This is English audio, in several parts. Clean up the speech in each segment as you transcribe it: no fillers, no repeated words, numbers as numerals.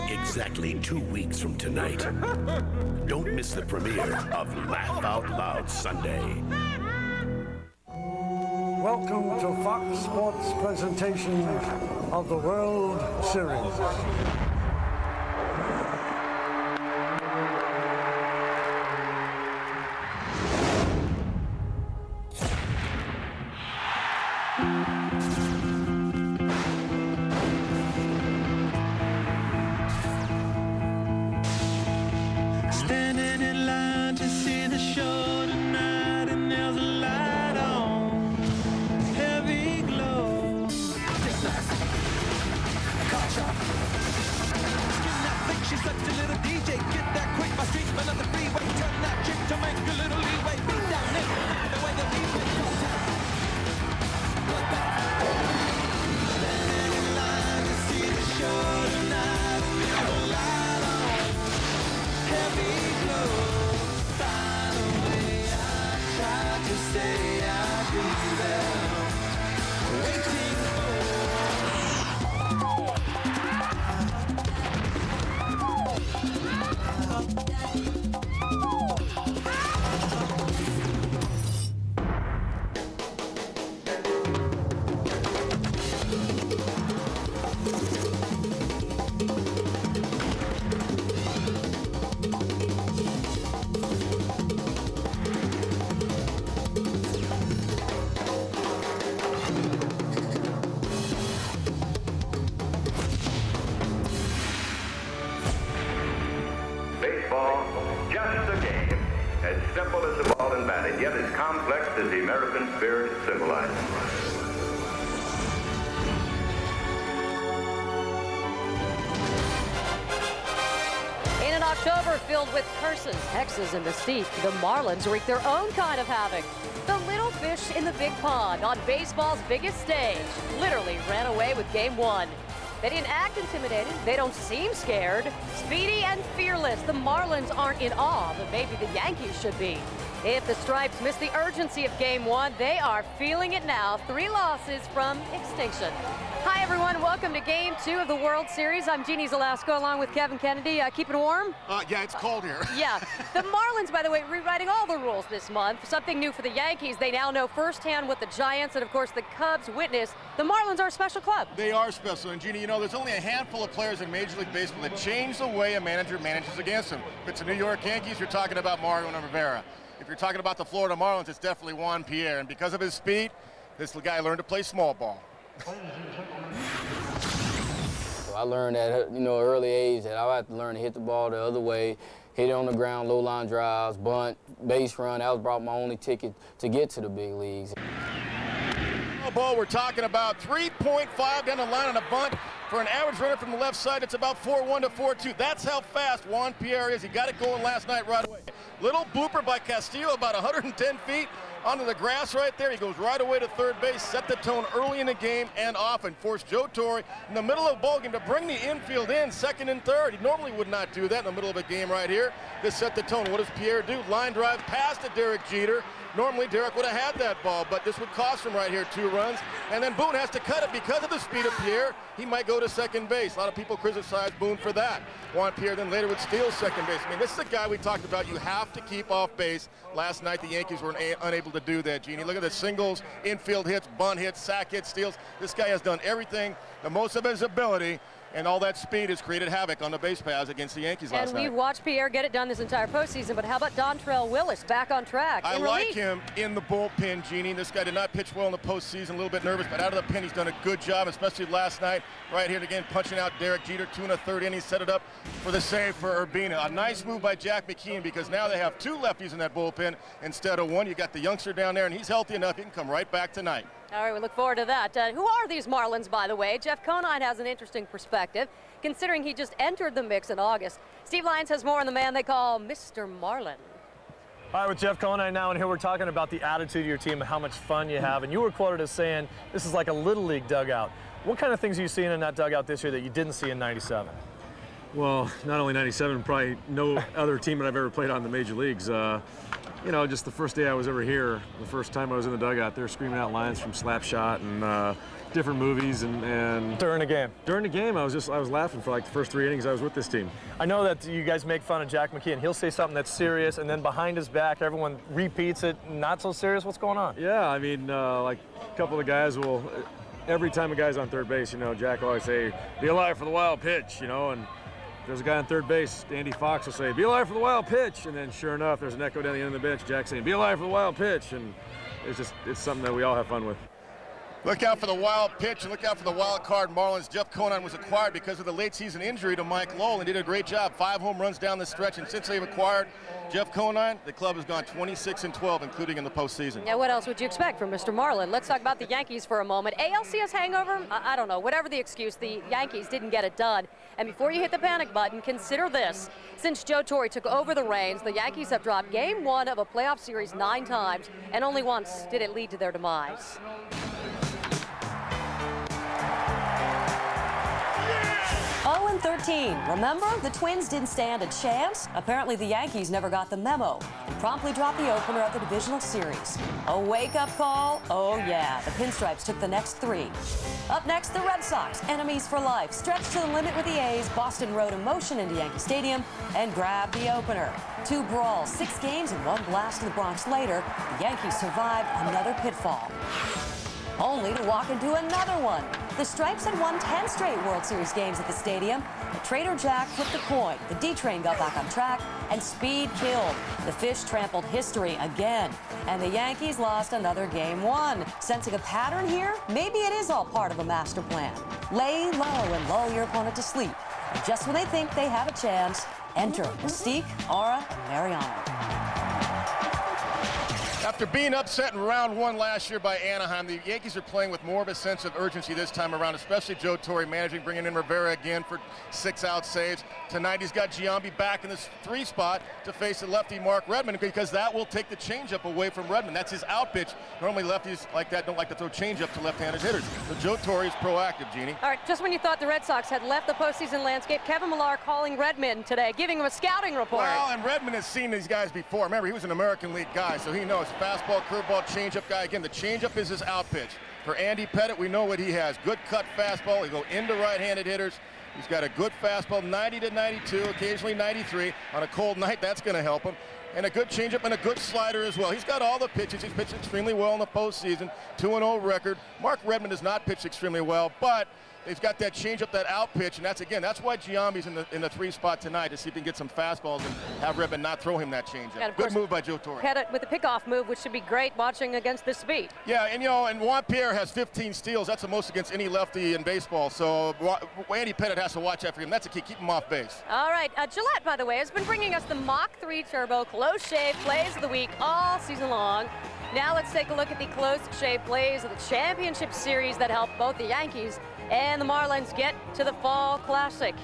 Exactly 2 weeks from tonight. Don't miss the premiere of Laugh Out Loud Sunday. Welcome to Fox Sports presentation of the World Series. Standing in line to see the show tonight, and there's a light on, heavy glow. Skin that thick, she's such a little DJ. Get that quick, my street man on the freeway. Turn that chick to make a little leeway. Beat that nigga, the way that we play. Standing in line to see the show tonight, and there's a light on, heavy glow. By the way, I tried to say I'd be there, waiting Baseball, just a game. As simple as the ball and bat, and yet as complex as the American spirit symbolizes. In an October filled with curses, hexes, and mystique, the Marlins wreak their own kind of havoc. The little fish in the big pond on baseball's biggest stage literally ran away with Game 1. They didn't act intimidated. They don't seem scared. Speedy and fearless, the Marlins aren't in awe, but maybe the Yankees should be. If the Stripes miss the urgency of Game 1, they are feeling it now. 3 losses from extinction. Hi, everyone. Welcome to Game 2 of the World Series. I'm Jeannie Zalasko along with Kevin Kennedy. Keeping warm? Yeah, it's cold here. Yeah. The Marlins, by the way, rewriting all the rules this month. Something new for the Yankees. They now know firsthand what the Giants and, of course, the Cubs witness. The Marlins are a special club. They are special. And, Jeannie, you know, there's only a handful of players in Major League Baseball that change the way a manager manages against them. If it's the New York Yankees, you're talking about Mariano Rivera. If you're talking about the Florida Marlins, it's definitely Juan Pierre. And because of his speed, this guy learned to play small ball. I learned at early age that I had to learn to hit the ball the other way, hit it on the ground, low line drives, bunt, base run. That was about my only ticket to get to the big leagues. Ball, we're talking about 3.5 down the line on a bunt. For an average runner from the left side, it's about 4.1 to 4.2. That's how fast Juan Pierre is. He got it going last night right away. Little blooper by Castillo, about 110 feet onto the grass right there. He goes right away to third base, set the tone early in the game and often. Forced Joe Torre in the middle of the ball game to bring the infield in, second and third. He normally would not do that in the middle of a game right here. This set the tone. What does Pierre do? Line drive past to Derek Jeter. Normally, Derek would have had that ball, but this would cost him right here 2 runs. And then Boone has to cut it because of the speed of Pierre. He might go to second base. A lot of people criticize Boone for that. Juan Pierre then later would steal second base. I mean, this is a guy we talked about. You have to keep off base. Last night, the Yankees were unable to do that, Jeannie. Look at the singles, infield hits, bunt hits, sack hits, steals. This guy has done everything, the most of his ability, and all that speed has created havoc on the base paths against the Yankees last night. And we've watched Pierre get it done this entire postseason, but how about Dontrelle Willis back on track? I like him in the bullpen, Jeannie. This guy did not pitch well in the postseason, a little bit nervous, but out of the pen, he's done a good job, especially last night. Right here again, punching out Derek Jeter, 2 1/3 innings, set it up for the save for Urbina. A nice move by Jack McKeon because now they have 2 lefties in that bullpen instead of 1. You got the youngster down there, and he's healthy enough. He can come right back tonight. All right, we look forward to that. Who are these Marlins, by the way? Jeff Conine has an interesting perspective, considering he just entered the mix in August. Steve Lyons has more on the man they call Mr. Marlin. All right, with Jeff Conine now, and here we're talking about the attitude of your team and how much fun you have. And you were quoted as saying this is like a Little League dugout. What kind of things are you seeing in that dugout this year that you didn't see in '97? Well, not only '97, probably no other team that I've ever played on in the major leagues. You know, just the first day I was ever here, the first time I was in the dugout, they're screaming out lines from Slapshot and different movies and During a game. during the game, I was laughing for like the first 3 innings I was with this team. I know that you guys make fun of Jack McKeon. He'll say something that's serious, and then behind his back, everyone repeats it. Not so serious. What's going on? Yeah, I mean, like a couple of the guys will, every time a guy's on third base, you know, Jack will always say, "Be alive for the wild pitch," you know, and if there's a guy on third base, Andy Fox will say, "Be alive for the wild pitch," and then sure enough, there's an echo down the end of the bench, Jack saying, "Be alive for the wild pitch," and it's something that we all have fun with. Look out for the wild pitch and look out for the wild card Marlins. Jeff Conine was acquired because of the late season injury to Mike Lowell and did a great job. 5 home runs down the stretch, and since they've acquired Jeff Conine, the club has gone 26-12, including in the postseason. Yeah, what else would you expect from Mr. Marlin? Let's talk about the Yankees for a moment. ALCS hangover? I don't know. Whatever the excuse, the Yankees didn't get it done. And before you hit the panic button, consider this. Since Joe Torre took over the reins, the Yankees have dropped Game 1 of a playoff series 9 times, and only once did it lead to their demise. 0-13. Remember, the Twins didn't stand a chance? Apparently, the Yankees never got the memo and promptly dropped the opener of the divisional series. A wake-up call? Oh, yeah. The Pinstripes took the next 3. Up next, the Red Sox, enemies for life, stretched to the limit with the A's. Boston rode emotion into Yankee Stadium and grabbed the opener. 2 brawls, 6 games, and 1 blast in the Bronx later. The Yankees survived another pitfall, only to walk into another one. The Stripes had won 10 straight World Series games at the stadium. But Trader Jack flipped the coin. The D-Train got back on track, and speed killed. The Fish trampled history again, and the Yankees lost another Game 1. Sensing a pattern here? Maybe it is all part of a master plan. Lay low and lull your opponent to sleep. And just when they think they have a chance, enter Mystique, Aura, and Mariano. After being upset in round 1 last year by Anaheim, the Yankees are playing with more of a sense of urgency this time around, especially Joe Torre managing, bringing in Rivera again for 6-out saves. Tonight he's got Giambi back in this 3 spot to face the lefty Mark Redmond, because that will take the changeup away from Redmond. That's his out pitch. Normally lefties like that don't like to throw changeup to left-handed hitters. So Joe Torre is proactive, Jeannie. All right, just when you thought the Red Sox had left the postseason landscape, Kevin Millar calling Redmond today, giving him a scouting report. Well, and Redmond has seen these guys before. Remember, he was an American League guy, so he knows. Fastball, curveball, changeup guy. Again, the changeup is his out pitch. For Andy Pettitte, we know what he has. Good cut fastball. He go into right-handed hitters. He's got a good fastball, 90 to 92, occasionally 93. On a cold night, that's going to help him. And a good changeup and a good slider as well. He's got all the pitches. He's pitched extremely well in the postseason. 2-0 record. Mark Redmond has not pitched extremely well, but they've got that changeup, that out pitch, and that's why Giambi's in the 3 spot tonight, to see if he can get some fastballs and have Redmond not throw him that changeup. Good move by Joe Torre. Pettitte with the pickoff move, which should be great watching against this speed. Yeah, and you know, and Juan Pierre has 15 steals. That's the most against any lefty in baseball. So Andy Pettitte has to watch out for him. That's a key. Keep him off base. All right, Gillette, by the way, has been bringing us the Mach 3 Turbo Close Shave Plays of the Week all season long. Now let's take a look at the close shave plays of the championship series that helped both the Yankees and the Marlins get to the Fall Classic.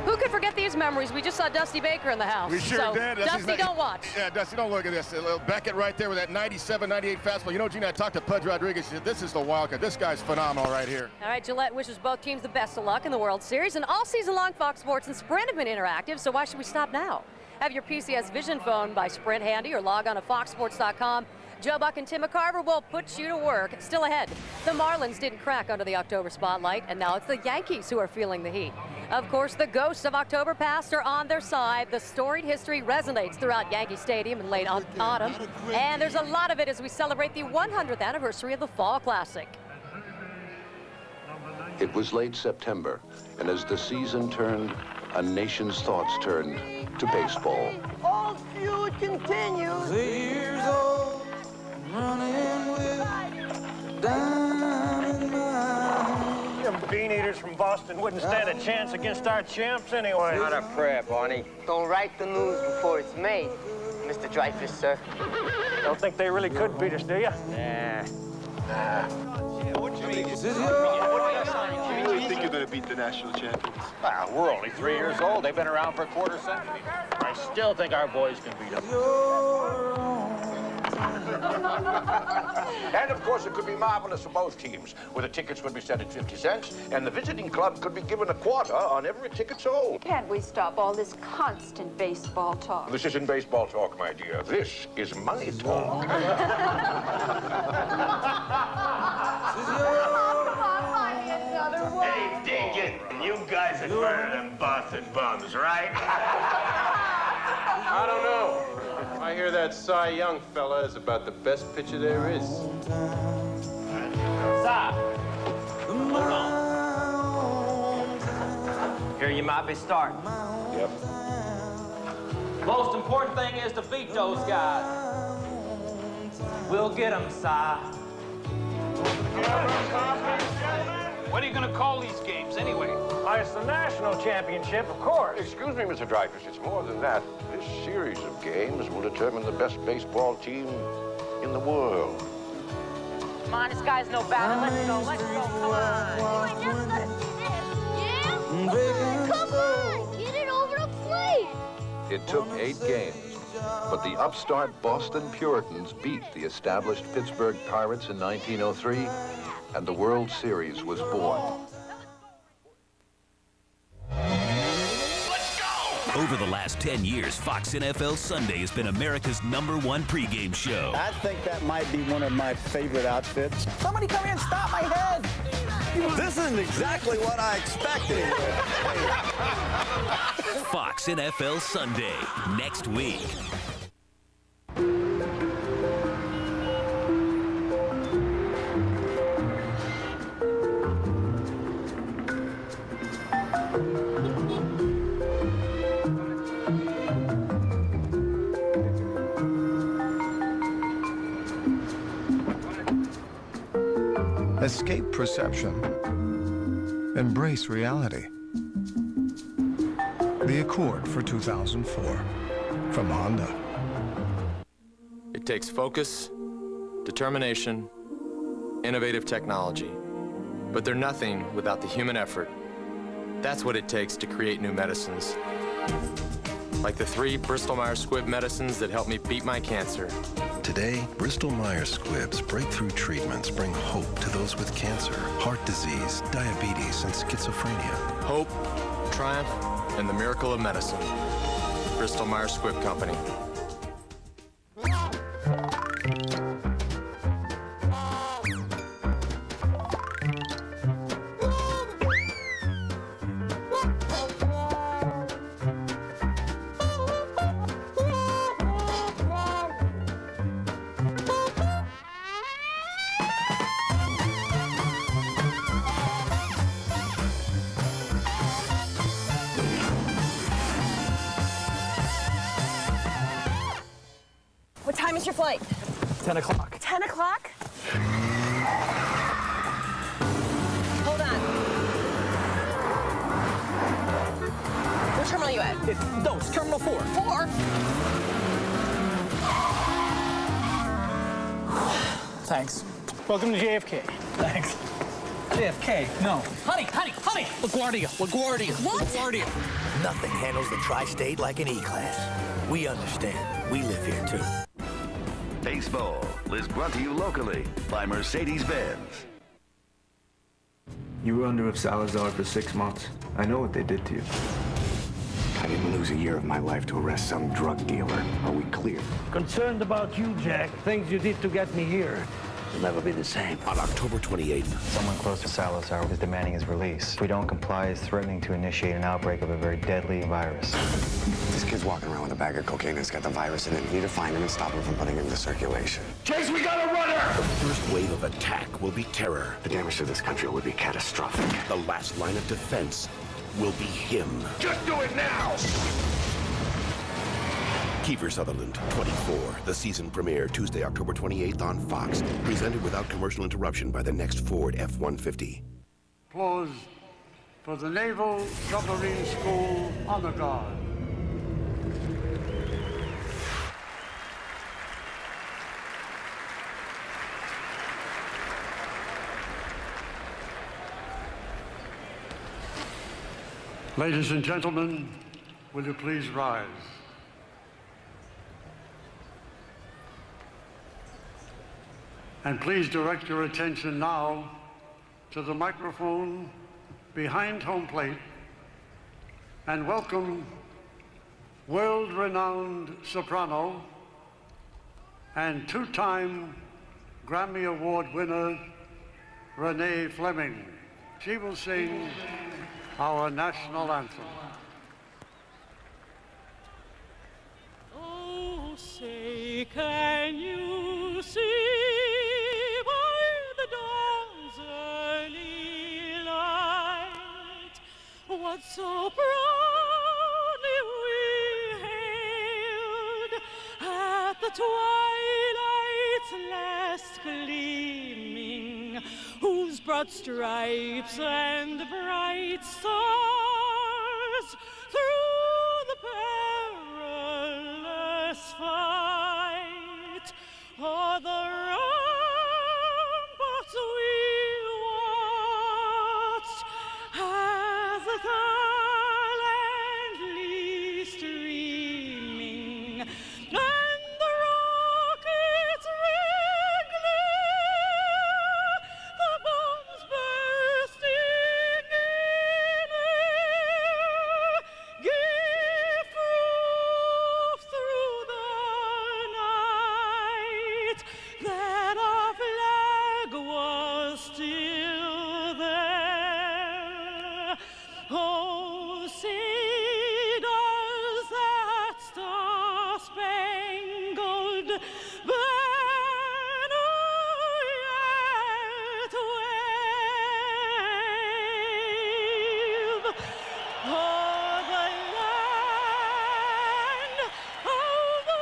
Who could forget these memories? We just saw Dusty Baker in the house. We sure so did. Dusty, don't watch. Yeah, Dusty, don't look at this. Beckett right there with that 97, 98 fastball. You know, Gina, I talked to Pudge Rodriguez. He said, this is the Wildcat. This guy's phenomenal right here. All right, Gillette wishes both teams the best of luck in the World Series. And all season long, Fox Sports and Sprint have been interactive, so why should we stop now? Have your PCS Vision phone by Sprint handy or log on to foxsports.com. Joe Buck and Tim McCarver will put you to work. Still ahead, the Marlins didn't crack under the October spotlight, and now it's the Yankees who are feeling the heat. Of course, the ghosts of October past are on their side. The storied history resonates throughout Yankee Stadium in late autumn, and there's a lot of it as we celebrate the 100th anniversary of the Fall Classic. It was late September, and as the season turned, a nation's thoughts turned to baseball. Old feud continues. The years old, running with dynamite. Them bean eaters from Boston wouldn't stand a chance against our champs anyway. Not a prayer, Barney. Don't write the news before it's made, Mr. Dreyfus, sir. Don't think they really could beat us, do you? Nah. You really think you're going to beat the national champions? Well, we're only 3 years old. They've been around for a quarter century. I still think our boys can beat them. And of course, it could be marvelous for both teams, where the tickets would be set at 50 cents, and the visiting club could be given a quarter on every ticket sold. Can't we stop all this constant baseball talk? This isn't baseball talk, my dear. This is money talk. Hey, Deacon, you guys are better than Boston bums, right? I don't know. I hear that Cy Young fella is about the best pitcher there is. Stop. Hold on. Here you might be starting. Yep. Most important thing is to beat those guys. We'll get them, Cy. What are you going to call these games anyway? It's the national championship, of course. Excuse me, Mr. Dreyfus, it's more than that. This series of games will determine the best baseball team in the world. Come on, this guy's no battle. Let's go, come on. Come on, get it over the plate. It took 8 games, but the upstart Boston Puritans beat the established Pittsburgh Pirates in 1903, and the World Series was born. Over the last 10 years, Fox NFL Sunday has been America's #1 pregame show. I think that might be one of my favorite outfits. Somebody come here and stop my head! This isn't exactly what I expected. Fox NFL Sunday, next week. Escape perception. Embrace reality. The Accord for 2004 from Honda. It takes focus, determination, innovative technology. But they're nothing without the human effort. That's what it takes to create new medicines. Like the 3 Bristol-Myers Squibb medicines that helped me beat my cancer. Today, Bristol-Myers Squibb's breakthrough treatments bring hope to those with cancer, heart disease, diabetes, and schizophrenia. Hope, triumph, and the miracle of medicine. Bristol-Myers Squibb Company. What time is your flight? 10 o'clock. 10 o'clock? Hold on. What terminal are you at? No, it's Terminal 4. 4? Thanks. Welcome to JFK. Thanks. JFK? No. Honey! LaGuardia. What? LaGuardia. Nothing handles the tri-state like an E-Class. We understand. We live here, too. Baseball is brought to you locally by Mercedes-Benz. You were under of Salazar for 6 months. I know what they did to you. I didn't lose a year of my life to arrest some drug dealer. Are we clear? Concerned about you, Jack. Things you did to get me here will never be the same. On October 28th. Someone close to Salazar is demanding his release. If we don't comply, he's threatening to initiate an outbreak of a very deadly virus. This kid's walking around with a bag of cocaine that's got the virus in it. We need to find him and stop him from putting it into circulation. Chase, we got a runner! The first wave of attack will be terror. The damage to this country would be catastrophic. The last line of defense will be him. Just do it now! Kiefer Sutherland, 24. The season premiere, Tuesday, October 28th on Fox. Presented without commercial interruption by the next Ford F-150. Applause for the Naval Submarine School Honor Guard. Ladies and gentlemen, will you please rise? And please direct your attention now to the microphone behind home plate and welcome world-renowned soprano and two-time Grammy Award winner Renee Fleming. She will sing our national anthem. Oh, say, can you see by the dawn's early light what so proudly we hailed at the twilight's last gleaming, whose broad stripes and bright stars through the perilous fight o'er the ramparts we watched as the gallantly streaming and the rockets red glare, the bombs bursting in air, give proof through the night that our flag was still there. Oh, say does that star-spangled banner yet wave o'er the land of the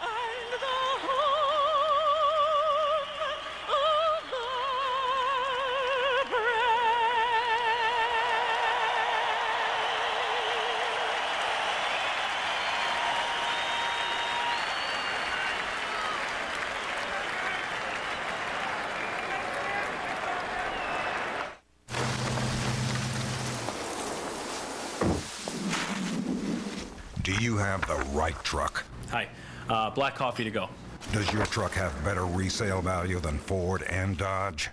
and the home of the Do you have the right truck? Hi, black coffee to go. Does your truck have better resale value than Ford and Dodge?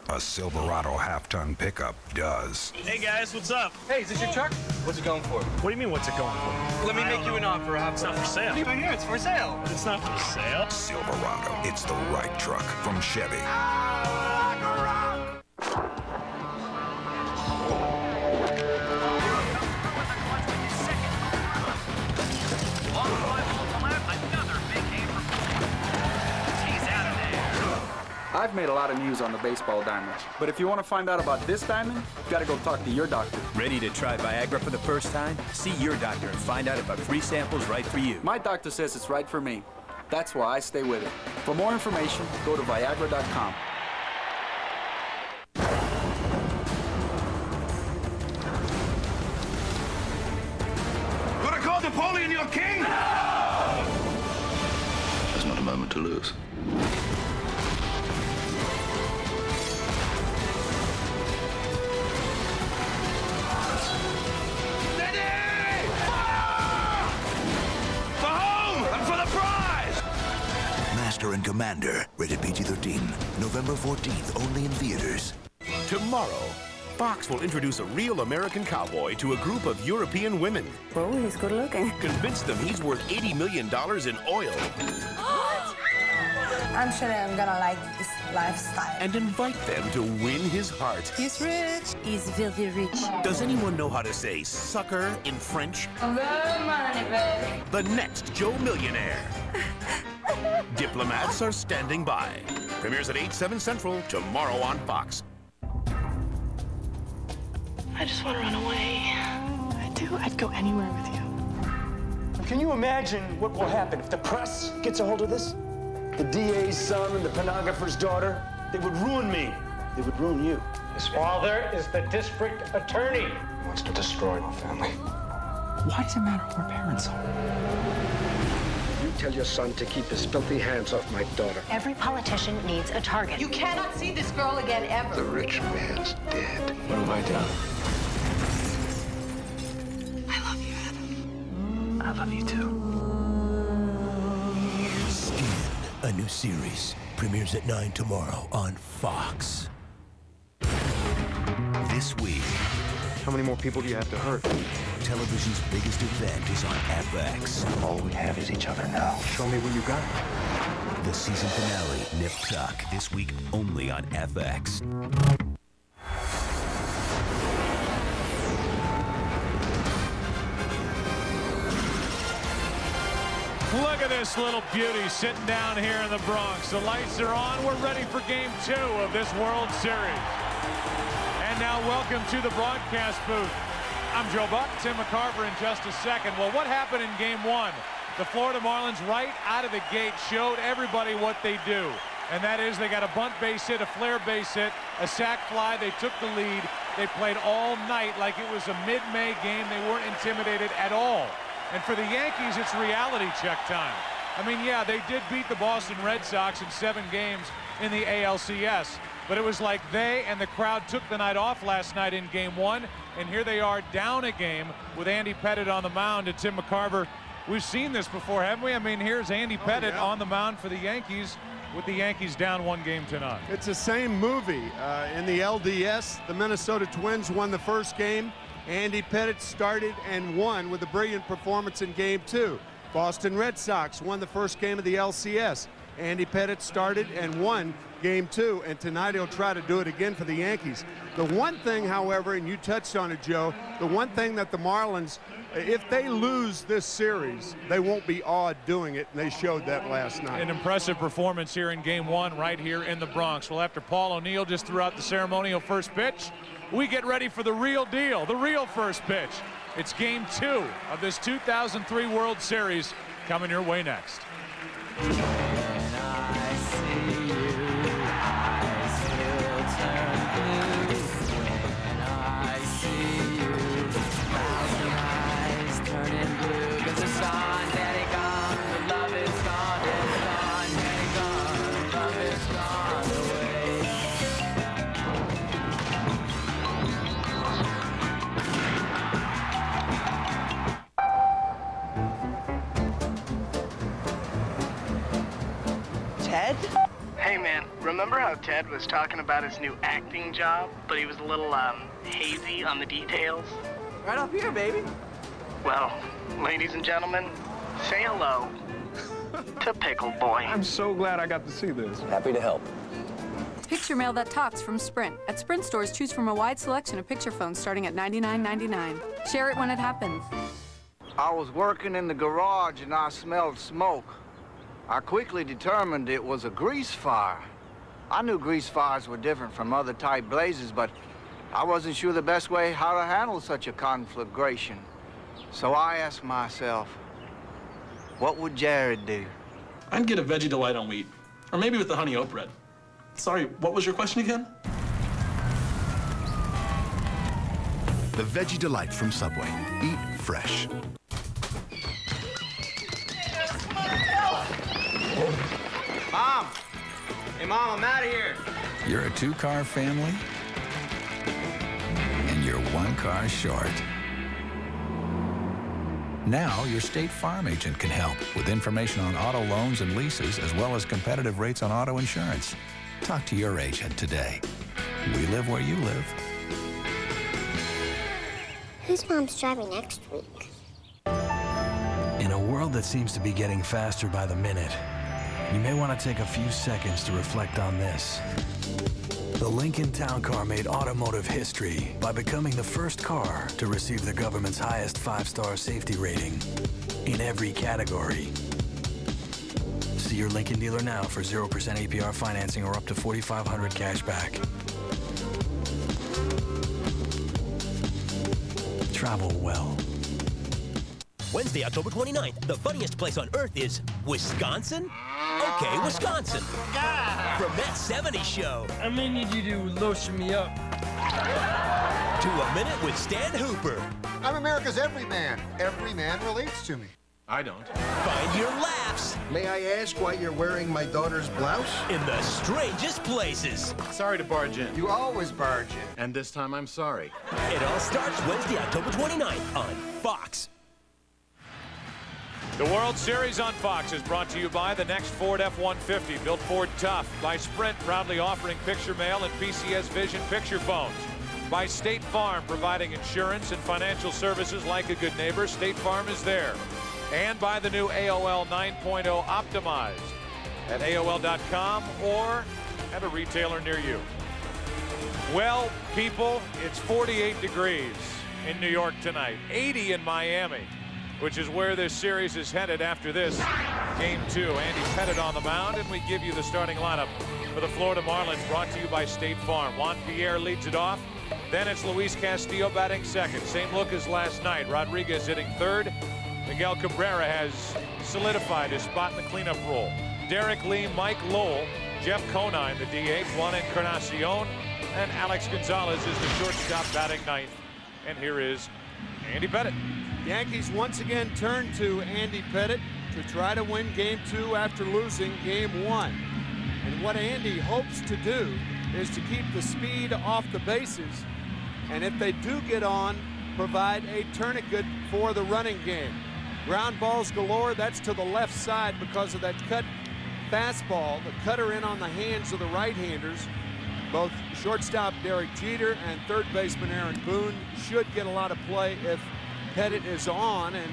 A Silverado half-ton pickup does. Hey guys, what's up? Hey, is this your truck? What's it going for? What do you mean, what's it going for? Let me make you an offer. It's not for sale. What are you doing here? It's for sale. It's not for sale. Silverado, it's the right truck from Chevy. I've made a lot of news on the baseball diamond, but if you want to find out about this diamond, you've got to go talk to your doctor. Ready to try Viagra for the first time? See your doctor and find out if a free sample's right for you. My doctor says it's right for me. That's why I stay with it. For more information, go to Viagra.com. Gonna call Napoleon your king? There's not a moment to lose. Master and Commander, rated PG-13, November 14th, only in theaters. Tomorrow, Fox will introduce a real American cowboy to a group of European women. Oh, he's good looking. Convince them he's worth $80 million in oil. What? I'm sure I'm gonna like this lifestyle. And invite them to win his heart. He's rich. He's very rich. Does anyone know how to say sucker in French? The money, baby. The next Joe Millionaire. Diplomats are standing by. Premieres at 8/7 Central tomorrow on Fox. I just want to run away. I do. I'd go anywhere with you. Can you imagine what will happen if the press gets a hold of this? The DA's son and the pornographer's daughter, they would ruin me. They would ruin you. His father is the district attorney. He wants to destroy my family. Why does it matter who our parents are? You tell your son to keep his filthy hands off my daughter. Every politician needs a target. You cannot see this girl again ever. The rich man's dead. What have I done? love you too. Skin, a new series, premieres at 9 tomorrow on Fox. This week, How many more people do you have to hurt? television's biggest event is on FX. All we have is each other now. Show me what you got. The season finale, Nip Tuck, this week only on FX. Look at this little beauty sitting down here in the Bronx. The lights are on. We're ready for Game 2 of this World Series. And now welcome to the broadcast booth. I'm Joe Buck, Tim McCarver in just a second. Well, what happened in Game 1? The Florida Marlins right out of the gate showed everybody what they do. And that is they got a bunt base hit, a flare base hit, a sac fly. They took the lead. They played all night like it was a mid-May game. They weren't intimidated at all. And for the Yankees, it's reality check time. I mean, yeah, they did beat the Boston Red Sox in 7 games in the ALCS. But it was like they and the crowd took the night off last night in Game 1. And here they are down a game with Andy Pettitte on the mound. And Tim McCarver, we've seen this before, haven't we? I mean, here's Andy Pettitte on the mound for the Yankees with the Yankees down 1 game tonight. It's the same movie. In the LDS, the Minnesota Twins won the first game. Andy Pettitte started and won with a brilliant performance in Game 2. Boston Red Sox won the first game of the LCS. Andy Pettitte started and won Game 2, and tonight he'll try to do it again for the Yankees. The one thing, however, and you touched on it, Joe, the one thing that the Marlins, if they lose this series, they won't be awed doing it, and they showed that last night. An impressive performance here in Game 1 right here in the Bronx. Well, after Paul O'Neill just threw out the ceremonial first pitch, we get ready for the real deal, the real first pitch. It's Game 2 of this 2003 World Series coming your way next. Ted? Hey man, remember how Ted was talking about his new acting job, but he was a little, hazy on the details? Right up here, baby. Well, ladies and gentlemen, say hello to Pickle Boy. I'm so glad I got to see this. Happy to help. Picture mail that talks from Sprint. At Sprint stores, choose from a wide selection of picture phones starting at $99.99. Share it when it happens. I was working in the garage and I smelled smoke. I quickly determined it was a grease fire. I knew grease fires were different from other type blazes, but I wasn't sure the best way how to handle such a conflagration. So I asked myself, what would Jared do? I'd get a Veggie Delight on wheat, or maybe with the honey oat bread. Sorry, what was your question again? The Veggie Delight from Subway. Eat fresh. Mom! Hey, Mom, I'm out of here. You're a 2-car family, and you're 1 car short. Now, your State Farm agent can help with information on auto loans and leases, as well as competitive rates on auto insurance. Talk to your agent today. We live where you live. Whose mom's driving next week? In a world that seems to be getting faster by the minute, you may want to take a few seconds to reflect on this. The Lincoln Town Car made automotive history by becoming the first car to receive the government's highest 5-star safety rating in every category. See your Lincoln dealer now for 0% APR financing or up to $4,500 cash back. Travel well. Wednesday, October 29th, the funniest place on earth is Wisconsin? Okay, Wisconsin. From that 70s show. I may need you to lotion me up. To A Minute with Stan Hooper. I'm America's everyman. Every man relates to me. I don't. Find your laughs. May I ask why you're wearing my daughter's blouse? In the strangest places. Sorry to barge in. You always barge in. And this time I'm sorry. It all starts Wednesday, October 29th on Fox. The World Series on Fox is brought to you by the next Ford F-150, built Ford tough. By Sprint, proudly offering picture mail and PCS Vision picture phones. By State Farm, providing insurance and financial services like a good neighbor. State Farm is there. And by the new AOL 9.0 Optimized at AOL.com or at a retailer near you. Well, people, it's 48 degrees in New York tonight, 80 in Miami, which is where this series is headed after this. Game 2, Andy Pettitte on the mound, and we give you the starting lineup for the Florida Marlins, brought to you by State Farm. Juan Pierre leads it off. Then it's Luis Castillo batting second. Same look as last night. Rodriguez hitting third. Miguel Cabrera has solidified his spot in the cleanup role. Derek Lee, Mike Lowell, Jeff Conine, the DH, Juan Encarnacion, and Alex Gonzalez is the shortstop batting ninth. And here is Andy Pettitte. Yankees once again turn to Andy Pettitte to try to win Game 2 after losing Game 1. And what Andy hopes to do is to keep the speed off the bases, and if they do get on, provide a tourniquet for the running game. Ground balls galore, that's to the left side because of that cut fastball, the cutter in on the hands of the right-handers. Both shortstop Derek Jeter and third baseman Aaron Boone should get a lot of play if Pettitte is on, and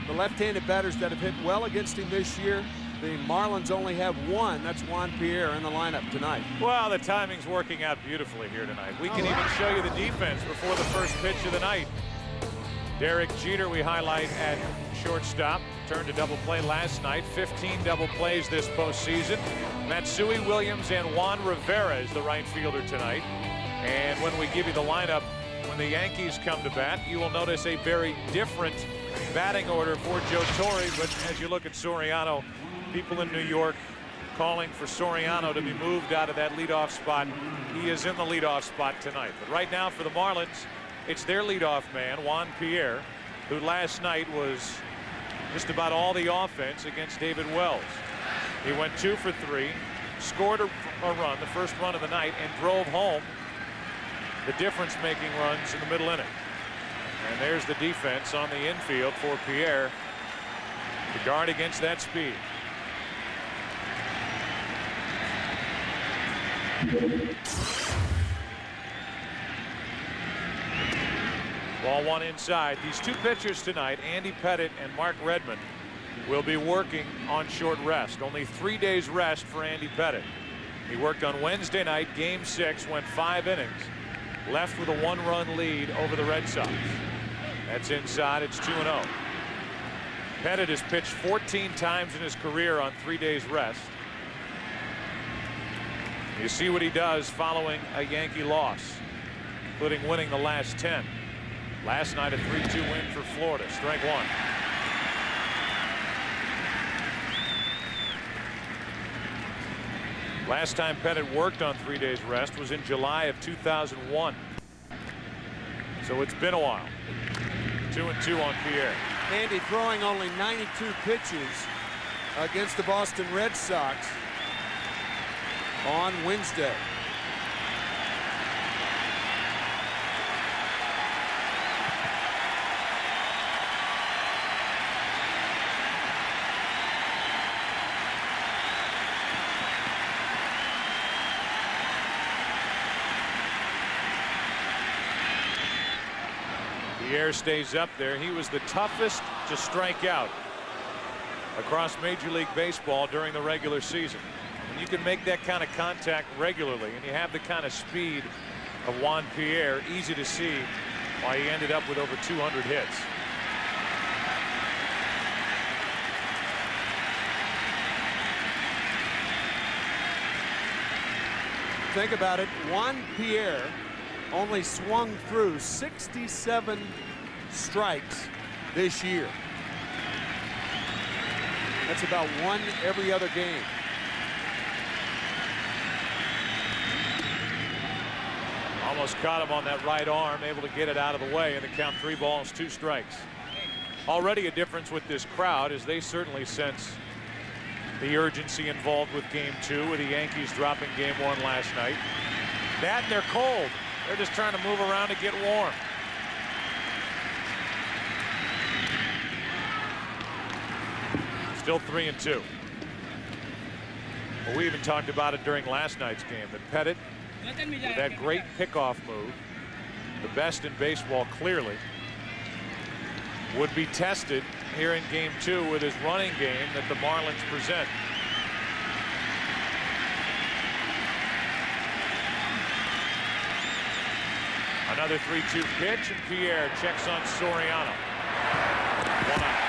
the left-handed batters that have hit well against him this year, the Marlins only have one. That's Juan Pierre in the lineup tonight. Well, the timing's working out beautifully here tonight. We can even show you the defense before the first pitch of the night. Derek Jeter we highlight at shortstop. Turned to double play last night. 15 double plays this postseason. Matsui, Williams, and Juan Rivera is the right fielder tonight. And when we give you the lineup, when the Yankees come to bat, you will notice a very different batting order for Joe Torre. But as you look at Soriano, people in New York calling for Soriano to be moved out of that leadoff spot. He is in the leadoff spot tonight. But right now for the Marlins, it's their leadoff man, Juan Pierre, who last night was just about all the offense against David Wells. He went 2 for 3, scored a run, the first run of the night, and drove home the difference-making runs in the middle inning. And there's the defense on the infield for Pierre to guard against that speed. Ball one inside. These two pitchers tonight, Andy Pettitte and Mark Redmond, will be working on short rest. Only 3 days rest for Andy Pettitte. He worked on Wednesday night, Game 6, went 5 innings, left with a 1-run lead over the Red Sox. That's inside. It's 2-0. Pettitte has pitched 14 times in his career on 3 days rest. You see what he does following a Yankee loss, including winning the last 10. Last night a 3-2 win for Florida. Strike one. Last time Pettitte worked on 3 days rest was in July of 2001. So it's been a while. 2-2 on Pierre. Andy throwing only 92 pitches against the Boston Red Sox on Wednesday. Pierre stays up there. He was the toughest to strike out across Major League Baseball during the regular season. When you can make that kind of contact regularly and you have the kind of speed of Juan Pierre, easy to see why he ended up with over 200 hits. Think about it. Juan Pierre only swung through 67 strikes this year. That's about one every other game. Almost caught him on that right arm, able to get it out of the way, and the count 3 balls, 2 strikes. Already a difference with this crowd, as they certainly sense the urgency involved with Game 2, with the Yankees dropping Game 1 last night. That and they're cold. They're just trying to move around to get warm. Still 3-2. Well, we even talked about it during last night's game, that Pettit, with that great pickoff move, the best in baseball clearly, would be tested here in game 2 with his running game that the Marlins present. Another 3-2 pitch, and Pierre checks on Soriano. 1 out.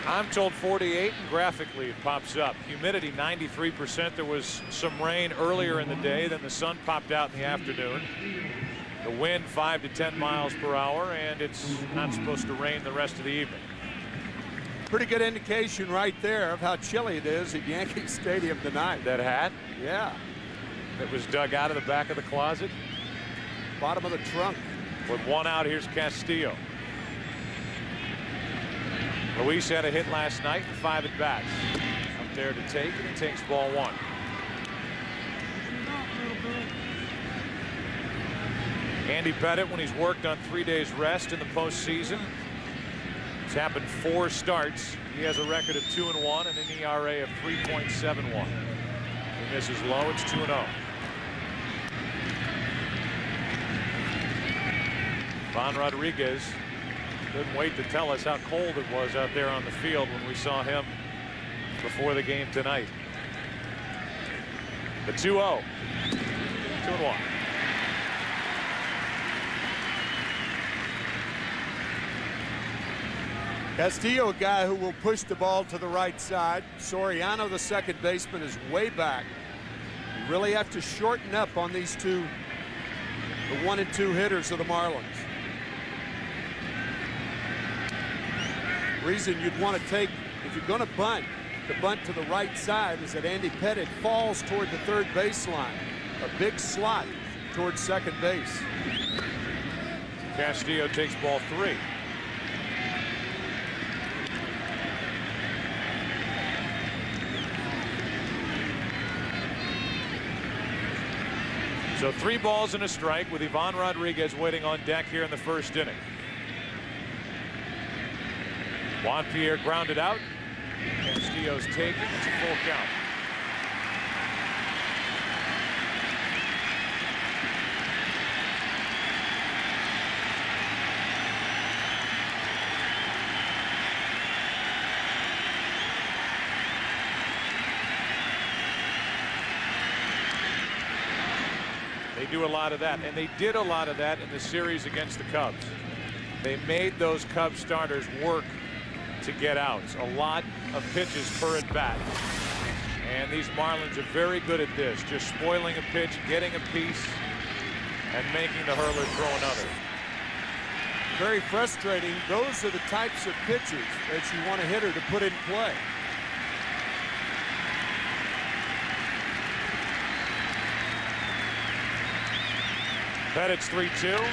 I'm told 48, and graphically it pops up. Humidity 93%. There was some rain earlier in the day, then the sun popped out in the afternoon. The wind 5 to 10 miles per hour, and it's not supposed to rain the rest of the evening. Pretty good indication right there of how chilly it is at Yankee Stadium tonight. That hat? Yeah. That was dug out of the back of the closet. Bottom of the trunk. With 1 out, here's Castillo. Luis had a hit last night and 5 at bats. Up there to take, and he takes ball 1. Andy Pettit, when he's worked on 3 days rest in the postseason, it's happened 4 starts. He has a record of 2-1 and an ERA of 3.71. He misses low. It's 2-0. Ivan Rodriguez couldn't wait to tell us how cold it was out there on the field when we saw him before the game tonight. The 2-0. 2-1. Castillo, a guy who will push the ball to the right side. Soriano, the second baseman, is way back. You really have to shorten up on these two, the 1 and 2 hitters of the Marlins. Reason you'd want to take, if you're going to bunt, the bunt to the right side is that Andy Pettit falls toward the third baseline. A big slot towards second base. Castillo takes ball 3. So 3 balls and a strike with Ivan Rodriguez waiting on deck here in the first inning. Juan Pierre grounded out. Castillo's taken. It's a full count. They do a lot of that, and they did a lot of that in the series against the Cubs. They made those Cubs starters work to get outs. A lot of pitches per at bat. And these Marlins are very good at this, just spoiling a pitch, getting a piece, and making the hurler throw another. Very frustrating. Those are the types of pitches that you want a hitter to put in play. Pettit's 3-2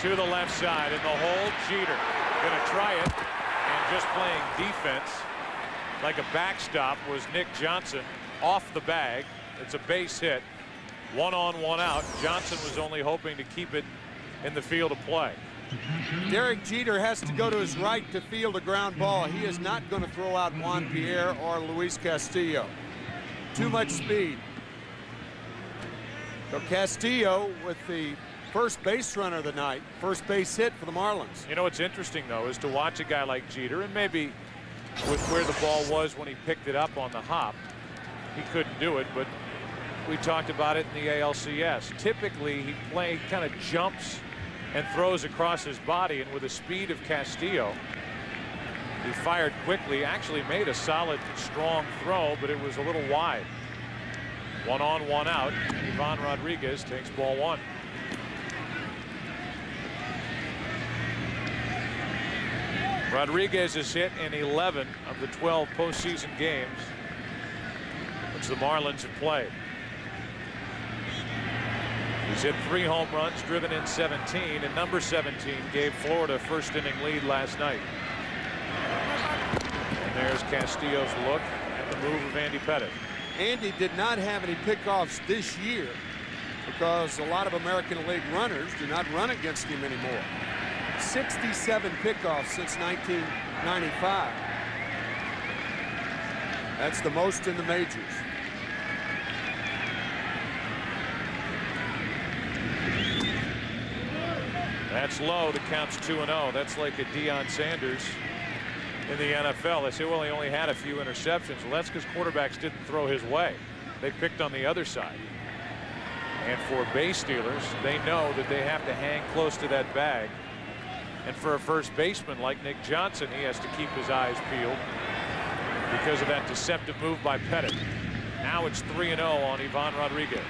to the left side in the hole. Jeter gonna try it, and just playing defense like a backstop was Nick Johnson off the bag. It's a base hit. 1 on, 1 out. Johnson was only hoping to keep it in the field of play. Derek Jeter has to go to his right to field a ground ball. He is not going to throw out Juan Pierre or Luis Castillo. Too much speed. So Castillo with the first base runner of the night, first base hit for the Marlins. You know what's interesting though is to watch a guy like Jeter, and maybe with where the ball was when he picked it up on the hop, he couldn't do it, but we talked about it in the ALCS. Typically he kind of jumps and throws across his body, and with the speed of Castillo, he fired quickly, actually made a solid strong throw, but it was a little wide. 1 on, 1 out. Ivan Rodriguez takes ball 1. Rodriguez has hit in 11 of the 12 postseason games which the Marlins have played. He's hit 3 home runs, driven in 17, and number 17 gave Florida a first inning lead last night. And there's Castillo's look at the move of Andy Pettit. Andy did not have any pickoffs this year, because a lot of American League runners do not run against him anymore. 67 pickoffs since 1995. That's the most in the majors. That's low. The count's 2-0. That's like a Deion Sanders in the NFL. They say, well, he only had a few interceptions. Well, that's because quarterbacks didn't throw his way. They picked on the other side. And for base stealers, they know that they have to hang close to that bag. And for a first baseman like Nick Johnson, he has to keep his eyes peeled because of that deceptive move by Pettit. Now it's 3-0 on Ivan Rodriguez.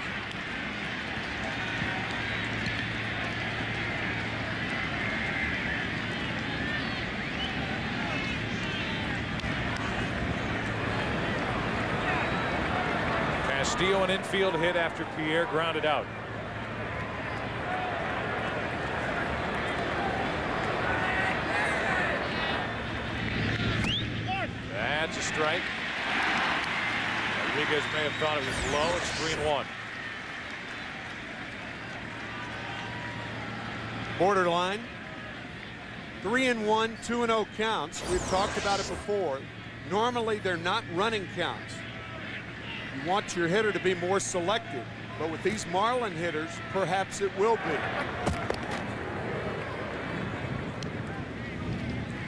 Castillo an infield hit after Pierre grounded out. That's a strike. Rodriguez may have thought it was low. It's 3-1. Borderline. 3-1, 2-0 counts. We've talked about it before. Normally they're not running counts. You want your hitter to be more selective, but with these Marlin hitters, perhaps it will be.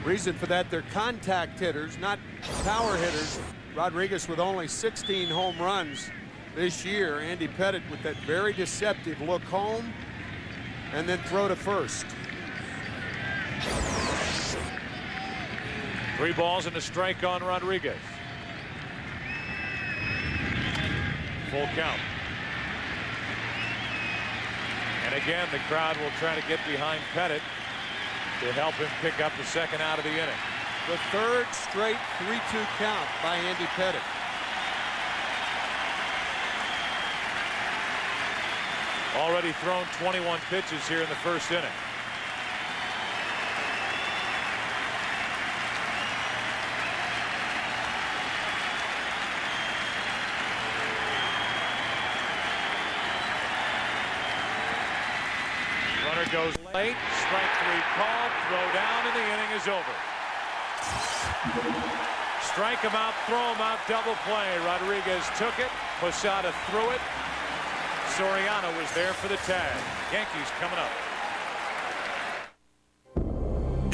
Reason for that, they're contact hitters, not power hitters. Rodriguez with only 16 home runs this year. Andy Pettit with that very deceptive look home and then throw to first. 3 balls and a strike on Rodriguez. Full count. And again, the crowd will try to get behind Pettit to help him pick up the second out of the inning. The third straight 3-2 count by Andy Pettit. Already thrown 21 pitches here in the first inning. Runner goes late. Strike 3 call. Throw down, and the inning is over. Strike him out, throw him out, double play. Rodriguez took it. Posada threw it. Soriano was there for the tag. Yankees coming up.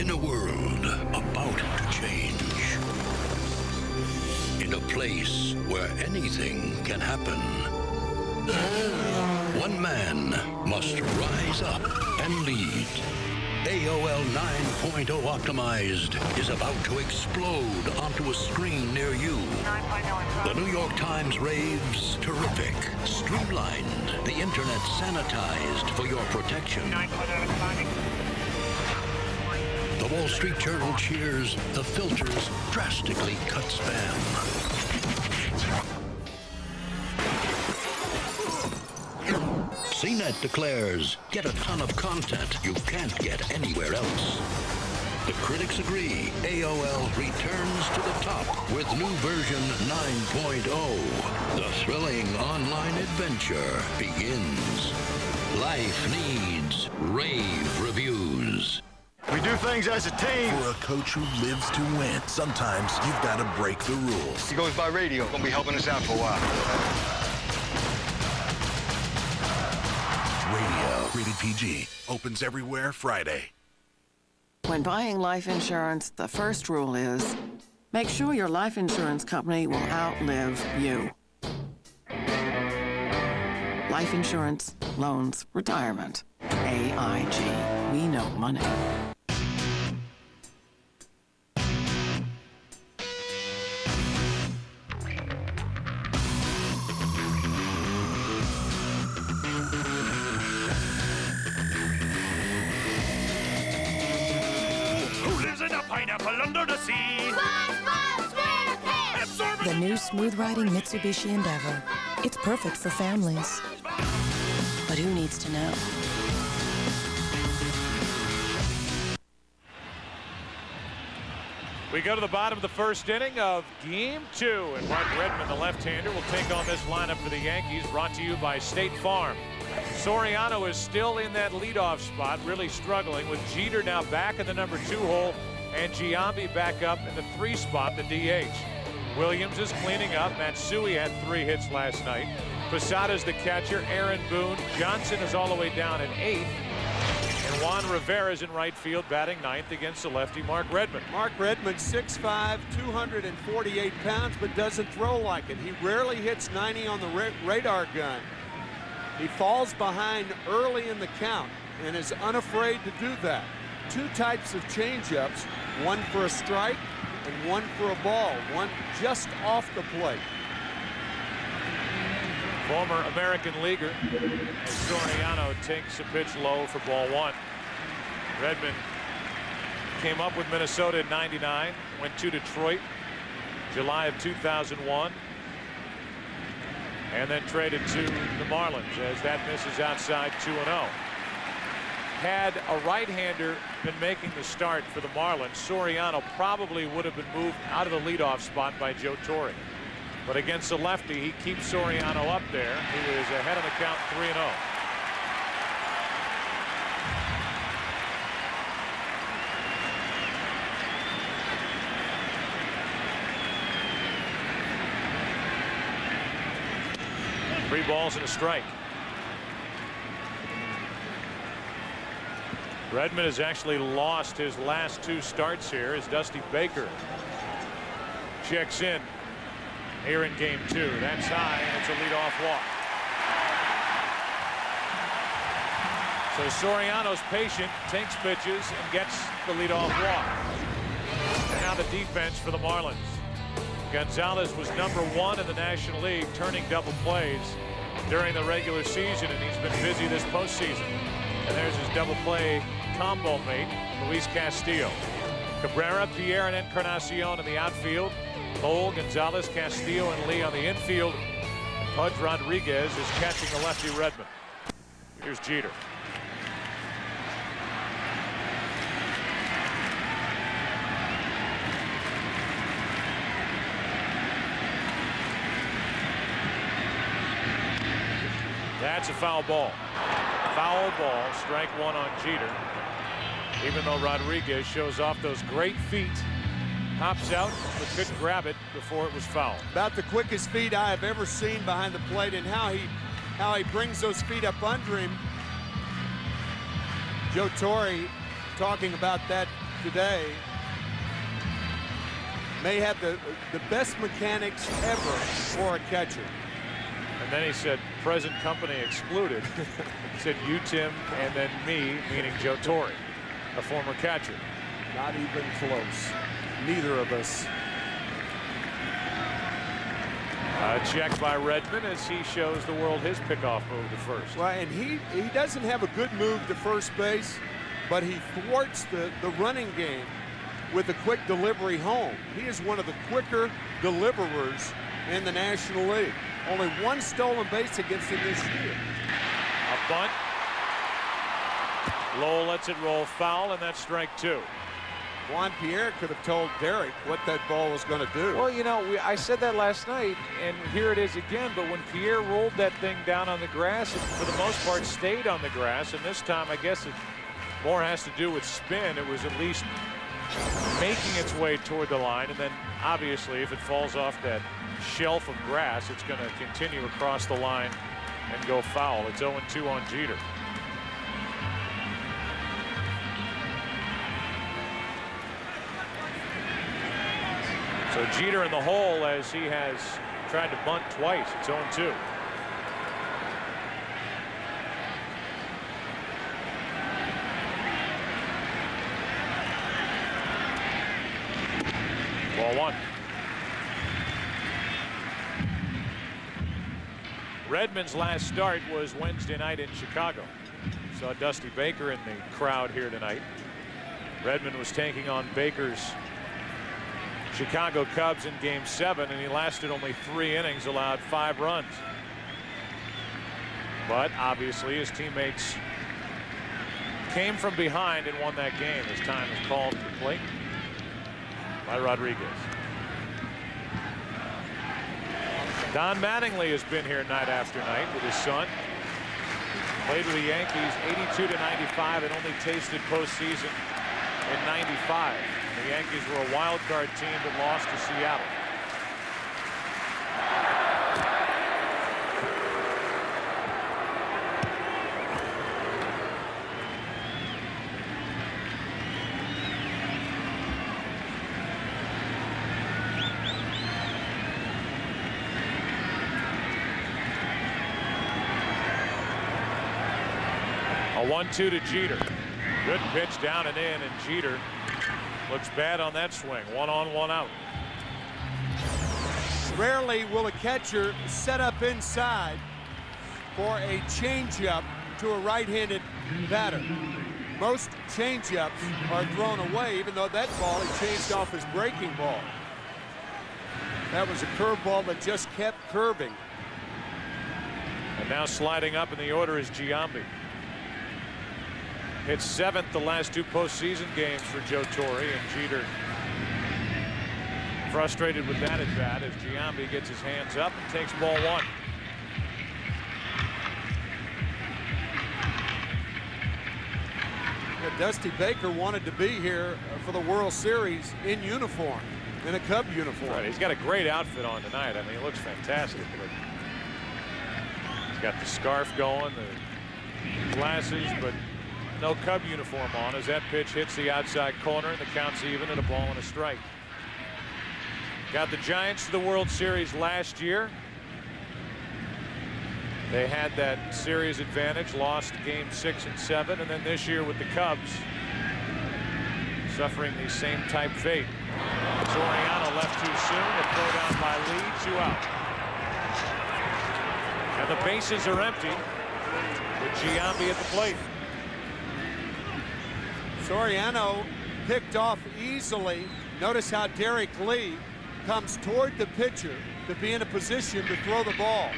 In a world about to change. In a place where anything can happen. One man must rise up and lead. AOL 9.0 Optimized is about to explode onto a screen near you. The New York Times raves terrific, streamlined, the internet sanitized for your protection. The Wall Street Journal cheers, the filters drastically cut spam. CNET declares, get a ton of content you can't get anywhere else. The critics agree, AOL returns to the top with new version 9.0. The thrilling online adventure begins. Life needs rave reviews. We do things as a team. For a coach who lives to win, sometimes you've got to break the rules. He goes by radio. Gonna be helping us out for a while. Radio, rated PG, opens everywhere Friday. When buying life insurance, the first rule is make sure your life insurance company will outlive you. Life insurance, loans, retirement. AIG. We know money. Pineapple under the sea. SpongeBob SquarePants! The new smooth-riding Mitsubishi Endeavor. It's perfect for families. But who needs to know? We go to the bottom of the first inning of Game 2, and Mark Redmond, the left-hander, will take on this lineup for the Yankees, brought to you by State Farm. Soriano is still in that leadoff spot, really struggling, with Jeter now back in the number 2 hole and Giambi back up in the 3 spot, the DH. Williams is cleaning up. Matsui had 3 hits last night. Posada's the catcher. Aaron Boone. Johnson is all the way down at 8th. And Juan Rivera's in right field, batting 9th against the lefty Mark Redmond. Mark Redmond, 6'5", 248 pounds, but doesn't throw like it. He rarely hits 90 on the radar gun. He falls behind early in the count and is unafraid to do that. 2 types of changeups, one for a strike and one for a ball, one just off the plate. Former American leaguer, as Soriano takes a pitch low for ball 1. Redmond came up with Minnesota in '99, went to Detroit July of 2001, and then traded to the Marlins as that misses outside 2-0. Had a right-hander been making the start for the Marlins, Soriano probably would have been moved out of the leadoff spot by Joe Torre. But against the lefty, he keeps Soriano up there. He is ahead of the count 3-0. Three balls and a strike. Redmond has actually lost his last 2 starts here as Dusty Baker checks in here in Game 2. That's high, and it's a leadoff walk. So Soriano's patient, takes pitches, and gets the leadoff walk. And now the defense for the Marlins. Gonzalez was number 1 in the National League, turning double plays during the regular season, and he's been busy this postseason. And there's his double play combo mate, Luis Castillo. Cabrera, Pierre, and Encarnacion in the outfield. Cole, Gonzalez, Castillo, and Lee on the infield. Pudge Rodriguez is catching the lefty Redmond. Here's Jeter. That's a foul ball. Foul ball, strike 1 on Jeter. Even though Rodriguez shows off those great feet, hops out, but couldn't grab it before it was fouled. About the quickest feet I have ever seen behind the plate, and how he brings those feet up under him. Joe Torre talking about that today. May have the best mechanics ever for a catcher. And then he said, present company excluded. He said, you, Tim, and then me, meaning Joe Torre, a former catcher. Not even close. Neither of us. Checked by Redmond as he shows the world his pickoff move to first. Well, and he doesn't have a good move to first base, but he thwarts the running game with a quick delivery home. He is one of the quicker deliverers in the National League. Only 1 stolen base against him this year. A bunt. Lowell lets it roll foul, and that's strike 2. Juan Pierre could have told Derek what that ball was going to do. Well, you know, I said that last night, and here it is again. But when Pierre rolled that thing down on the grass, it for the most part stayed on the grass. And this time, I guess it more has to do with spin. It was at least making its way toward the line. And then, obviously, if it falls off that shelf of grass, it's going to continue across the line and go foul. It's 0-2 on Jeter. So Jeter in the hole as he has tried to bunt twice. It's 0-2. Ball 1. Redmond's last start was Wednesday night in Chicago. Saw Dusty Baker in the crowd here tonight. Redmond was taking on Baker's Chicago Cubs in Game 7, and he lasted only 3 innings, allowed 5 runs. But obviously his teammates came from behind and won that game as time is called to the plate. by Rodriguez. Don Mattingly has been here night after night with his son. Played with the Yankees 82-95 and only tasted postseason in 95. The Yankees were a wild card team that lost to Seattle. A 1-2 to Jeter. Good pitch down and in, and Jeter looks bad on that swing. 1 on, 1 out. Rarely will a catcher set up inside for a changeup to a right-handed batter. Most changeups are thrown away, even though that ball he changed off his breaking ball. That was a curveball that just kept curving. And now sliding up in the order is Giambi. Hit 7th the last 2 postseason games for Joe Torre, and Jeter frustrated with that at bat as Giambi gets his hands up and takes ball 1. Dusty Baker wanted to be here for the World Series in uniform, in a Cub uniform. Right, he's got a great outfit on tonight. I mean, he looks fantastic. But he's got the scarf going, the glasses, but no Cub uniform on as that pitch hits the outside corner and the count's even at a ball and a strike. Got the Giants to the World Series last year. They had that series advantage, lost game 6 and 7, and then this year with the Cubs suffering the same type fate. Soriano left too soon, a throw down by Lee, 2 out. And the bases are empty with Giambi at the plate. Soriano picked off easily. Notice how Derek Lee comes toward the pitcher to be in a position to throw the ball.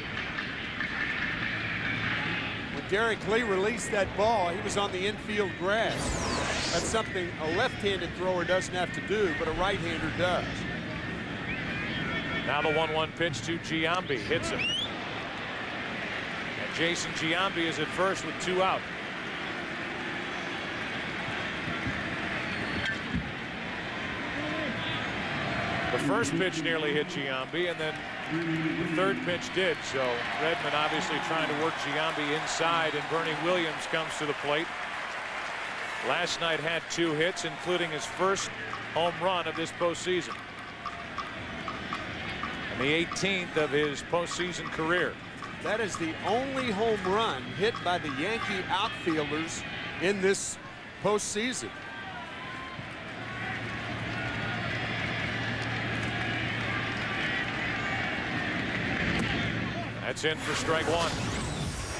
When Derek Lee released that ball, he was on the infield grass. That's something a left-handed thrower doesn't have to do, but a right-hander does. Now the 1-1 pitch to Giambi, hits him. And Jason Giambi is at first with 2 out. The first pitch nearly hit Giambi, and then the third pitch did. So Redmond obviously trying to work Giambi inside, and Bernie Williams comes to the plate. Last night had 2 hits, including his first home run of this postseason. And the 18th of his postseason career. That is the only home run hit by the Yankee outfielders in this postseason. That's in for strike 1.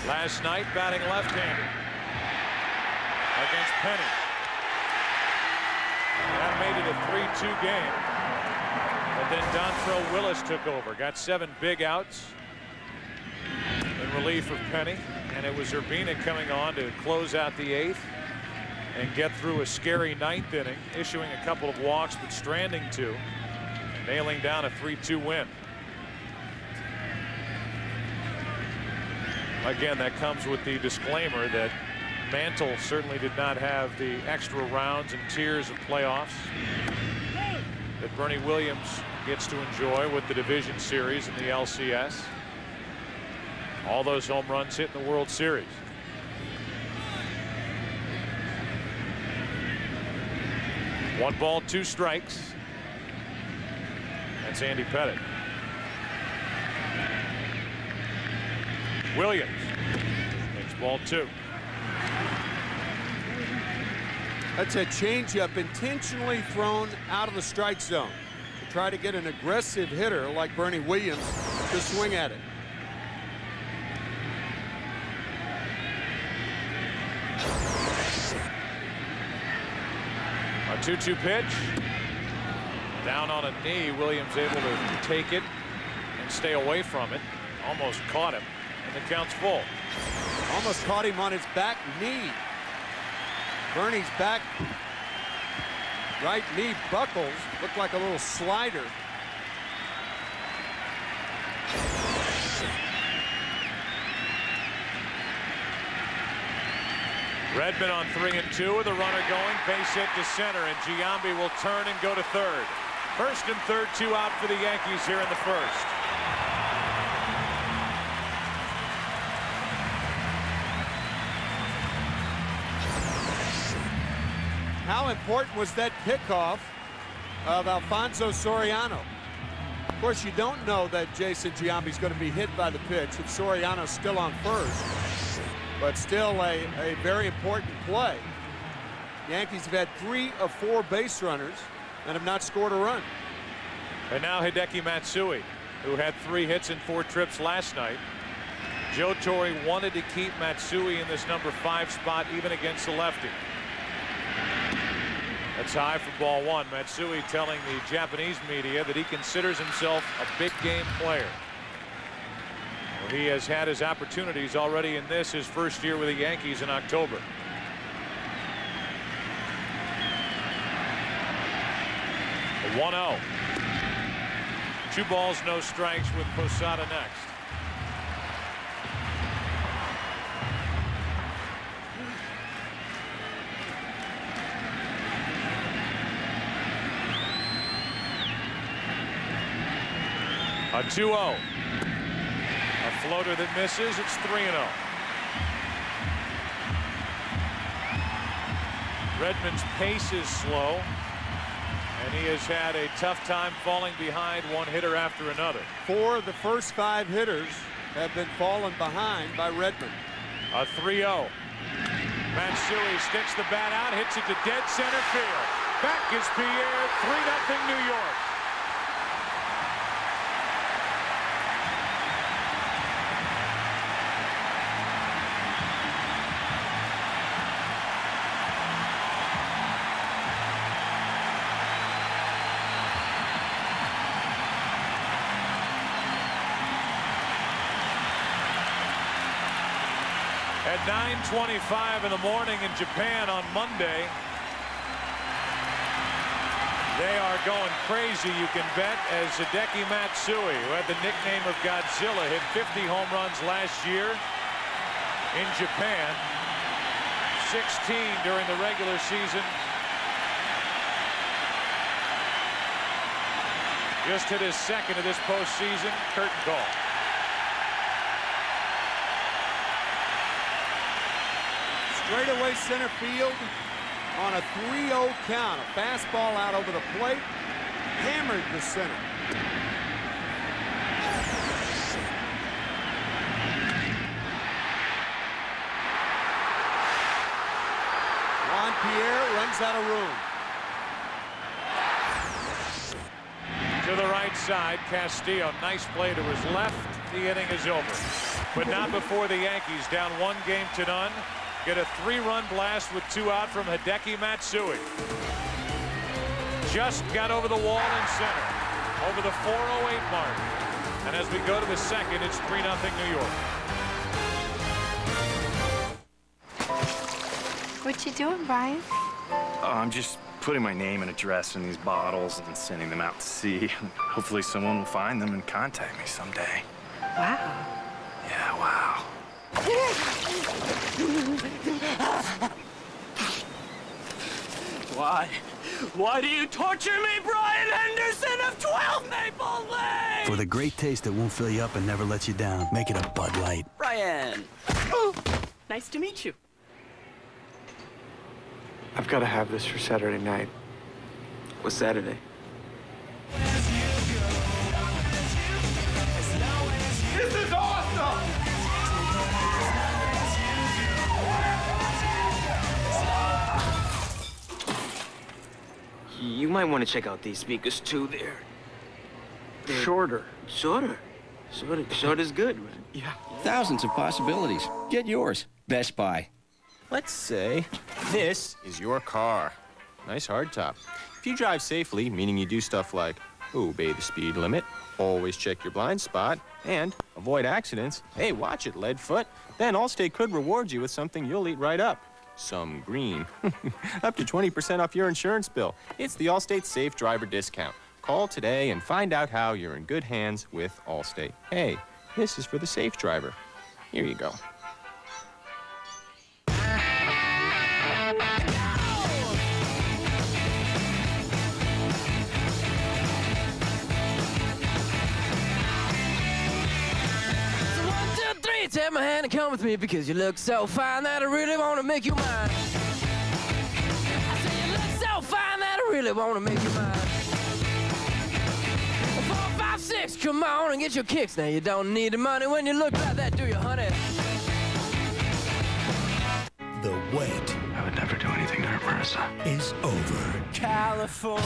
Last night batting left-handed against Penny. That made it a 3-2 game. But then Dontrelle Willis took over. Got 7 big outs in relief of Penny. And it was Urbina coming on to close out the 8th and get through a scary 9th inning, issuing a couple of walks but stranding 2, nailing down a 3-2 win. Again, that comes with the disclaimer that Mantle certainly did not have the extra rounds and tiers of playoffs that Bernie Williams gets to enjoy with the division series and the LCS. All those home runs hit in the World Series. One ball, 2 strikes. That's Andy Pettitte. Williams makes ball 2. That's a changeup intentionally thrown out of the strike zone to try to get an aggressive hitter like Bernie Williams to swing at it. A 2-2 pitch. Down on a knee. Williams able to take it and stay away from it. Almost caught him. And the count's full. Almost caught him on his back knee. Bernie's back Right knee buckles. Looked like a little slider. Redmond on 3-2 with a runner going. Base hit to center, and Giambi will turn and go to third. First and third, 2 out for the Yankees here in the first. How important was that pickoff of Alfonso Soriano? Of course, you don't know that Jason Giambi's going to be hit by the pitch if Soriano's still on first, but still a very important play. Yankees have had 3 of 4 base runners and have not scored a run. And now Hideki Matsui, who had 3 hits and 4 trips last night. Joe Torre wanted to keep Matsui in this number 5 spot even against the lefty. That's high for ball 1. Matsui telling the Japanese media that he considers himself a big game player. Well, he has had his opportunities already in this, his first year with the Yankees in October. A 1-0. 2 balls, no strikes with Posada next. A 2-0. A floater that misses. It's 3-0. Redmond's pace is slow, and he has had a tough time falling behind one hitter after another. 4 of the first 5 hitters have been fallen behind by Redmond. A 3-0. Matsui sticks the bat out, hits it to dead center field. Back is Pierre. 3-0 New York. At 9:25 in the morning in Japan on Monday, they are going crazy, you can bet, as Hideki Matsui, who had the nickname of Godzilla, hit 50 home runs last year in Japan, 16 during the regular season. Just hit his second of this postseason. Curtain call. Straightaway center field on a 3-0 count. A fastball out over the plate. Hammered the center. Juan Pierre runs out of room. To the right side, Castillo. Nice play to his left. The inning is over. But not before the Yankees, down 1-0 get a 3-run blast with 2 out from Hideki Matsui. Just got over the wall in center, over the 4:08 mark. And as we go to the second, it's 3-0 New York. What you doing, Brian? Oh, I'm just putting my name and address in these bottles and sending them out to sea. Hopefully someone will find them and contact me someday. Wow. Yeah, wow. Why do you torture me, Brian Henderson of 12 Maple Lane? For the great taste that won't fill you up and never lets you down, make it a Bud Light. Brian. Nice to meet you. I've got to have this for Saturday night. What's Saturday? This is awesome! You might want to check out these speakers too. They're shorter. Shorter is good, right? Yeah. Thousands of possibilities. Get yours. Best Buy. Let's say this is your car. Nice hardtop. If you drive safely, meaning you do stuff like obey the speed limit, always check your blind spot, and avoid accidents, hey, watch it, lead foot, then Allstate could reward you with something you'll eat right up. some green. Up to 20% off your insurance bill. It's the Allstate Safe Driver Discount. Call today and find out how you're in good hands with Allstate. Hey, this is for the safe driver. Here you go. Take my hand and come with me because you look so fine that I really want to make you mine. I say you look so fine that I really want to make you mine. 4, 5, 6, come on and get your kicks. Now you don't need the money when you look like that, do you, honey? The wait. I would never do anything to hurt Marissa. Is over. California.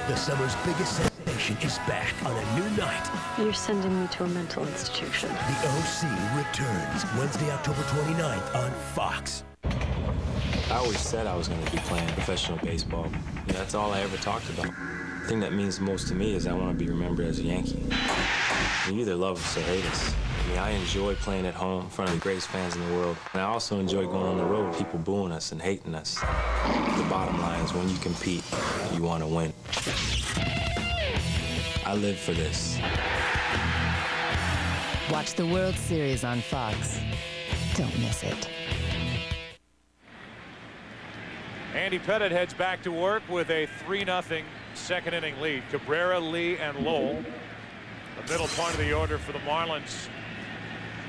The summer's biggest sensation is back on a new night. You're sending me to a mental institution. The OC returns Wednesday, October 29th on Fox. I always said I was going to be playing professional baseball. That's all I ever talked about. The thing that means most to me is I want to be remembered as a Yankee. You either love us or hate us. I mean, I enjoy playing at home in front of the greatest fans in the world. And I also enjoy going on the road with people booing us and hating us. The bottom line is when you compete, you want to win. I live for this. Watch the World Series on Fox. Don't miss it. Andy Pettitte heads back to work with a 3-0 second inning lead. Cabrera, Lee, and Lowell. The middle part of the order for the Marlins.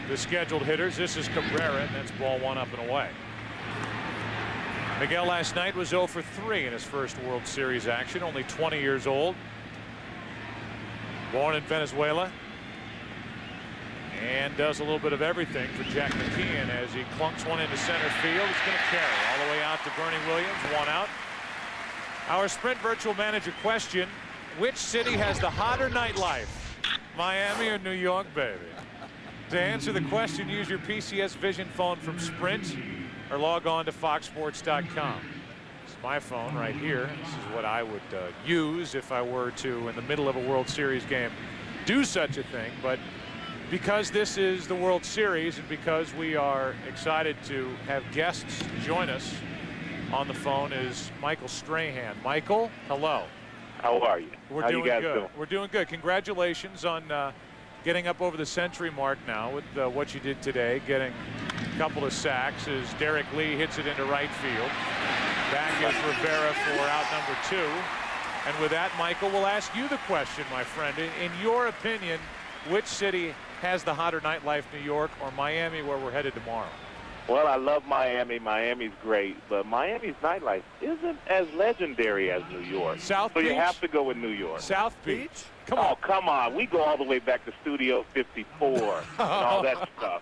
The scheduled hitters. This is Cabrera, and that's ball 1 up and away. Miguel last night was 0 for 3 in his first World Series action. Only 20 years old. Born in Venezuela. And does a little bit of everything for Jack McKeon as he clunks one into center field. It's going to carry all the way out to Bernie Williams. 1 out. Our Sprint Virtual Manager question: which city has the hotter nightlife? Miami or New York, baby? To answer the question, use your PCS Vision phone from Sprint or log on to foxsports.com. It's my phone right here. This is what I would use if I were to, in the middle of a World Series game, do such a thing. But because this is the World Series and because we are excited to have guests join us, on the phone is Michael Strahan. Michael, hello. How are you? We're doing good. We're doing good. Congratulations on getting up over the century mark now with what you did today, getting a couple of sacks as Derek Lee hits it into right field. Back is Rivera for out number 2. And with that, Michael, we'll ask you the question, my friend. In your opinion, which city has the hotter nightlife, New York or Miami, where we're headed tomorrow? Well, I love Miami. Miami's great, but Miami's nightlife isn't as legendary as New York. South Beach? So you have to go with New York. South Beach? Come on. Oh, come on. We go all the way back to Studio 54 and all that stuff.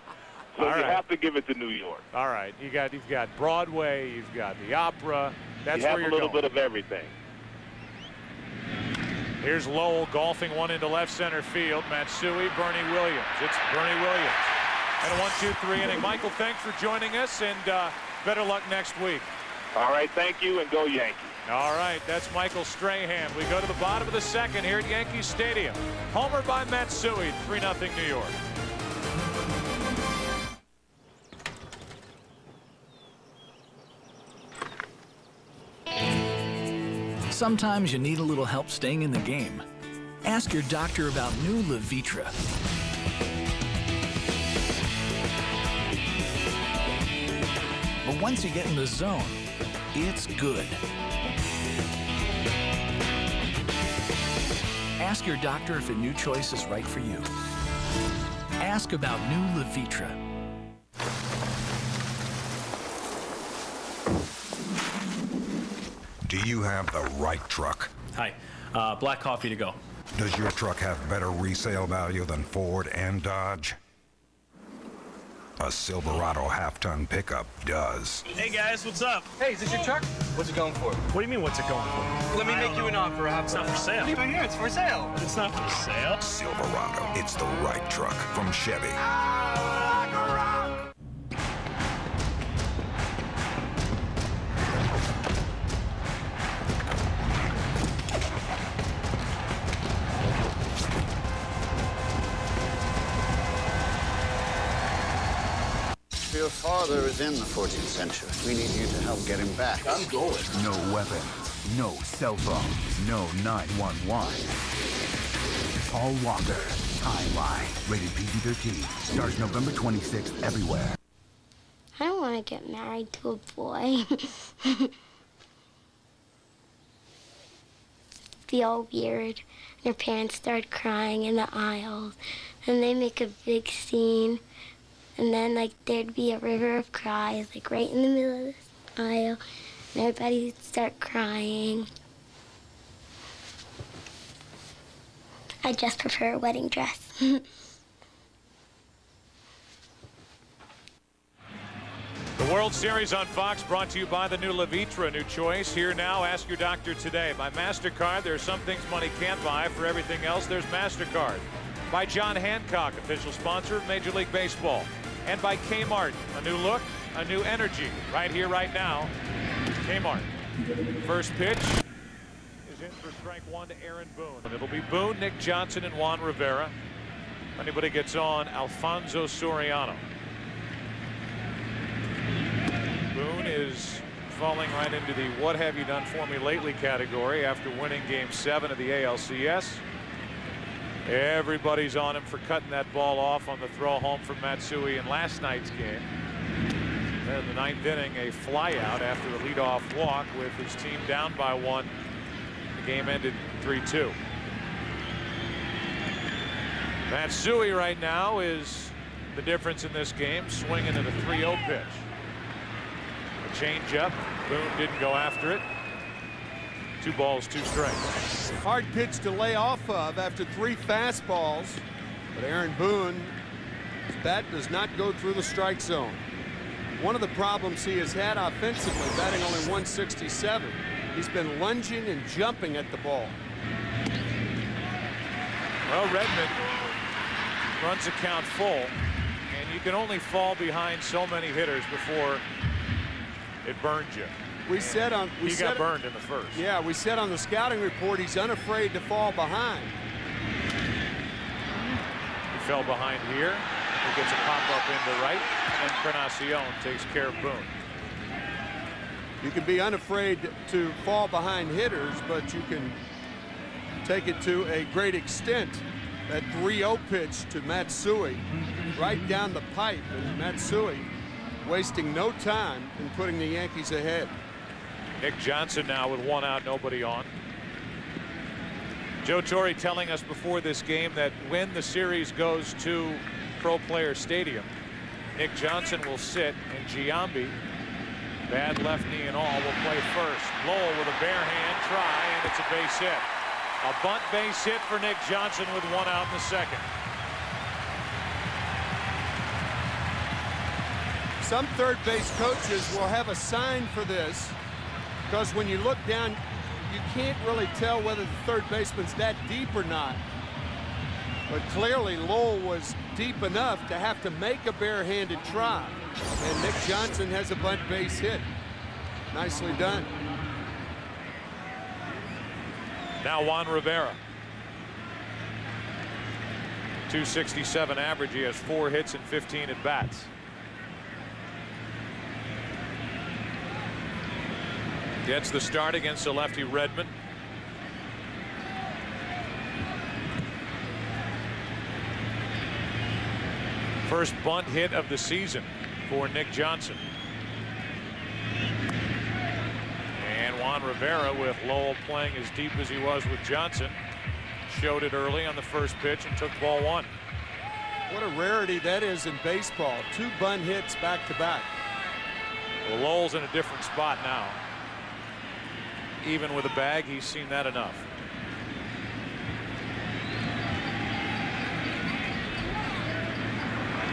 So you have to give it to New York. All right. You've got Broadway. You've got the opera. That's where you're going. You have a little bit of everything. Here's Lowell golfing one into left center field. Matsui, Bernie Williams. It's Bernie Williams. And a 1-2-3 inning. Michael, thanks for joining us, and better luck next week. All right, thank you, and go Yankees. All right, that's Michael Strahan. We go to the bottom of the second here at Yankee Stadium. Homer by Matsui, 3-0 New York. Sometimes you need a little help staying in the game. Ask your doctor about new Levitra. But once you get in the zone, it's good. Ask your doctor if a new choice is right for you. Ask about new Levitra. Do you have the right truck? Hi, black coffee to go. Does your truck have better resale value than Ford and Dodge? A Silverado half-ton pickup does. Hey guys, what's up? Hey, is this your truck? What's it going for? What do you mean, what's it going for? Let me make you an offer. It's not for sale. What are you doing here? It's for sale. It's not for sale. Silverado, it's the right truck from Chevy. Feels father is in the 14th century. We need you to help get him back. I'm going. No weapons, no cell phone, no 911. Paul Walker, Timeline, rated PG-13. Starts November 26th everywhere. I don't want to get married to a boy. Be all weird. Their parents start crying in the aisles, and they make a big scene, and then like there'd be a river of cries, like right in the middle of the aisle, and everybody'd start crying. I just prefer a wedding dress. The World Series on Fox brought to you by the new Levitra, new choice. Here now, ask your doctor today. By MasterCard, there are some things money can't buy. For everything else, there's MasterCard. By John Hancock, official sponsor of Major League Baseball. And by Kmart, a new look, a new energy. Right here, right now, Kmart. First pitch is in for strike one to Aaron Boone. It'll be Boone, Nick Johnson, and Juan Rivera. If anybody gets on, Alfonso Soriano. Boone is falling right into the what have you done for me lately category after winning game 7 of the ALCS. Everybody's on him for cutting that ball off on the throw home from Matsui in last night's game. Then in the 9th inning, a fly out after a leadoff walk with his team down by 1. The game ended 3-2. Matsui right now is the difference in this game, swinging at a 3-0 pitch. Change up. Boone didn't go after it. 2 balls, 2 strikes. Hard pitch to lay off of after 3 fastballs. But Aaron Boone, his bat does not go through the strike zone. One of the problems he has had offensively, batting only 167, he's been lunging and jumping at the ball. Well, Redmond runs the count full, and you can only fall behind so many hitters before it burned you. He got burned in the first. Yeah, we said on the scouting report he's unafraid to fall behind. He fell behind here. He gets a pop-up into right, and Encarnacion takes care of Boone. You can be unafraid to fall behind hitters, but you can take it to a great extent. That 3-0 pitch to Matsui, right down the pipe, and Matsui wasting no time in putting the Yankees ahead. Nick Johnson now with 1 out, nobody on. Joe Torre telling us before this game that when the series goes to Pro Player Stadium, Nick Johnson will sit and Giambi, bad left knee and all, will play first. Lowell with a bare hand try, and it's a base hit. A bunt base hit for Nick Johnson with 1 out in the second. Some third base coaches will have a sign for this, because when you look down, you can't really tell whether the third baseman's that deep or not. But clearly Lowell was deep enough to have to make a barehanded try. And Nick Johnson has a bunt base hit. Nicely done. Now Juan Rivera. .267 average. He has 4 hits and 15 at bats. Gets the start against the lefty Redmond. First bunt hit of the season for Nick Johnson. And Juan Rivera, with Lowell playing as deep as he was with Johnson, showed it early on the first pitch and took ball 1. What a rarity that is in baseball. 2 bunt hits back to back. Well, Lowell's in a different spot now. Even with a bag, he's seen that enough.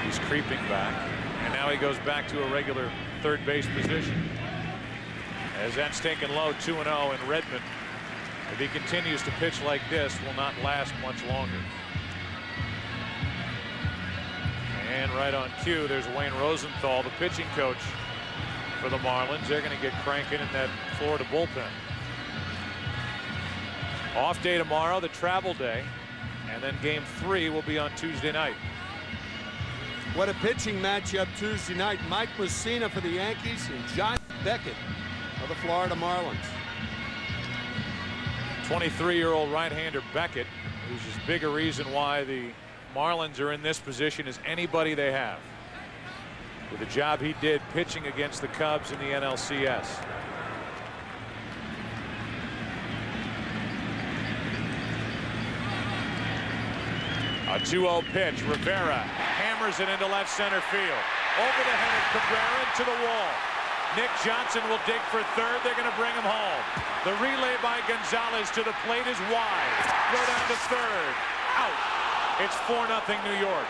He's creeping back, and now he goes back to a regular third base position. As that's taken low, 2-0, and Redmond, if he continues to pitch like this, will not last much longer. And right on cue, there's Wayne Rosenthal, the pitching coach for the Marlins. They're going to get cranking in that Florida bullpen. Off day tomorrow, the travel day, and then game 3 will be on Tuesday night. What a pitching matchup Tuesday night. Mike Mussina for the Yankees and Josh Beckett of the Florida Marlins. 23-year-old right-hander Beckett, who's as big a reason why the Marlins are in this position as anybody they have, with the job he did pitching against the Cubs in the NLCS. A 2-0 pitch. Rivera hammers it into left center field. Over the head of Cabrera to the wall. Nick Johnson will dig for third. They're going to bring him home. The relay by Gonzalez to the plate is wide. Throw down to third. Out. It's 4-0 New York.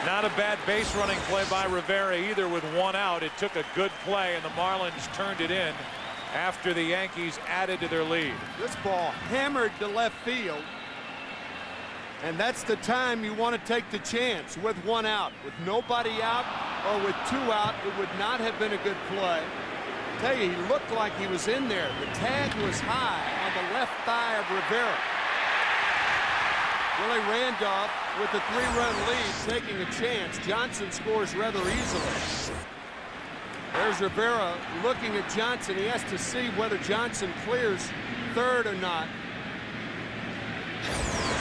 Not a bad base running play by Rivera either with 1 out. It took a good play and the Marlins turned it in after the Yankees added to their lead. This ball hammered to left field. And that's the time you want to take the chance with 1 out. With nobody out or with 2 out, it would not have been a good play. I tell you, he looked like he was in there. The tag was high on the left thigh of Rivera. Willie Randolph with the 3-run lead taking a chance. Johnson scores rather easily. There's Rivera looking at Johnson. He has to see whether Johnson clears third or not.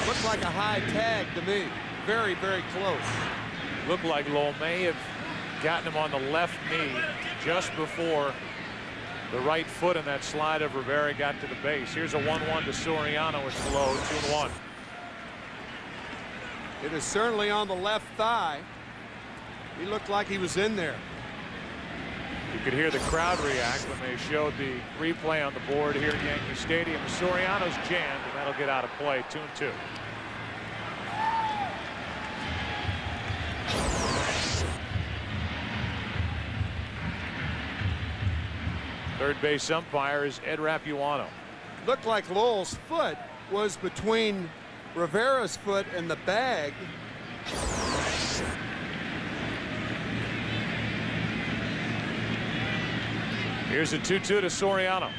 Looked like a high tag to me. Very, very close. Looked like Lowell may have gotten him on the left knee just before the right foot in that slide of Rivera got to the base. Here's a 1-1 to Soriano. It's low, 2-1. It is certainly on the left thigh. He looked like he was in there. You could hear the crowd react when they showed the replay on the board here at Yankee Stadium. Soriano's jammed, and that'll get out of play. 2-2. Third base umpire is Ed Rapuano. Looked like Lowell's foot was between Rivera's foot and the bag. Here's a 2-2 to Soriano.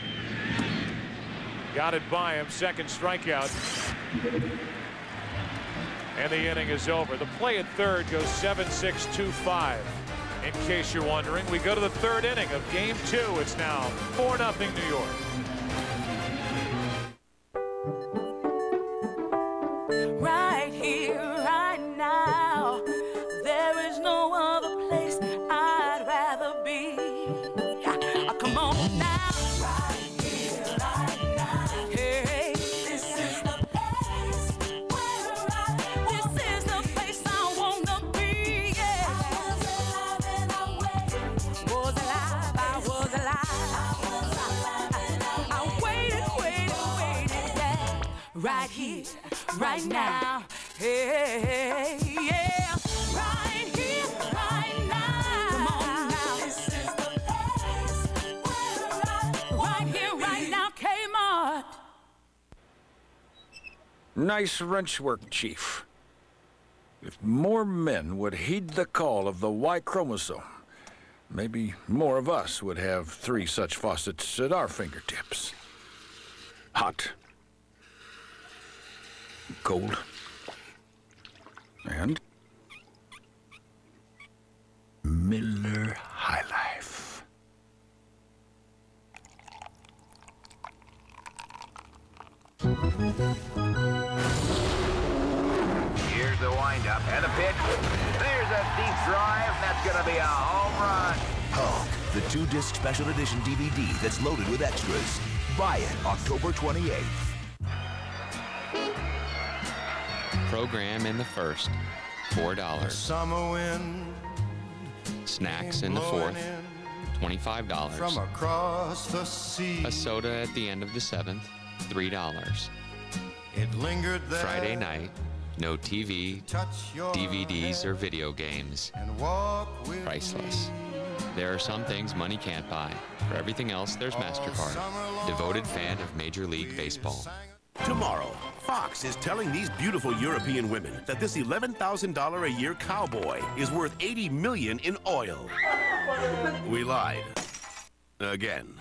Got it by him. Second strikeout. And the inning is over. The play at third goes 7-6-2-5. In case you're wondering, we go to the third inning of Game 2. It's now 4-0 New York. Right here, right now, there is no other place I'd rather be. Come on now. Right here, right now. Hey, this is the place where this is the place I wanna be. Yeah. I was alive and I waited. Was alive, I was alive. I waited, yeah. Right here, right now. Hey, yeah. Right here, right now. Come on now. This is the place where right here, right now, Kmart. Nice wrench work, Chief. If more men would heed the call of the Y chromosome, maybe more of us would have 3 such faucets at our fingertips. Hot. Cold. And Miller High Life. Here's the windup and the pitch. There's a deep drive. That's going to be a home run. Hulk, the 2-disc special edition DVD that's loaded with extras. Buy it October 28th. Program in the first, $4. Summer wind. Snacks in the fourth, $25. From across the sea. A soda at the end of the seventh, $3. It lingered there. Friday night, no TV, DVDs, or video games. Priceless. There are some things money can't buy. For everything else, there's MasterCard. Devoted fan of Major League Baseball. Tomorrow, Fox is telling these beautiful European women that this $11,000 a year cowboy is worth $80 million in oil. We lied. again.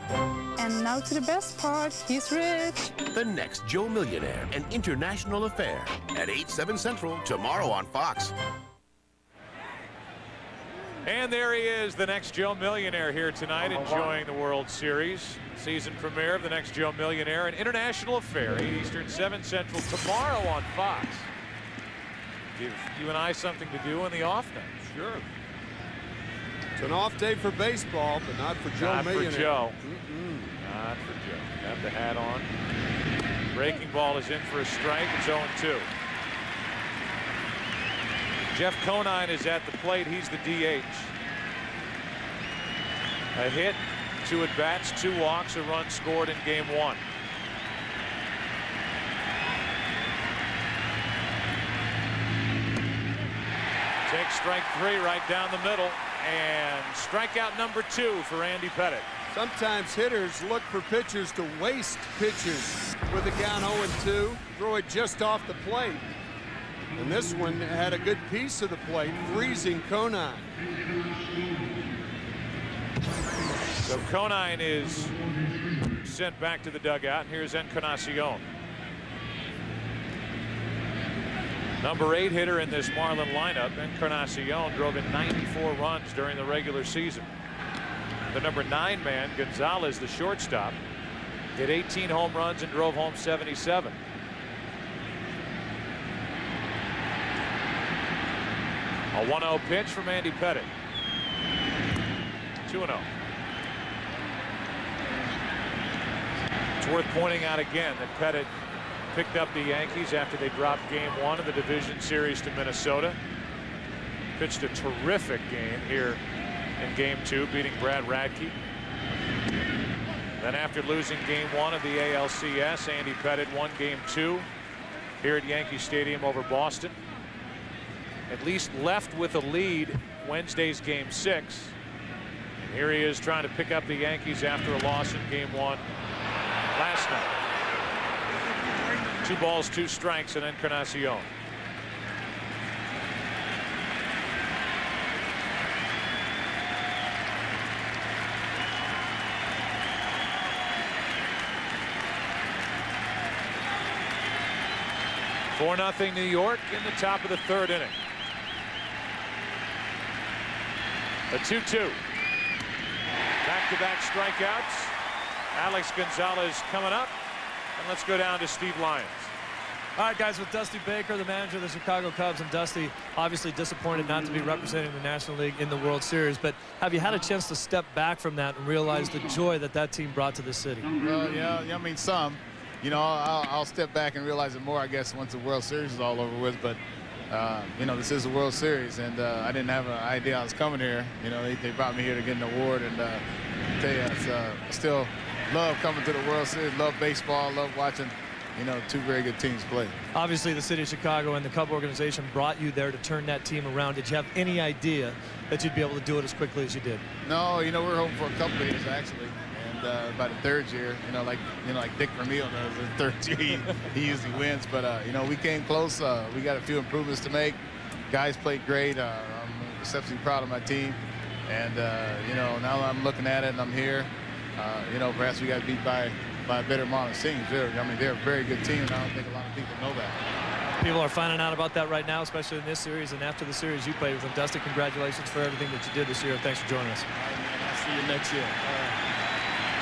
And now to the best part, he's rich. The next Joe Millionaire, an international affair. At 8/7 Central, tomorrow on Fox. And there he is, the next Joe Millionaire here tonight, enjoying the World Series. Season premiere of the next Joe Millionaire, an international affair, 8 Eastern, 7 Central, tomorrow on Fox. Give you and I something to do in the off night. Sure. It's an off day for baseball, but not for Joe Millionaire. Not for Joe. Not for Joe. Got the hat on. Breaking ball is in for a strike. It's 0-2. Jeff Conine is at the plate. He's the DH. A hit, 2 at-bats, 2 walks, a run scored in game 1. Takes strike 3 right down the middle, and strikeout number 2 for Andy Pettitte. Sometimes hitters look for pitchers to waste pitches with a count 0-2, throw it just off the plate. And this one had a good piece of the plate, freezing Conine. So Conine is sent back to the dugout, and here's Encarnacion. Number 8 hitter in this Marlin lineup, Encarnacion drove in 94 runs during the regular season. The number 9 man, Gonzalez, the shortstop, hit 18 home runs and drove home 77. A 1-0 pitch from Andy Pettitte. 2-0. It's worth pointing out again that Pettitte picked up the Yankees after they dropped game 1 of the division series to Minnesota. Pitched a terrific game here in game 2, beating Brad Radke. Then after losing game 1 of the ALCS, Andy Pettitte won game 2 here at Yankee Stadium over Boston. At least left with a lead Wednesday's game 6. And here he is trying to pick up the Yankees after a loss in game 1 last night. 2 balls, 2 strikes, and Encarnacion. For 4-0 New York in the top of the 3rd inning. A 2-2. Back-to-back strikeouts. Alex Gonzalez coming up. And let's go down to Steve Lyons. All right, guys, with Dusty Baker, the manager of the Chicago Cubs, and Dusty obviously disappointed not to be representing the National League in the World Series, but have you had a chance to step back from that and realize the joy that that team brought to the city? Well, yeah, I mean, some. You know, I'll step back and realize it more, I guess, once the World Series is all over with, but you know, this is the World Series, and I didn't have an idea I was coming here. You know, they brought me here to get an award, and I tell you, I still love coming to the World Series, love baseball, love watching, you know, 2 very good teams play. Obviously, the city of Chicago and the Cub organization brought you there to turn that team around. Did you have any idea that you'd be able to do it as quickly as you did? No, you know, we were hoping for a couple of years, actually. And by the 3rd year, you know, like Dick Vermeil does, the 3rd year he usually wins. But you know, we came close. We got a few improvements to make. Guys played great. I'm exceptionally proud of my team. And you know, now I'm looking at it and I'm here. You know, perhaps we got beat by a better amount of teams. I mean, they're a very good team, and I don't think a lot of people know that. People are finding out about that right now, especially in this series and after the series you played with them. Dusty, congratulations for everything that you did this year. Thanks for joining us. All right, man. I'll see you next year.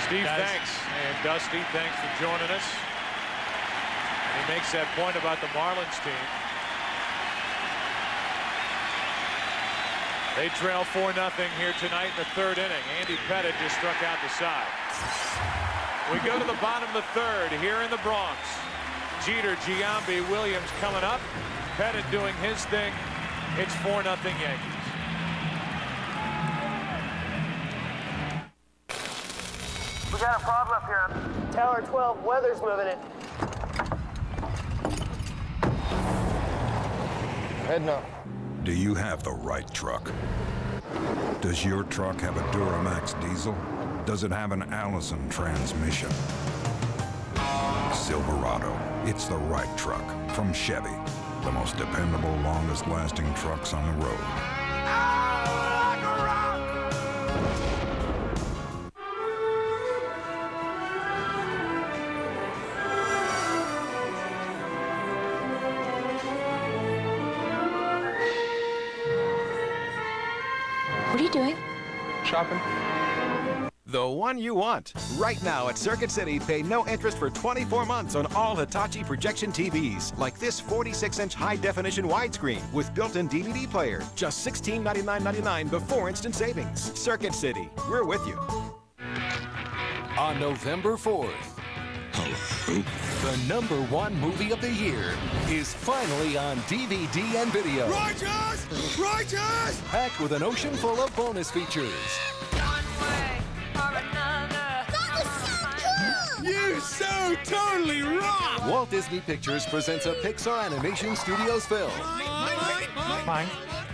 Steve, thanks. And Dusty, thanks for joining us. And he makes that point about the Marlins team. They trail 4-0 here tonight in the 3rd inning. Andy Pettitte just struck out the side. We go to the bottom of the 3rd here in the Bronx. Jeter, Giambi, Williams coming up. Pettitte doing his thing. It's 4-0 Yankees. We got a problem up here. Tower 12, weather's moving it. Heading up. Do you have the right truck? Does your truck have a Duramax diesel? Does it have an Allison transmission? Silverado. It's the right truck from Chevy. The most dependable, longest-lasting trucks on the road. shopping? The one you want. Right now at Circuit City, pay no interest for 24 months on all Hitachi projection TVs, like this 46-inch high-definition widescreen with built-in DVD player. Just $1699.99 before instant savings. Circuit City, we're with you. On November 4th, the #1 movie of the year is finally on DVD and video. Righteous! Righteous! Packed with an ocean full of bonus features. You so totally rock! Walt Disney Pictures presents a Pixar Animation Studios film. Mine.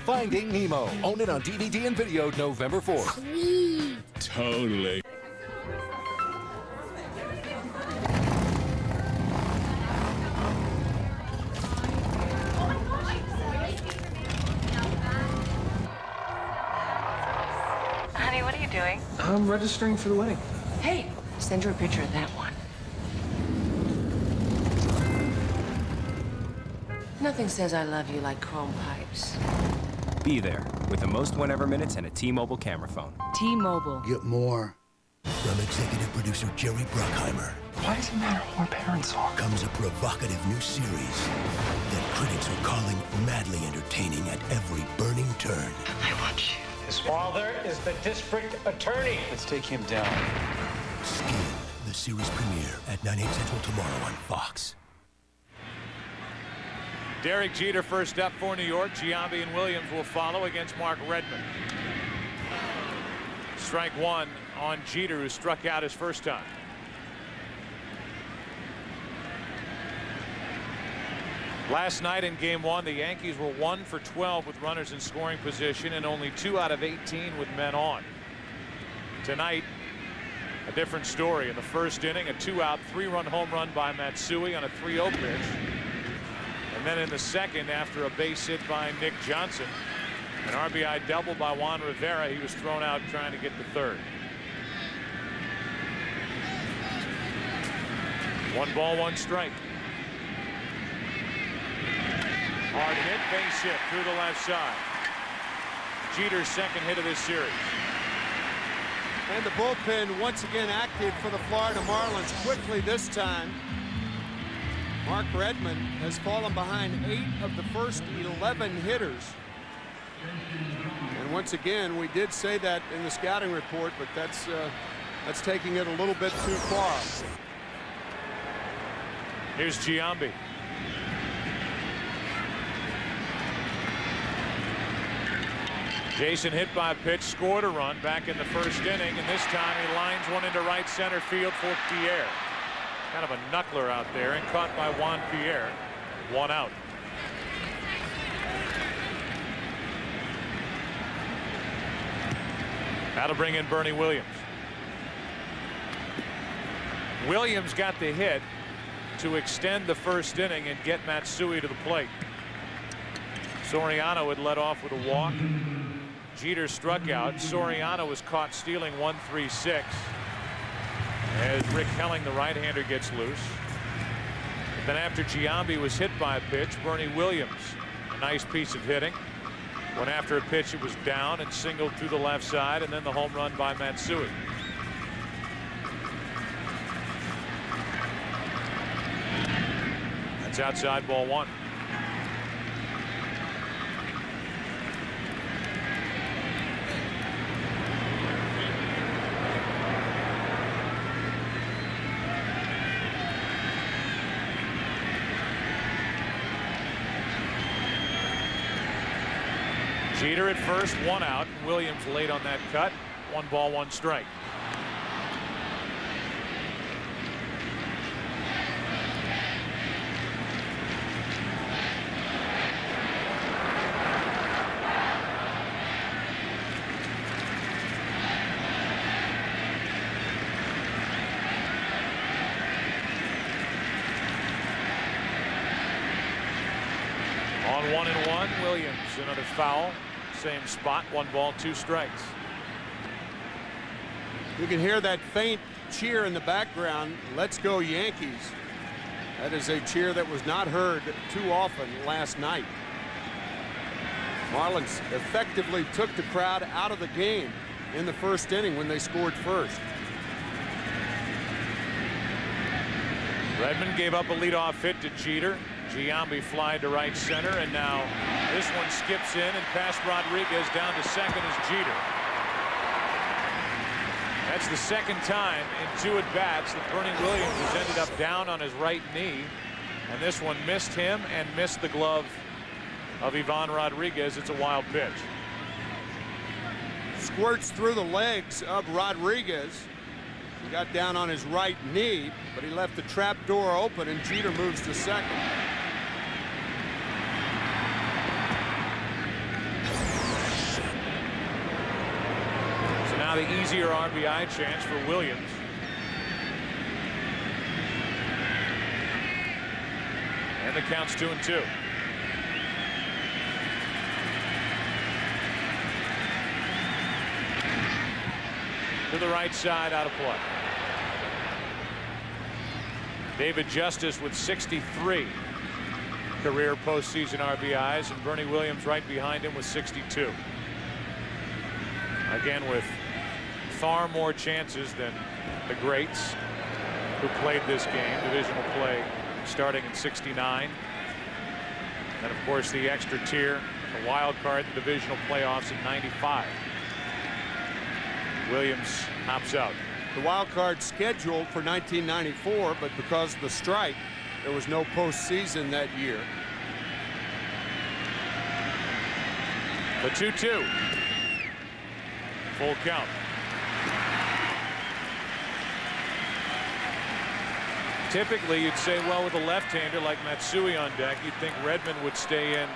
Finding Nemo. Own it on DVD and video November 4th. Sweet. Totally. Honey, what are you doing? I'm registering for the wedding. Hey, send her a picture of that one. Nothing says I love you like chrome pipes. Be there with the most whenever minutes and a T-Mobile camera phone. T-Mobile. Get more. From executive producer Jerry Bruckheimer. Why does it matter who our parents are? Comes a provocative new series that critics are calling madly entertaining at every burning turn. I want you. His father is the district attorney. Let's take him down. Skin, the series premiere at 9, 8 Central tomorrow on Fox. Derek Jeter first up for New York. Giambi and Williams will follow against Mark Redmond. Strike one on Jeter, who struck out his first time. Last night in game one, the Yankees were 1 for 12 with runners in scoring position and only 2 out of 18 with men on. Tonight, a different story. In the first inning, a 2-out, 3-run home run by Matsui on a 3-0 pitch. And then in the second, after a base hit by Nick Johnson, an RBI double by Juan Rivera, he was thrown out trying to get to third. 1 ball, 1 strike. Hard hit, base hit through the left side. Jeter's second hit of this series. And the bullpen once again active for the Florida Marlins. Quickly this time, Mark Redmond has fallen behind 8 of the first 11 hitters. And once again, we did say that in the scouting report, but that's taking it a little bit too far. Here's Giambi. Jason hit by a pitch, scored a run back in the first inning, and this time he lines one into right center field for Pierre. Kind of a knuckler out there and caught by Juan Pierre. 1 out. That'll bring in Bernie Williams. Williams got the hit to extend the first inning and get Matsui to the plate. Soriano had led off with a walk. Jeter struck out. Soriano was caught stealing 1-3-6 as Rick Helling, the right-hander, gets loose. Then after Giambi was hit by a pitch, Bernie Williams, a nice piece of hitting, went after a pitch that was down and singled through the left side, and then the home run by Matsui. That's outside ball 1. Jeter at first, 1 out. Williams late on that cut. 1 ball, 1 strike. On 1-1, Williams, another foul. Same spot, 1 ball, 2 strikes. You can hear that faint cheer in the background. Let's go Yankees. That is a cheer that was not heard too often last night. Marlins effectively took the crowd out of the game in the first inning when they scored first. Redmond gave up a leadoff hit to Jeter. Giambi fly to right center, and now this one skips in and past Rodriguez down to second is Jeter. That's the second time in 2 at-bats that Bernie Williams has ended up down on his right knee, and this one missed him and missed the glove of Ivan Rodriguez. It's a wild pitch. Squirts through the legs of Rodriguez. He got down on his right knee, but he left the trap door open, and Jeter moves to second. So now the easier RBI chance for Williams. And the count's 2-2. To the right side, out of play. David Justice with 63 career postseason RBIs, and Bernie Williams right behind him with 62. Again, with far more chances than the greats who played this game. Divisional play starting in '69. And of course the extra tier, the wild card, the divisional playoffs in '95. Williams hops out. The wild card scheduled for 1994, but because of the strike, there was no postseason that year. The 2-2. Full count. Typically, you'd say, well, with a left-hander like Matsui on deck, you'd think Redmond would stay in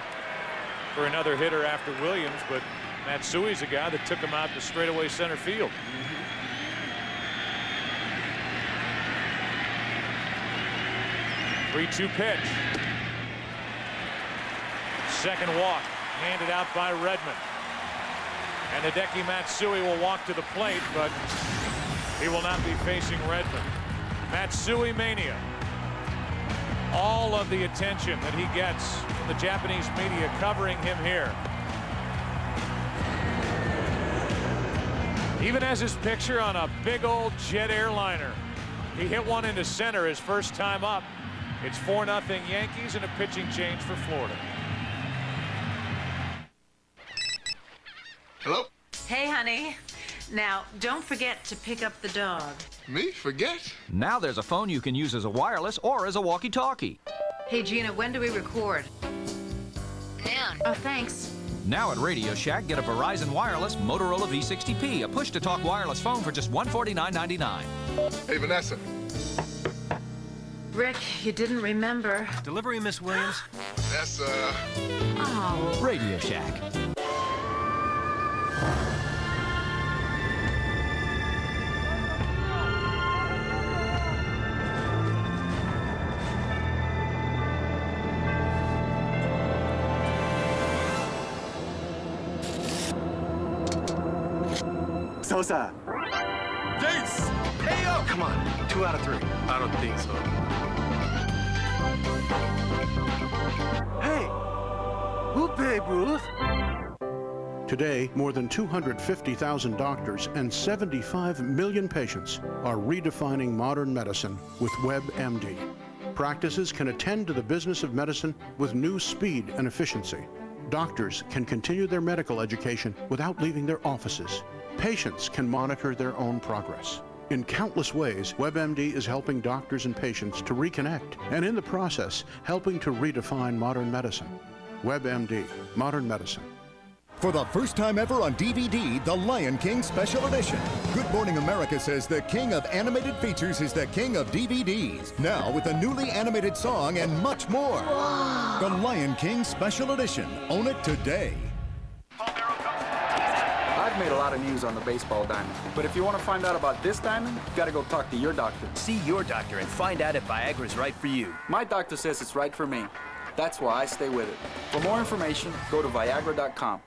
for another hitter after Williams, but Matsui's a guy that took him out to straightaway center field. 3-2 pitch. Second walk handed out by Redmond. And Hideki Matsui will walk to the plate, but he will not be facing Redmond. Matsui mania. All of the attention that he gets from the Japanese media covering him here. Even has his picture on a big old jet airliner. He hit one into center his first time up. It's 4-0 Yankees and a pitching change for Florida. Hello? Hey, honey. Now, don't forget to pick up the dog. Me? Forget? Now there's a phone you can use as a wireless or as a walkie-talkie. Hey, Gina, when do we record? Noon. Oh, thanks. Now at Radio Shack, get a Verizon Wireless Motorola V60P, a push-to-talk wireless phone for just $149.99. Hey, Vanessa. Rick, you didn't remember. Delivery, Miss Williams? That's, Oh. Radio Shack. Sosa. Jace! Hey, yo! Come on. 2 out of 3. I don't think so. Hey! Who Babe Ruth? Today, more than 250,000 doctors and 75 million patients are redefining modern medicine with WebMD. Practices can attend to the business of medicine with new speed and efficiency. Doctors can continue their medical education without leaving their offices. Patients can monitor their own progress. In countless ways, WebMD is helping doctors and patients to reconnect, and in the process, helping to redefine modern medicine. WebMD, modern medicine. For the first time ever on DVD, The Lion King Special Edition. Good Morning America says the king of animated features is the king of DVDs. Now with a newly animated song and much more. Wow. The Lion King Special Edition. Own it today. I've made a lot of news on the baseball diamond, but if you want to find out about this diamond, you gotta go talk to your doctor. See your doctor and find out if Viagra's right for you. My doctor says it's right for me. That's why I stay with it. For more information, go to Viagra.com.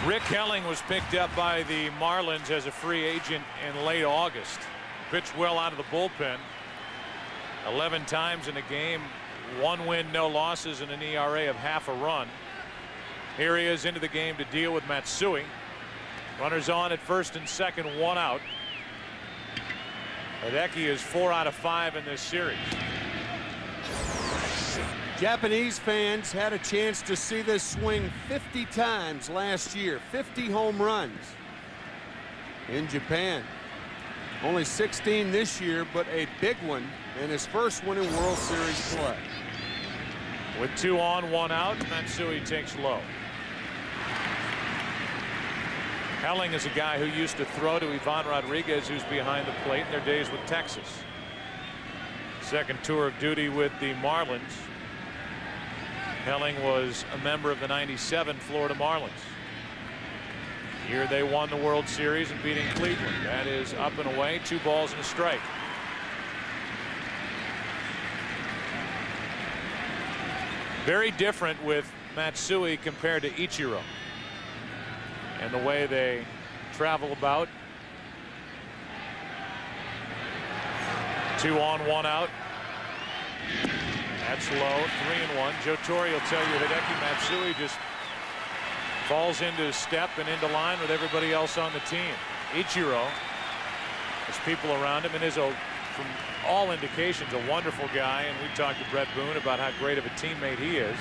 Rick Helling was picked up by the Marlins as a free agent in late August. Pitched well out of the bullpen. 11 times in a game, 1 win, no losses, and an ERA of ½ a run. Here he is into the game to deal with Matsui. Runners on at first and second, 1 out. Hideki is 4 out of 5 in this series. Japanese fans had a chance to see this swing 50 times last year, 50 home runs in Japan. Only 16 this year, but a big one, and his first one in World Series play. With 2 on, 1 out, Matsui takes low. Helling is a guy who used to throw to Ivan Rodriguez, who's behind the plate in their days with Texas. Second tour of duty with the Marlins. Helling was a member of the '97 Florida Marlins. Here they won the World Series and beating Cleveland. That is up and away, 2 balls and a strike. Very different with Matsui compared to Ichiro. And the way they travel about. 2 on, 1 out. That's low. 3-1. Joe Torre will tell you Hideki Matsui just falls into step and into line with everybody else on the team. Ichiro has people around him and is, from all indications, a wonderful guy. And we talked to Brett Boone about how great of a teammate he is.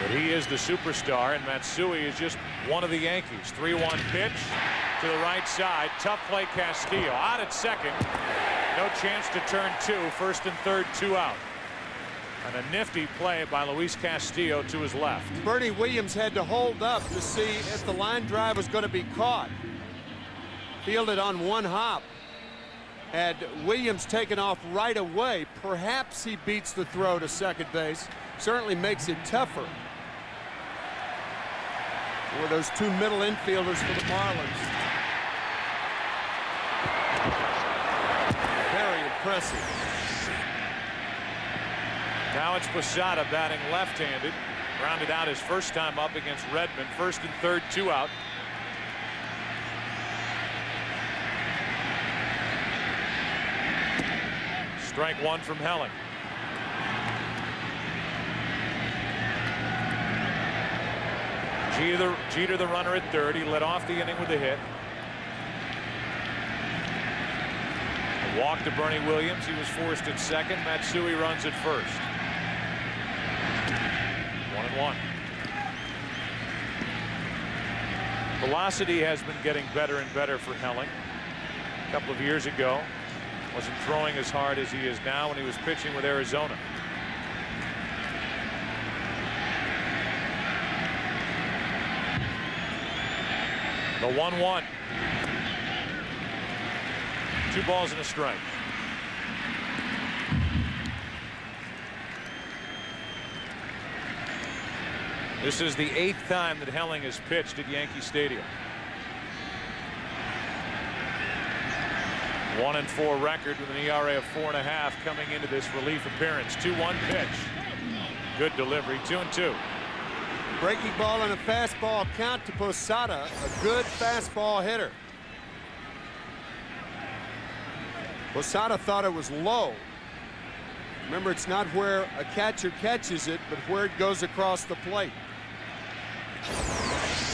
But he is the superstar, and Matsui is just one of the Yankees. 3-1 pitch to the right side. Tough play, Castillo. Out at second. No chance to turn 2. First and third, 2 out. And a nifty play by Luis Castillo to his left. Bernie Williams had to hold up to see if the line drive was going to be caught. Fielded on 1 hop. Had Williams taken off right away, perhaps he beats the throw to second base. Certainly makes it tougher for those 2 middle infielders for the Marlins. Very impressive. Now it's Posada batting left-handed. Grounded out his first time up against Redmond. First and third, 2 out. Strike 1 from Helling. Jeter the runner at third. He led off the inning with a hit. A walk to Bernie Williams. He was forced at second. Matsui runs at first. 1-1. Velocity has been getting better and better for Helling. A couple of years ago, wasn't throwing as hard as he is now when he was pitching with Arizona. The 1-1. 2 balls and a strike. This is the 8th time that Helling has pitched at Yankee Stadium. 1-4 record with an ERA of 4.5 coming into this relief appearance. 2-1 pitch. Good delivery. 2-2. Breaking ball and a fastball count to Posada, a good fastball hitter. Posada thought it was low. Remember, it's not where a catcher catches it, but where it goes across the plate.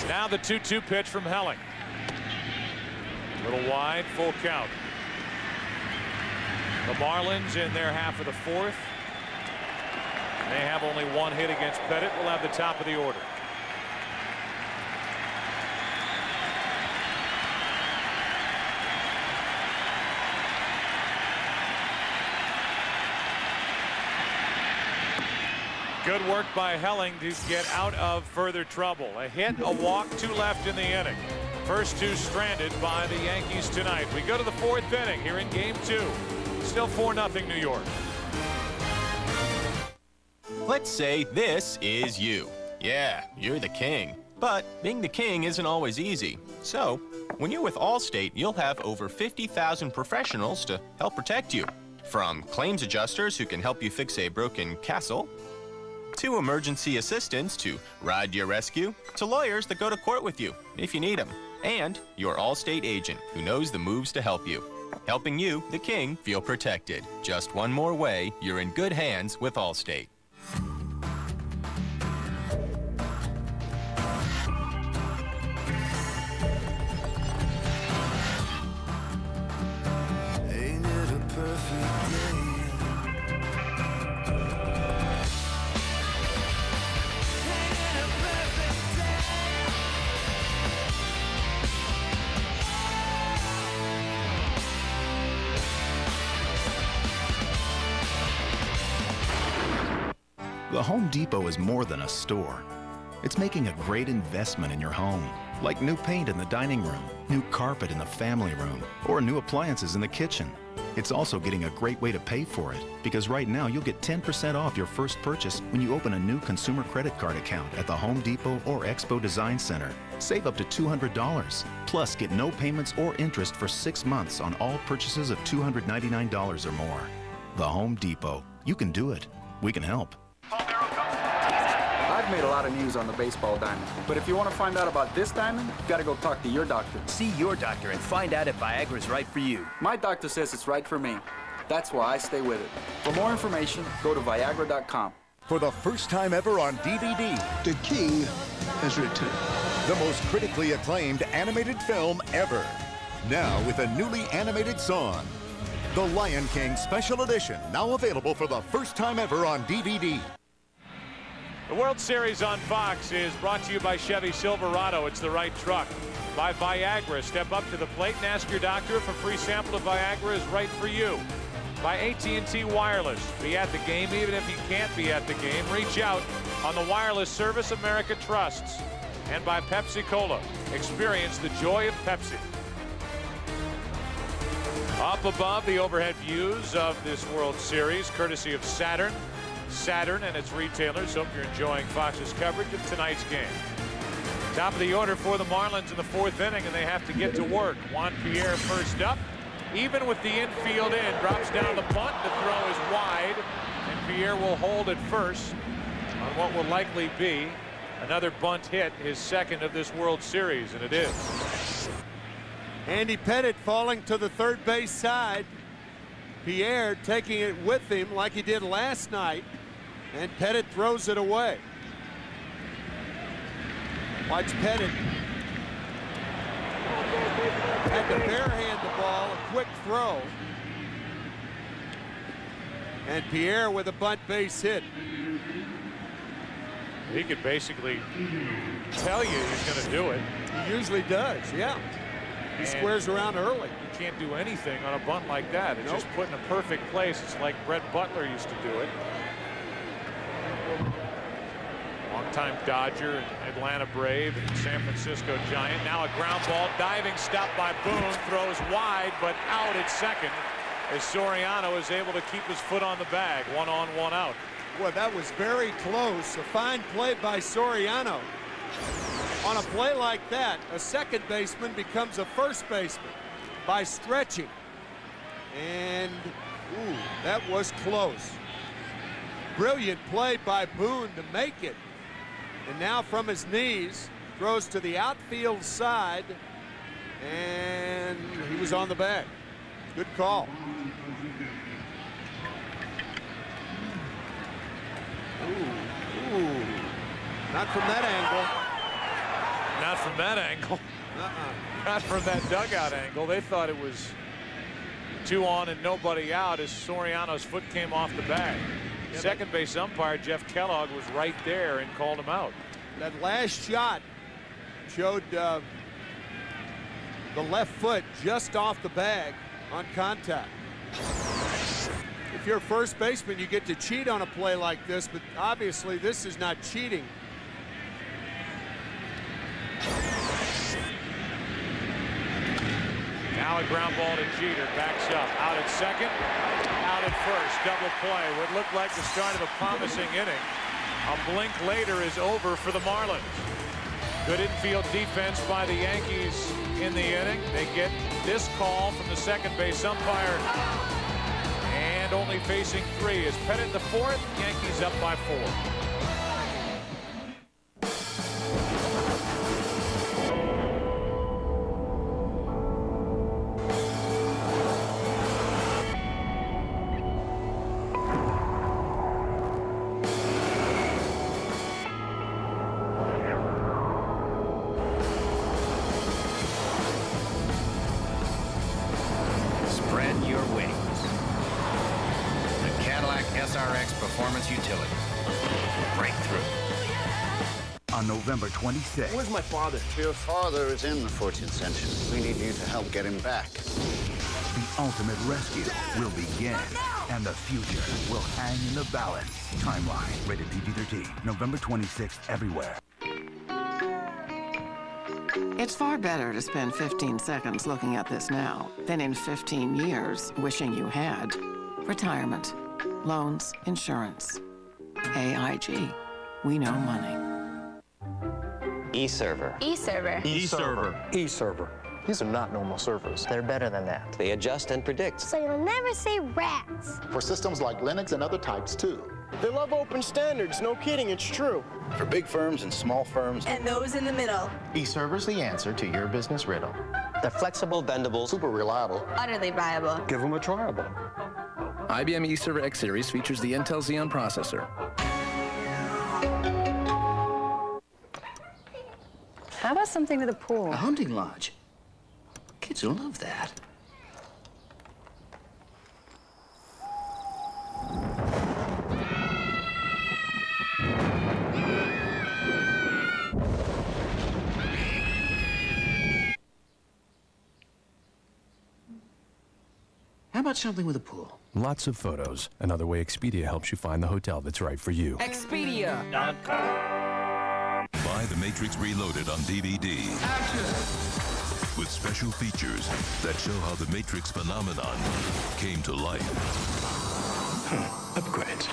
Now the 2-2 pitch from Helling. A little wide, full count. The Marlins in their half of the 4th. They have only 1 hit against Pettit. Will have the top of the order. Good work by Helling to get out of further trouble. A hit, a walk, 2 left in the inning. First 2 stranded by the Yankees tonight. We go to the 4th inning here in game 2. Still 4-0 New York. Let's say this is you. Yeah, you're the king. But being the king isn't always easy. So, when you're with Allstate, you'll have over 50,000 professionals to help protect you. From claims adjusters who can help you fix a broken castle, to emergency assistants to ride to your rescue, to lawyers that go to court with you if you need them, and your Allstate agent who knows the moves to help you. Helping you, the king, feel protected. Just one more way, you're in good hands with Allstate. The Home Depot is more than a store. It's making a great investment in your home, like new paint in the dining room, new carpet in the family room, or new appliances in the kitchen. It's also getting a great way to pay for it, because right now you'll get 10% off your first purchase when you open a new consumer credit card account at the Home Depot or Expo Design Center. Save up to $200. Plus, get no payments or interest for 6 months on all purchases of $299 or more. The Home Depot. You can do it. We can help. I've made a lot of news on the baseball diamond, but if you want to find out about this diamond, you've got to go talk to your doctor. See your doctor and find out if Viagra's right for you. My doctor says it's right for me. That's why I stay with it. For more information, go to Viagra.com. For the first time ever on DVD, The King has returned. the most critically acclaimed animated film ever. Now with a newly animated song. The Lion King Special Edition, now available for the first time ever on DVD. The World Series on Fox is brought to you by Chevy Silverado. It's the right truck. By Viagra. Step up to the plate and ask your doctor if a free sample of Viagra is right for you. By AT&T Wireless. Be at the game even if you can't be at the game. Reach out on the wireless service America trusts. And by Pepsi Cola. Experience the joy of Pepsi. Up above, the overhead views of this World Series, courtesy of Saturn and its retailers. Hope you're enjoying Fox's coverage of tonight's game. Top of the order for the Marlins in the 4th inning, and they have to get to work. Juan Pierre first up. Even with the infield in, drops down the bunt. The throw is wide, and Pierre will hold at first on what will likely be another bunt hit, his second of this World Series, and it is. Andy Pettitte falling to the third base side. Pierre taking it with him like he did last night, and Pettitte throws it away. Watch Pettitte. Had to barehand the ball, a quick throw. And Pierre with a bunt base hit. He could basically tell you he's going to do it. He usually does, yeah. He squares around early. You can't do anything on a bunt like that. It's just put in a perfect place. It's like Brett Butler used to do it. Longtime Dodger and Atlanta Brave and San Francisco Giant. Now a ground ball, diving stop by Boone, throws wide, but out at second as Soriano is able to keep his foot on the bag. 1 on, 1 out. Well, that was very close. A fine play by Soriano. On a play like that, a second baseman becomes a first baseman by stretching. And, ooh, that was close. Brilliant play by Boone to make it. And now from his knees, throws to the outfield side, and he was on the bag. Good call. Ooh, not from that angle. Not from that angle. Not from that dugout angle. They thought it was 2 on and nobody out as Soriano's foot came off the bag. Second base umpire Jeff Kellogg was right there and called him out. That last shot showed the left foot just off the bag on contact. If you're a first baseman, you get to cheat on a play like this, but obviously this is not cheating. Now a ground ball to Jeter, backs up, out at second, out at first, double play. What looked like the start of a promising inning. A blink later is over for the Marlins. Good infield defense by the Yankees in the inning. They get this call from the second base umpire. And only facing 3 is Pettitte the 4th, Yankees up by 4. utility. Breakthrough. On November 26th. Where's my father? Your father is in the 14th century. We need you to help get him back. The ultimate rescue will begin, and the future will hang in the balance. Timeline, rated PG-13, November 26th, everywhere. It's far better to spend 15 seconds looking at this now than in 15 years wishing you had. Retirement, loans, insurance. AIG. We know money. eServer. eServer. eServer. eServer. These are not normal servers. They're better than that. They adjust and predict. So you'll never see rats. For systems like Linux and other types, too. They love open standards. No kidding, it's true. For big firms and small firms. And those in the middle. eServer's the answer to your business riddle. They're flexible, bendable, super reliable. Utterly viable. Give them a triable. IBM eServer X Series features the Intel Xeon processor. How about something with a pool? A hunting lodge. Kids will love that. How about something with a pool? Lots of photos. Another way Expedia helps you find the hotel that's right for you. Expedia.com. Buy The Matrix Reloaded on DVD. Action. With special features that show how the Matrix phenomenon came to life. Upgrades.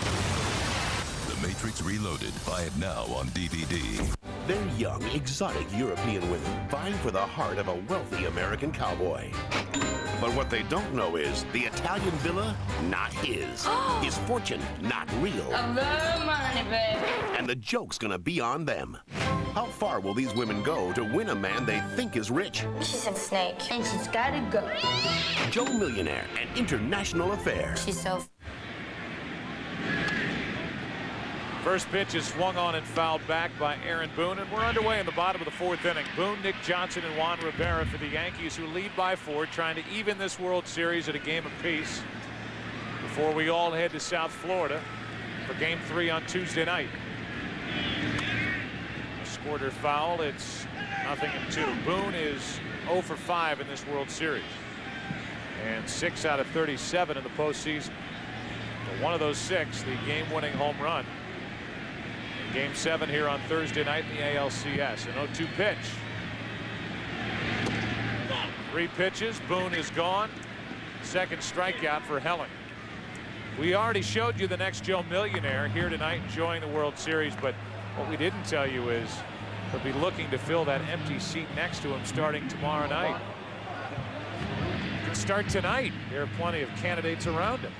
The Matrix Reloaded. Buy it now on DVD. They're young, exotic European women vying for the heart of a wealthy American cowboy. But what they don't know is the Italian villa, not his. His fortune, not real. I love money, baby. And the joke's gonna be on them. How far will these women go to win a man they think is rich? She's a snake, and she's gotta go. Joe Millionaire, an international affair. She's so... First pitch is swung on and fouled back by Aaron Boone, and we're underway in the bottom of the fourth inning. Boone, Nick Johnson, and Juan Rivera for the Yankees, who lead by 4, trying to even this World Series at a game apiece before we all head to South Florida for Game 3 on Tuesday night. Scored or foul, it's 0-2. Boone is 0 for 5 in this World Series, and 6 out of 37 in the postseason. But one of those 6, the game-winning home run. Game 7 here on Thursday night in the ALCS. An 0-2 pitch. 3 pitches. Boone is gone. Second strikeout for Helling. We already showed you the next Joe Millionaire here tonight enjoying the World Series, but what we didn't tell you is he'll be looking to fill that empty seat next to him starting tomorrow night. He can start tonight. There are plenty of candidates around him.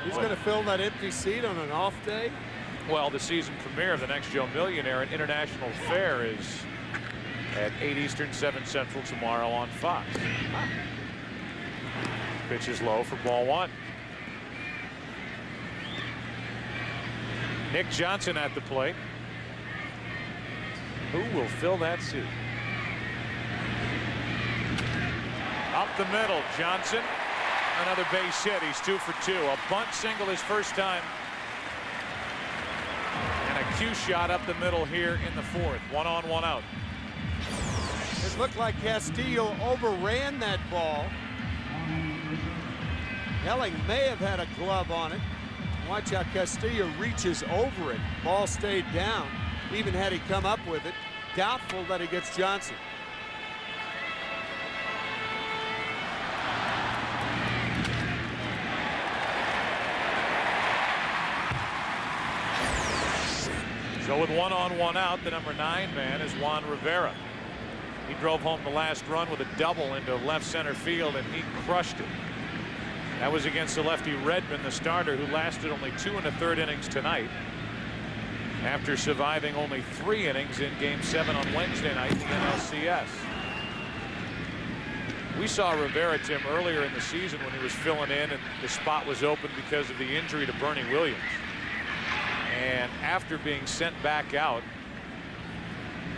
He's going to fill that empty seat on an off day? Well, the season premiere of the next Joe Millionaire, an international affair, is at 8 Eastern, 7 Central tomorrow on Fox. Pitch is low for ball 1. Nick Johnson at the plate. Who will fill that seat? Up the middle, Johnson. Another base hit. He's 2 for 2. A bunt single his first time. And a cue shot up the middle here in the 4th. 1 on, 1 out. It looked like Castillo overran that ball. Helling may have had a glove on it. Watch how Castillo reaches over it. Ball stayed down. Even had he come up with it, doubtful that he gets Johnson. So with 1 on, 1 out, the number 9 man is Juan Rivera. He drove home the last run with a double into left center field, and he crushed it. That was against the lefty Redmond, the starter, who lasted only 2 1/3 innings tonight, after surviving only 3 innings in Game 7 on Wednesday night in the NLCS. We saw Rivera, Tim, earlier in the season when he was filling in and the spot was open because of the injury to Bernie Williams. And after being sent back out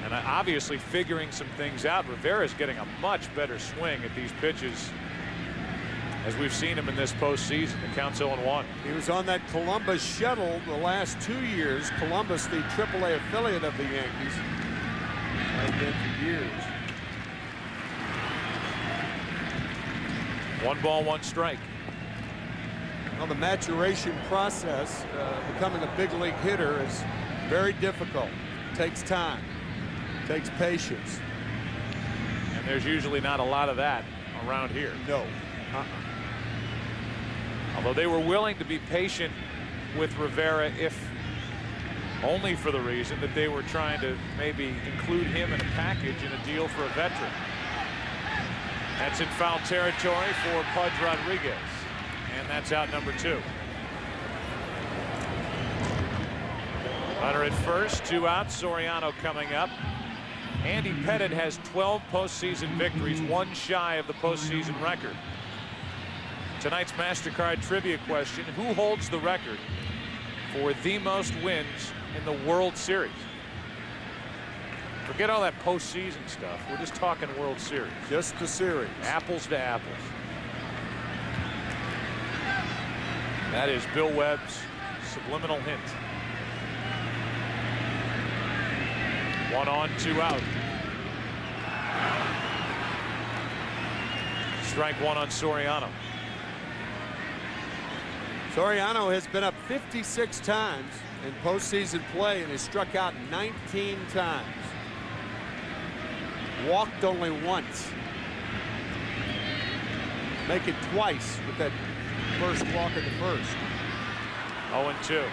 and obviously figuring some things out, Rivera's getting a much better swing at these pitches as we've seen him in this postseason. The count's 0-1. He was on that Columbus shuttle the last 2 years. Columbus, the AAA affiliate of the Yankees. I've been for years. 1 ball, 1 strike. Well, the maturation process, becoming a big league hitter, is very difficult. Takes time. Takes patience. And there's usually not a lot of that around here. No. Although they were willing to be patient with Rivera, if only for the reason that they were trying to maybe include him in a package in a deal for a veteran. That's in foul territory for Pudge Rodriguez, and that's out number 2. Runner at first, 2 out. Soriano coming up. Andy Pettitte has 12 postseason victories, 1 shy of the postseason record. Tonight's MasterCard trivia question: who holds the record for the most wins in the World Series? Forget all that postseason stuff. We're just talking World Series. Just the series. Apples to apples. That is Bill Webb's subliminal hint. 1 on, 2 out. Strike 1 on Soriano. Soriano has been up 56 times in postseason play and has struck out 19 times. Walked only once. Make it twice with that first walk in the first. 0-2.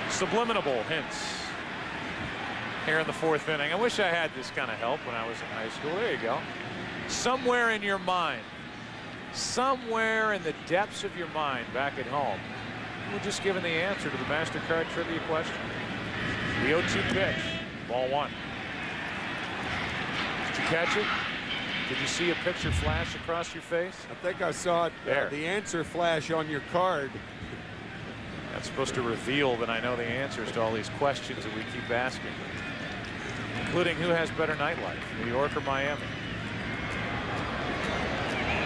Subliminal hints here in the 4th inning. I wish I had this kind of help when I was in high school. There you go. Somewhere in your mind, somewhere in the depths of your mind back at home, we're just given the answer to the MasterCard trivia question. The 0-2 pitch. Ball 1. Did you catch it? Did you see a picture flash across your face? I think I saw it. There. The answer flash on your card. That's supposed to reveal that I know the answers to all these questions that we keep asking, including who has better nightlife, New York or Miami.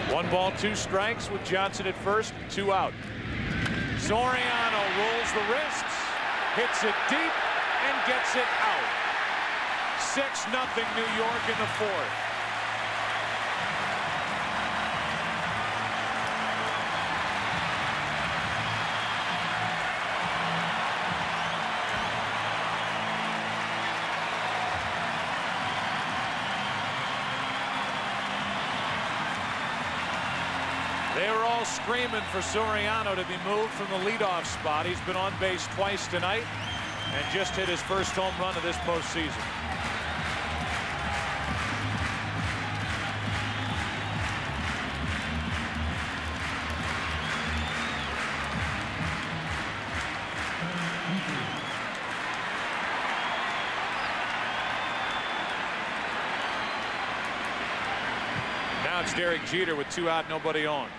1 ball, 2 strikes with Johnson at first, 2 out. Soriano rolls the wrists, hits it deep, and gets it out. 6-0 New York in the 4th. They were all screaming for Soriano to be moved from the leadoff spot. He's been on base twice tonight and just hit his first home run of this postseason. Now it's Derek Jeter with 2 out, nobody on.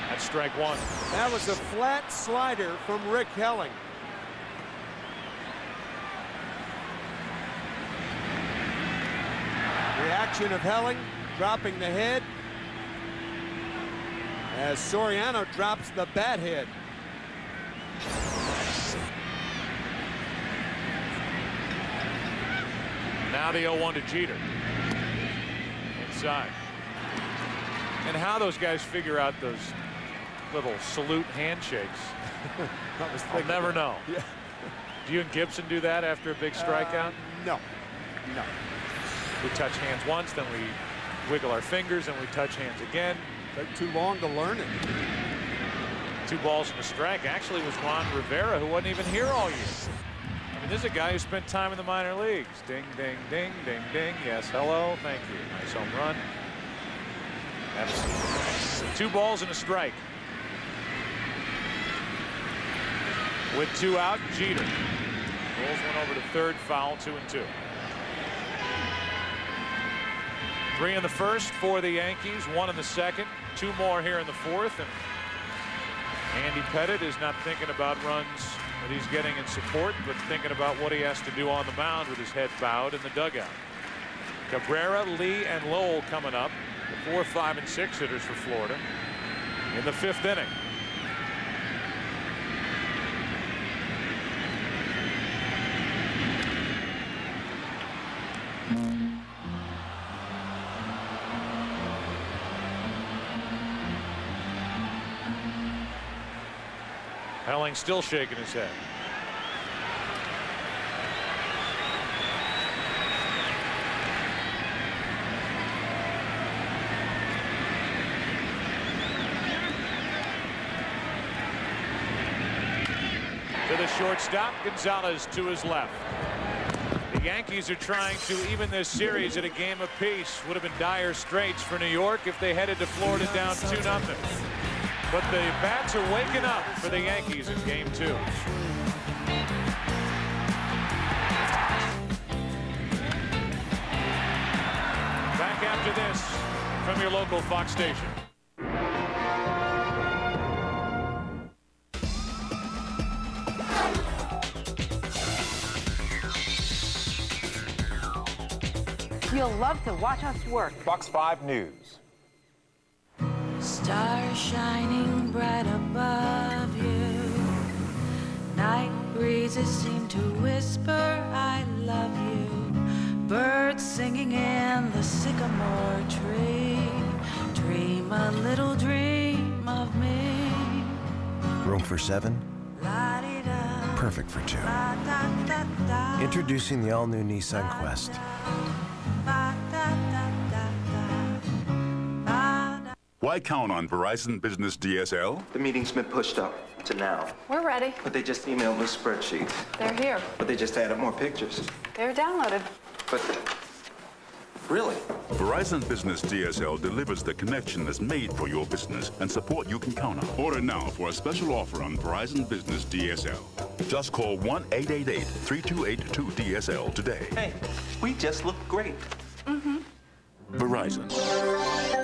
That's strike 1. That was a flat slider from Rick Helling. Reaction of Helling, dropping the head as Soriano drops the bat head. Now the 0-1 to Jeter. Inside. And how those guys figure out those little salute handshakes, I'll never know. Yeah. Do you and Gibson do that after a big strikeout? No. No. We touch hands once, then we wiggle our fingers, and we touch hands again. Took too long to learn it. 2 balls and a strike. Actually, it was Ron Rivera, who wasn't even here all year. I mean, this is a guy who spent time in the minor leagues. Ding, ding, ding, ding, ding. Yes, hello, thank you. Nice home run. Have a seat. 2 balls and a strike. With 2 out, Jeter rolls one over to third, foul, 2-2. 3 in the first for the Yankees, 1 in the second, 2 more here in the 4th, and Andy Pettitte is not thinking about runs that he's getting in support, but thinking about what he has to do on the mound with his head bowed in the dugout. Cabrera, Lee, and Lowell coming up, the 4, 5, and 6 hitters for Florida in the 5th inning. Helling still shaking his head. To the shortstop, Gonzalez to his left. The Yankees are trying to even this series at a game apiece. Would have been dire straits for New York if they headed to Florida down 2-0. But the bats are waking up for the Yankees in game 2. Back after this from your local Fox station. You'll love to watch us work. Fox 5 News. Stars shining bright above you. Night breezes seem to whisper, I love you. Birds singing in the sycamore tree. Dream a little dream of me. Room for 7? Perfect for 2. Introducing the all-new Nissan Quest. Why count on Verizon Business DSL? The meeting's been pushed up to now. We're ready. But they just emailed me spreadsheets. They're here. But they just added more pictures. They're downloaded. But really? Verizon Business DSL delivers the connection that's made for your business and support you can count on. Order now for a special offer on Verizon Business DSL. Just call 1-888-3282-DSL today. Hey, we just look great. Mm-hmm. Verizon.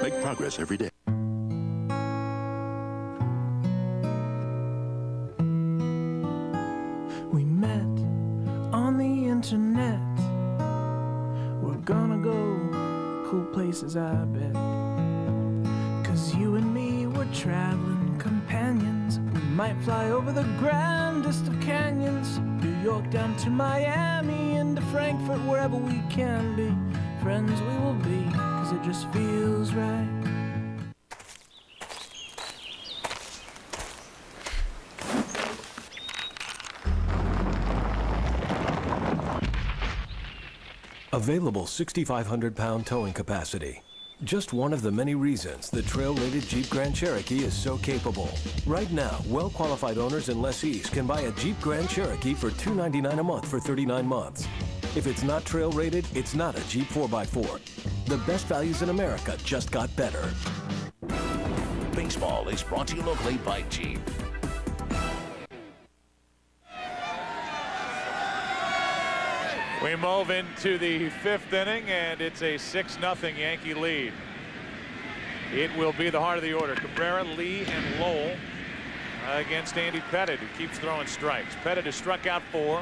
Make progress every day. We met on the internet. We're gonna go cool places, I bet. 'Cause you and me were traveling companions. We might fly over the grandest of canyons. New York down to Miami, into Frankfurt, wherever we can be. Friends we will be, 'cause it just feels right. Available 6,500-pound towing capacity. Just one of the many reasons the trail-rated Jeep Grand Cherokee is so capable. Right now, well-qualified owners and lessees can buy a Jeep Grand Cherokee for $299 a month for 39 months. If it's not trail-rated, it's not a Jeep 4x4. The best values in America just got better. Baseball is brought to you locally by Jeep. We move into the 5th inning, and it's a 6-0 Yankee lead. It will be the heart of the order. Cabrera, Lee, and Lowell against Andy Pettitte, who keeps throwing strikes. Pettitte has struck out 4,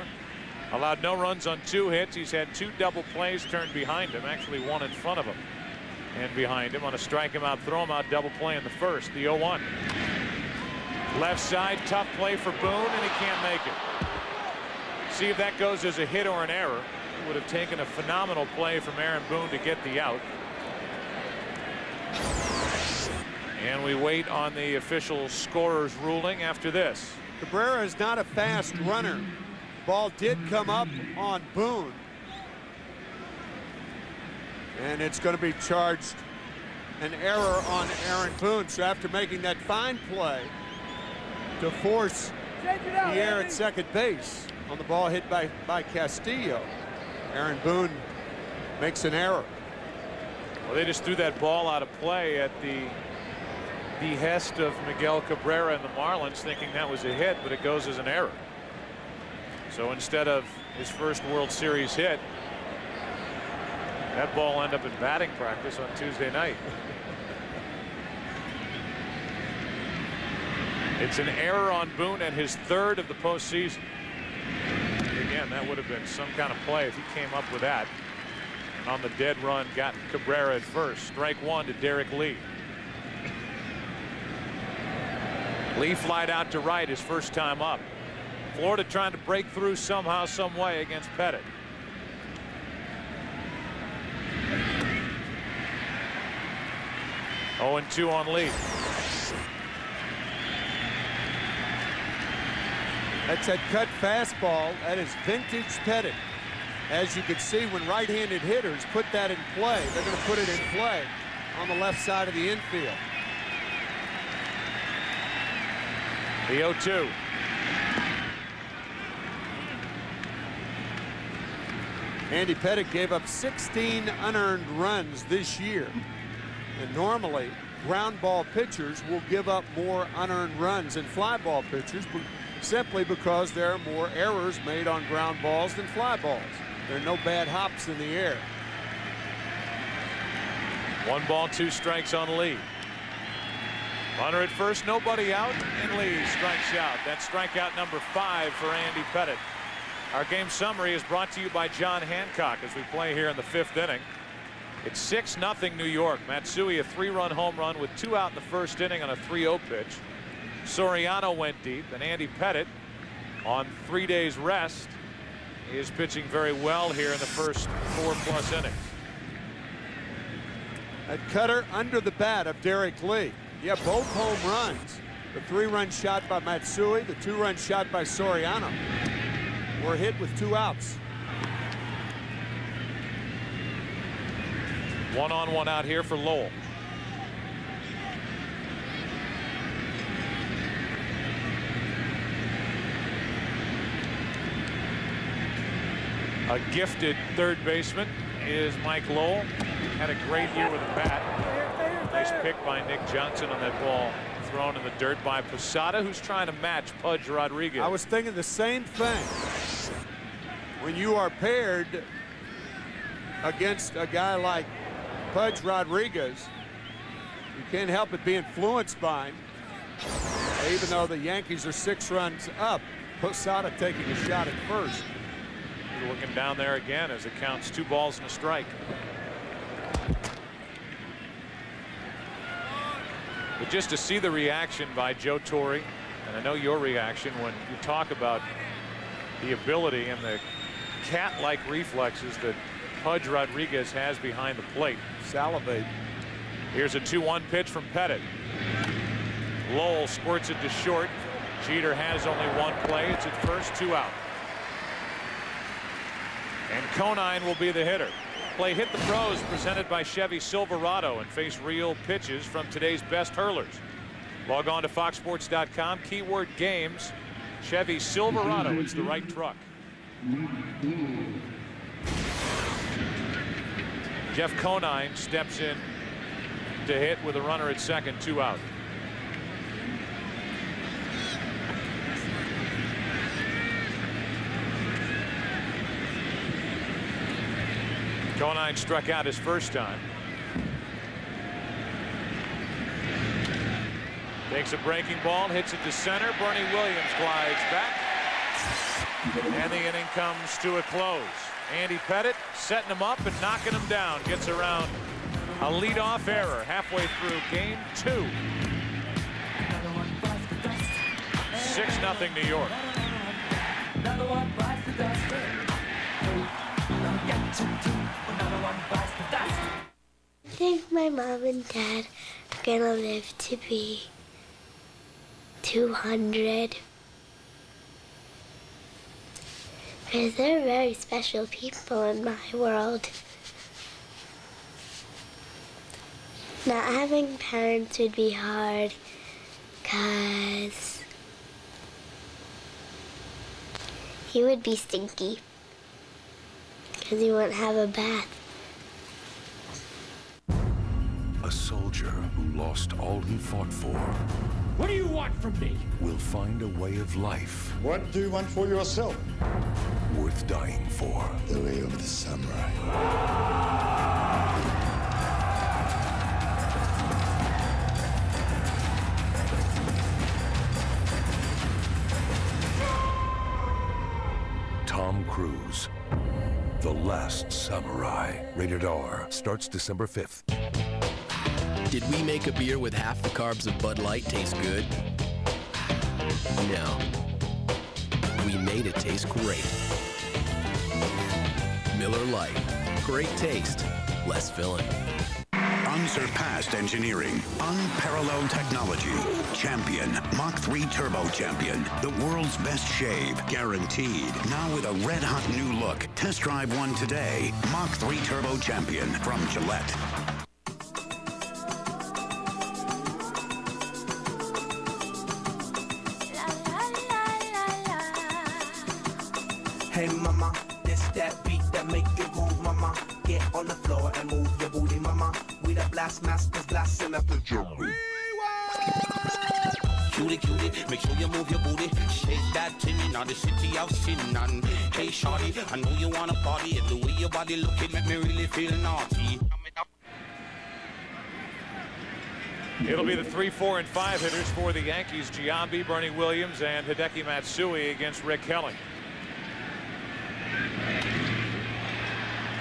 allowed no runs on 2 hits. He's had 2 double plays turned behind him, actually 1 in front of him and behind him on a strike him out, throw him out double play in the 1st, the 0-1. Left side, tough play for Boone, and he can't make it. See if that goes as a hit or an error. It would have taken a phenomenal play from Aaron Boone to get the out. And we wait on the official scorer's ruling after this. Cabrera is not a fast runner. Ball did come up on Boone. And it's going to be charged an error on Aaron Boone. So after making that fine play to force the error at second base on the ball hit by Castillo, Aaron Boone makes an error. Well, they just threw that ball out of play at the behest of Miguel Cabrera and the Marlins, thinking that was a hit, but it goes as an error. So instead of his first World Series hit, that ball ended up in batting practice on Tuesday night. It's an error on Boone and his third of the postseason. Again, that would have been some kind of play if he came up with that. And on the dead run, got Cabrera at first. Strike one to Derek Lee. Lee flied out to right his first time up. Florida trying to break through somehow, some way against Pettit. Oh, and 2 on Lee. That's a cut fastball. That is vintage Pettit. As you can see, when right-handed hitters put that in play, they're going to put it in play on the left side of the infield. The 0-2. Andy Pettit gave up 16 unearned runs this year. And normally, ground ball pitchers will give up more unearned runs than fly ball pitchers simply because there are more errors made on ground balls than fly balls. There are no bad hops in the air. 1 ball, 2 strikes on Lee. Runner at first, nobody out, and Lee strikes out. That's strikeout number 5 for Andy Pettit. Our game summary is brought to you by John Hancock as we play here in the 5th inning. It's 6-0 New York. Matsui a 3-run home run with 2 out in the first inning on a 3-0 pitch. Soriano went deep, and Andy Pettit on 3 days rest is pitching very well here in the first 4+ innings. A cutter under the bat of Derek Lee. Yeah, both home runs. The 3-run shot by Matsui, the 2-run shot by Soriano were hit with 2 outs. 1-on-1 out here for Lowell. A gifted third baseman is Mike Lowell. Had a great year with a bat. Nice pick by Nick Johnson on that ball thrown in the dirt by Posada, who's trying to match Pudge Rodriguez. I was thinking the same thing. When you are paired against a guy like Pudge Rodriguez, you can't help but be influenced by him. Even though the Yankees are 6 runs up, Posada taking a shot at first. Looking down there again as it counts 2 balls and a strike. But just to see the reaction by Joe Torre, and I know your reaction when you talk about the ability and the cat-like reflexes that Pudge Rodriguez has behind the plate. Salivate. Here's a 2-1 pitch from Pettit. Lowell squirts it to short. Jeter has only 1 play. It's at first, 2 out. And Conine will be the hitter. Play Hit the Pros presented by Chevy Silverado and face real pitches from today's best hurlers. Log on to foxsports.com, keyword games. Chevy Silverado, it's the right truck. Jeff Conine steps in to hit with a runner at second, 2 out. Conine struck out his first time. Takes a breaking ball, hits it to center. Bernie Williams glides back. And the inning comes to a close. Andy Pettit setting him up and knocking him down. Gets around a leadoff error halfway through game 2. 6-0 New York. I think my mom and dad are gonna live to be 200. Because they're very special people in my world. Not having parents would be hard, because he would be stinky. Because he wouldn't have a bath. A soldier who lost all he fought for. What do you want from me? Will find a way of life. What do you want for yourself? Worth dying for. The way of the samurai. Cruise. The Last Samurai. Rated R. Starts December 5th. Did we make a beer with half the carbs of Bud Light taste good? No. We made it taste great. Miller Lite. Great taste, less filling. Unsurpassed engineering, unparalleled technology. Champion, Mach 3 Turbo Champion. The world's best shave, guaranteed. Now with a red-hot new look. Test drive one today. Mach 3 Turbo Champion from Gillette. Hey mama, this that beat that make you move, mama. Get on the floor and move your booty, mama. We the blast masters blasting up the jungle. Cutie, cutie, make sure you move your booty. Shake that tinny, now the city of sin. And hey shorty, I know you wanna party. And the way your body looking make me really feel naughty. It'll be the 3, 4, and 5 hitters for the Yankees. Giambi, Bernie Williams, and Hideki Matsui against Rick Helling.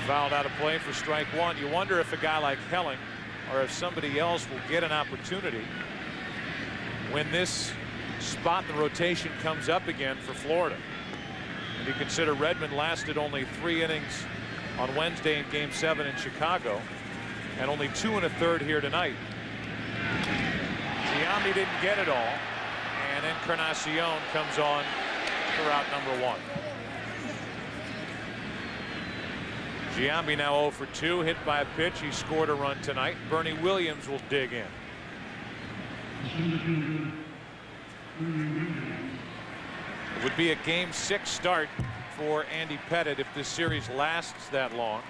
Fouled out of play for strike one. You wonder if a guy like Helling or if somebody else will get an opportunity when this spot in the rotation comes up again for Florida. And you consider Redmond lasted only 3 innings on Wednesday in Game 7 in Chicago and only 2 1/3 here tonight. Giambi didn't get it all, and Encarnacion comes on for out number 1. Giambi now 0 for 2, hit by a pitch. He scored a run tonight. Bernie Williams will dig in. It would be a Game 6 start for Andy Pettitte if this series lasts that long.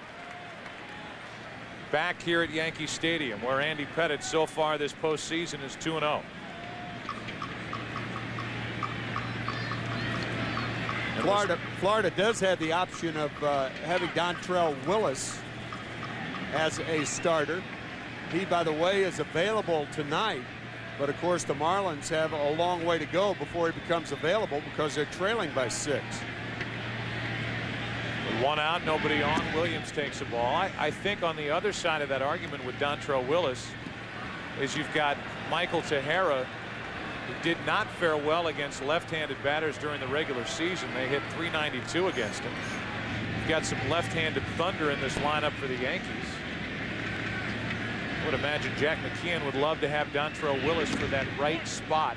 Back here at Yankee Stadium, where Andy Pettitte so far this postseason is 2-0. Florida does have the option of having Dontrelle Willis as a starter. He, by the way, is available tonight. But, of course, the Marlins have a long way to go before he becomes available because they're trailing by 6. With 1 out, nobody on. Williams takes the ball. I think on the other side of that argument with Dontrelle Willis is you've got Michael Tejera, who did not fare well against left-handed batters during the regular season. They hit .392 against him. You've got some left-handed thunder in this lineup for the Yankees. I would imagine Jack McKeon would love to have Dontrelle Willis for that right spot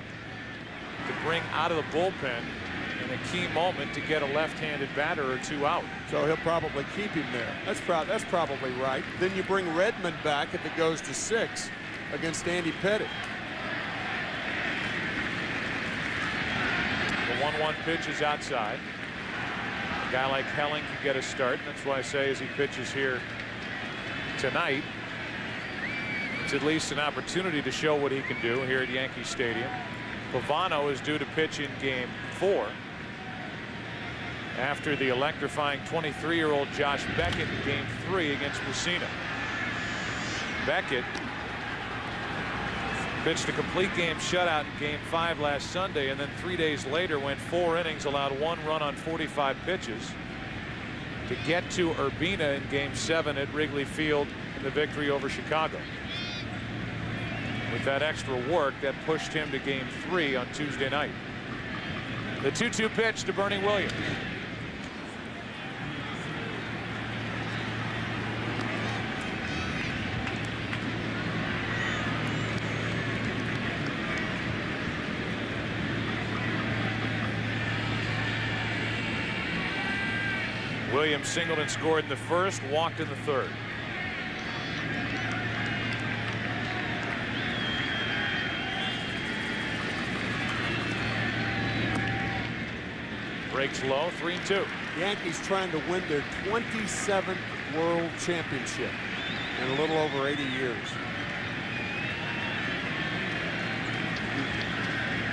to bring out of the bullpen in a key moment to get a left-handed batter or 2 out. So he'll probably keep him there. That's probably right. Then you bring Redmond back if it goes to 6 against Andy Pettitte. The 1-1 pitch is outside. A guy like Helling could get a start, and that's why I say as he pitches here tonight, it's at least an opportunity to show what he can do here at Yankee Stadium. Pavano is due to pitch in Game 4 after the electrifying 23-year-old Josh Beckett in Game 3 against Messina. Beckett pitched a complete game shutout in Game 5 last Sunday, and then 3 days later went 4 innings, allowed 1 run on 45 pitches to get to Urbina in Game 7 at Wrigley Field in the victory over Chicago. With that extra work, that pushed him to Game 3 on Tuesday night. The 2-2 pitch to Bernie Williams. Williams singled and scored in the first, walked in the third. Breaks low, 3-2. Yankees trying to win their 27th World Championship in a little over 80 years.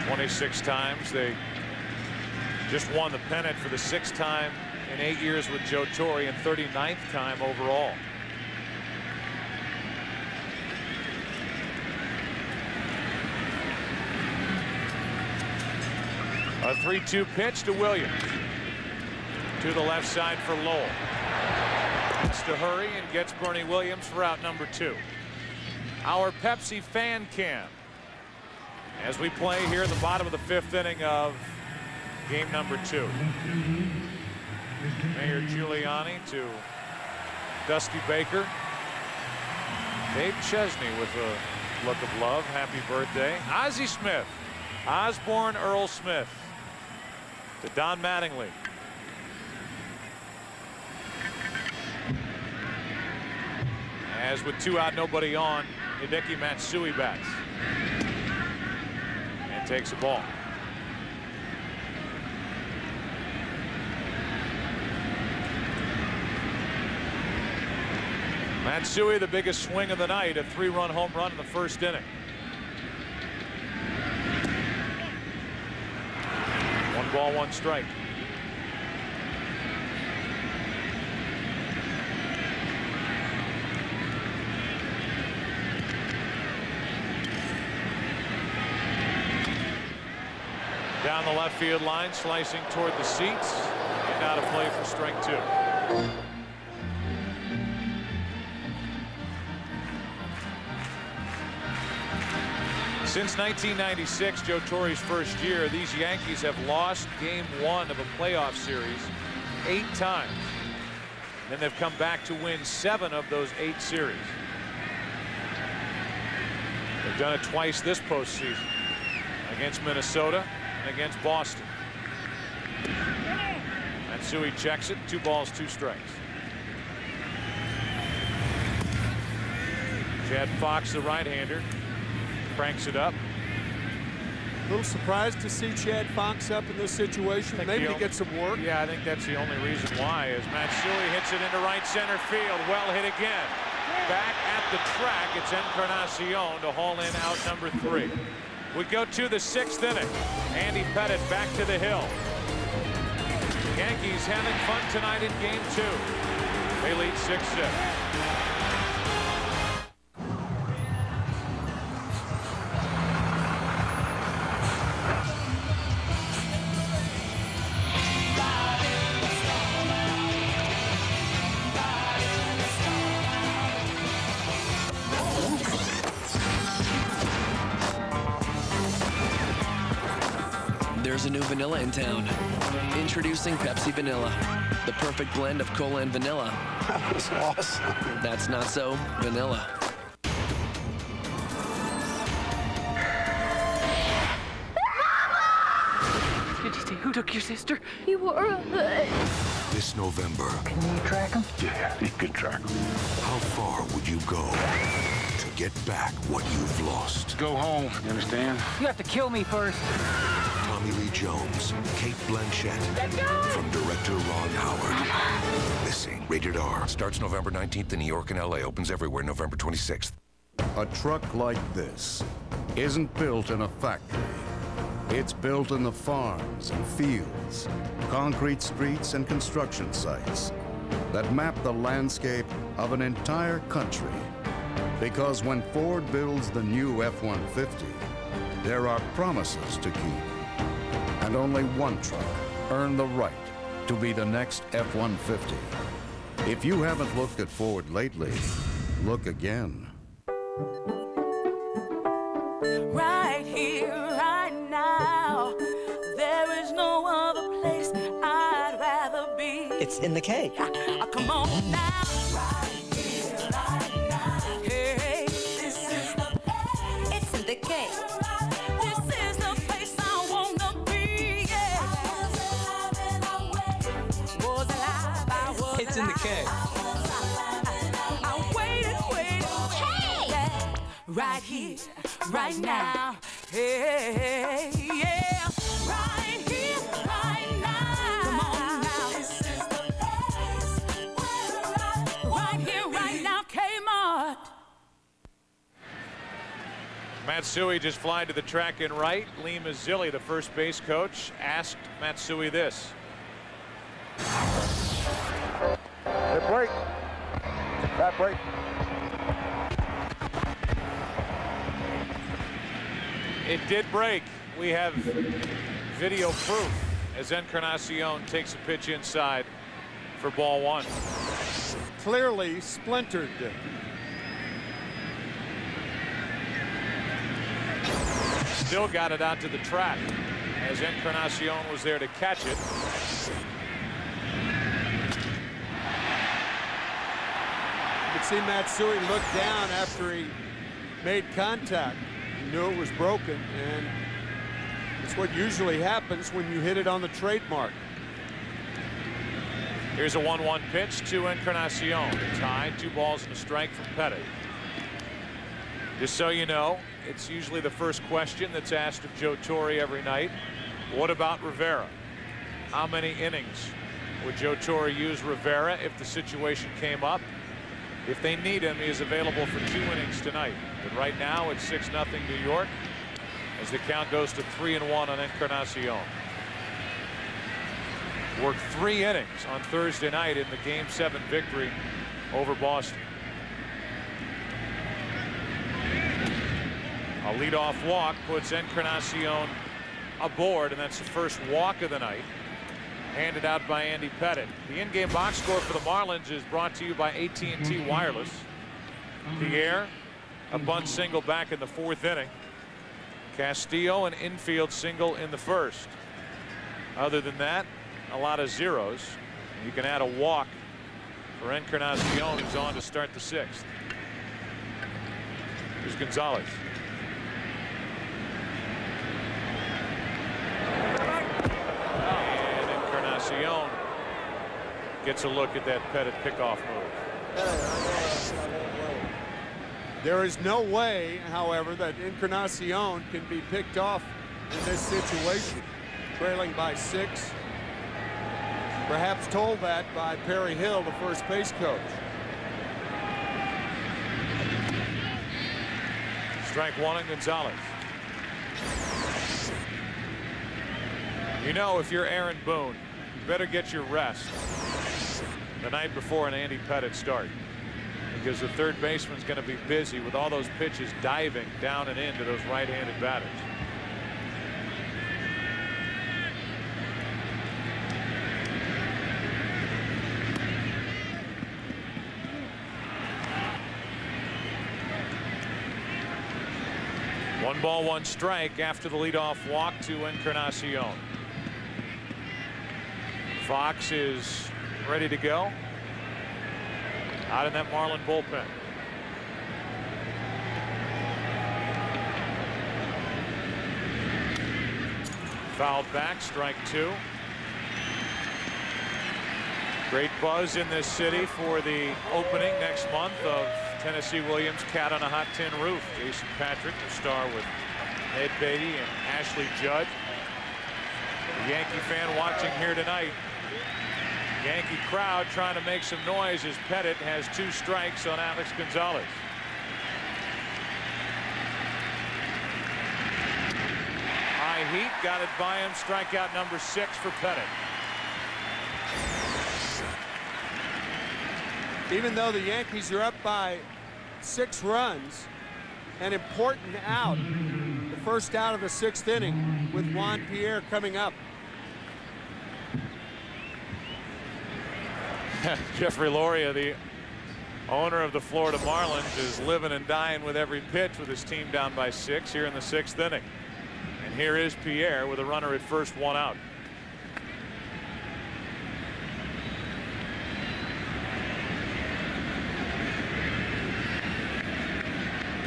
26 times. They just won the pennant for the 6th time in 8 years with Joe Torre and 39th time overall. A 3-2 pitch to Williams. To the left side for Lowell. It's to hurry and gets Bernie Williams for out number 2. Our Pepsi fan cam as we play here in the bottom of the 5th inning of game number 2. Mayor Giuliani to Dusty Baker. Dave Chesney with a look of love. Happy birthday. Ozzie Smith. Osborne Earl Smith to Don Mattingly. As with 2 out, nobody on, Hideki Matsui bats and takes a ball. Matsui, the biggest swing of the night, a 3-run home run in the 1st inning. 1 ball, 1 strike. Down the left field line, slicing toward the seats, and out of play for strike 2. Since 1996, Joe Torre's first year, these Yankees have lost game 1 of a playoff series 8 times. Then they've come back to win 7 of those 8 series. They've done it twice this postseason, against Minnesota and against Boston. Matsui checks it, 2 balls, 2 strikes. Chad Fox, the right-hander, cranks it up. A little surprised to see Chad Fox up in this situation. Maybe to get some work. Yeah, I think that's the only reason why, as Matsui hits it into right center field. Well hit again. Back at the track, it's Encarnacion to haul in out number 3. We go to the 6th inning. Andy Pettitte back to the hill. Yankees having fun tonight in game 2. They lead 6-6. There's a new vanilla in town. Introducing Pepsi Vanilla. The perfect blend of cola and vanilla. That was awesome. That's not so vanilla. Did you see who took your sister? You were This November. Can you track him? Yeah, you can track him. How far would you go to get back what you've lost? Go home, you understand? You have to kill me first. Tommy Lee Jones, Kate Blanchett, from director Ron Howard. Missing, rated R. Starts November 19th in New York and LA. Opens everywhere November 26th. A truck like this isn't built in a factory. It's built in the farms and fields, concrete streets and construction sites that map the landscape of an entire country. Because when Ford builds the new F-150, there are promises to keep. And only one truck earned the right to be the next F-150. If you haven't looked at Ford lately, look again. Right here, right now, there is no other place I'd rather be. It's in the K. Come on now. Right here, right now. Hey, this is the place. It's in the K. This is the place I wanna be. Yeah. It's in the K. I waited. Hey! Right here, right now. Hey, yeah. Right here, right now. Come on now. This is the place where right here, right now, Kmart. Matsui just flying to the track in right. Lee Mazzilli, the first base coach, asked Matsui this. That break. That break. It did break. We have video proof as Encarnacion takes a pitch inside for ball one. Clearly splintered. Still got it out to the track as Encarnacion was there to catch it. You could see Matsui look down after he made contact. He knew it was broken, and it's what usually happens when you hit it on the trademark. Here's a 1-1 pitch to Encarnacion. Tied, 2 balls and a strike from Pettit. Just so you know, it's usually the first question that's asked of Joe Torre every night. What about Rivera? How many innings would Joe Torre use Rivera if the situation came up? If they need him, he is available for 2 innings tonight. But right now it's 6-0 New York as the count goes to 3-1 on Encarnacion. Worked 3 innings on Thursday night in the Game 7 victory over Boston. A leadoff walk puts Encarnacion aboard, and that's the first walk of the night, handed out by Andy Pettit. The in-game box score for the Marlins is brought to you by AT&T Wireless. Pierre, a bunt single back in the 4th inning. Castillo, an infield single in the 1st. Other than that, a lot of zeros. You can add a walk for Encarnacion, who's on to start the 6th. Here's Gonzalez. And Encarnacion gets a look at that Pettit pickoff move. There is no way, however, that Encarnacion can be picked off in this situation. Trailing by 6. Perhaps told that by Perry Hill, the first base coach. Strike 1 on Gonzalez. You know, if you're Aaron Boone, you better get your rest the night before an Andy Pettit start, because the third baseman's going to be busy with all those pitches diving down and into those right-handed batters. One ball, 1 strike after the leadoff walk to Encarnacion. Fox is ready to go out in that Marlin bullpen. Fouled back, strike 2. Great buzz in this city for the opening next month of Tennessee Williams' Cat on a Hot Tin Roof. Jason Patrick will star with Ed Beatty and Ashley Judd. The Yankee fan watching here tonight. Yankee crowd trying to make some noise as Pettit has 2 strikes on Alex Gonzalez. High heat, got it by him. Strikeout number 6 for Pettit. Even though the Yankees are up by 6 runs, an important out, the first out of the 6th inning, with Juan Pierre coming up. Jeffrey Loria, the owner of the Florida Marlins, is living and dying with every pitch with his team down by 6 here in the 6th inning. And here is Pierre with a runner at first, 1 out.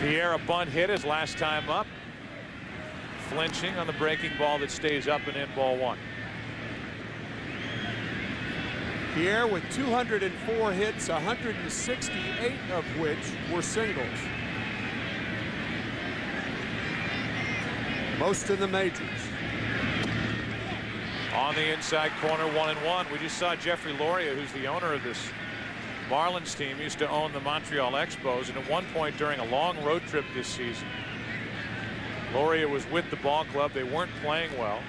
Pierre, a bunt hit his last time up, flinching on the breaking ball that stays up and in, ball 1. Pierre with 204 hits, 168 of which were singles. Most in the majors. On the inside corner, 1-1. We just saw Jeffrey Loria, who's the owner of this Marlins team, used to own the Montreal Expos, and at one point during a long road trip this season, Loria was with the ball club. They weren't playing well.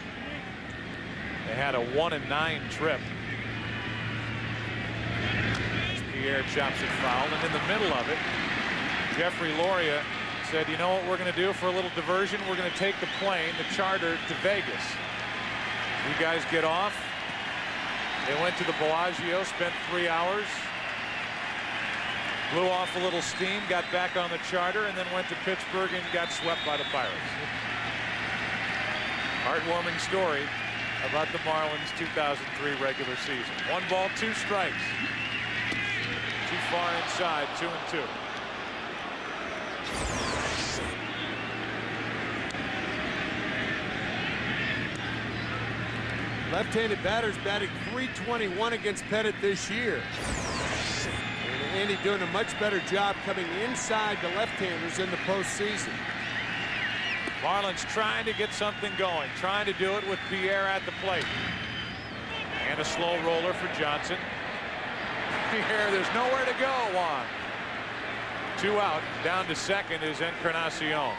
They had a 1-9 trip. Pierre chops it foul, and in the middle of it, Jeffrey Loria said, you know what we're going to do for a little diversion? We're going to take the plane, the charter, to Vegas. You guys get off. They went to the Bellagio, spent 3 hours. Blew off a little steam, got back on the charter, and then went to Pittsburgh and got swept by the Pirates. Heartwarming story about the Marlins 2003 regular season. 1 ball, 2 strikes. Too far inside, 2-2. Left-handed batters batting .321 against Pettit this year. And Andy doing a much better job coming inside the left-handers in the postseason. Marlins trying to get something going, trying to do it with Pierre at the plate. And a slow roller for Johnson. Pierre, there's nowhere to go, Juan. 2 out, down to second is Encarnacion.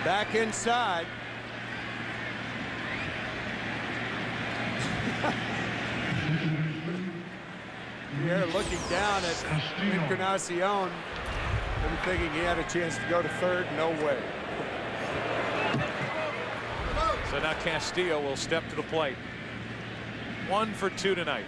Back inside. Pierre looking down at Encarnacion and thinking he had a chance to go to third. No way. So now Castillo will step to the plate. 1 for 2 tonight.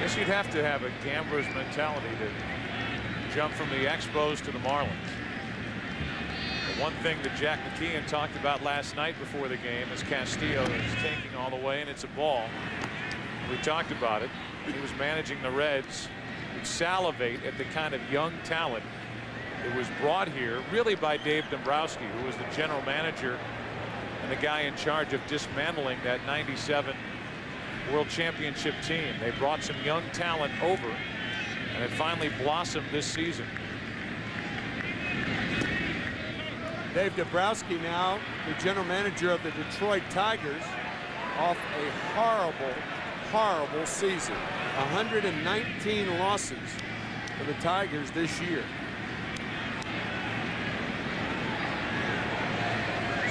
Guess you'd have to have a gambler's mentality to jump from the Expos to the Marlins. The one thing that Jack McKeon talked about last night before the game is Castillo is taking all the way, and it's a ball. We talked about it. He was managing the Reds, who'd salivate at the kind of young talent that was brought here really by Dave Dombrowski, who was the general manager and the guy in charge of dismantling that '97 World Championship team. They brought some young talent over, and it finally blossomed this season. Dave Dombrowski now the general manager of the Detroit Tigers, off a horrible season. 119 losses for the Tigers this year.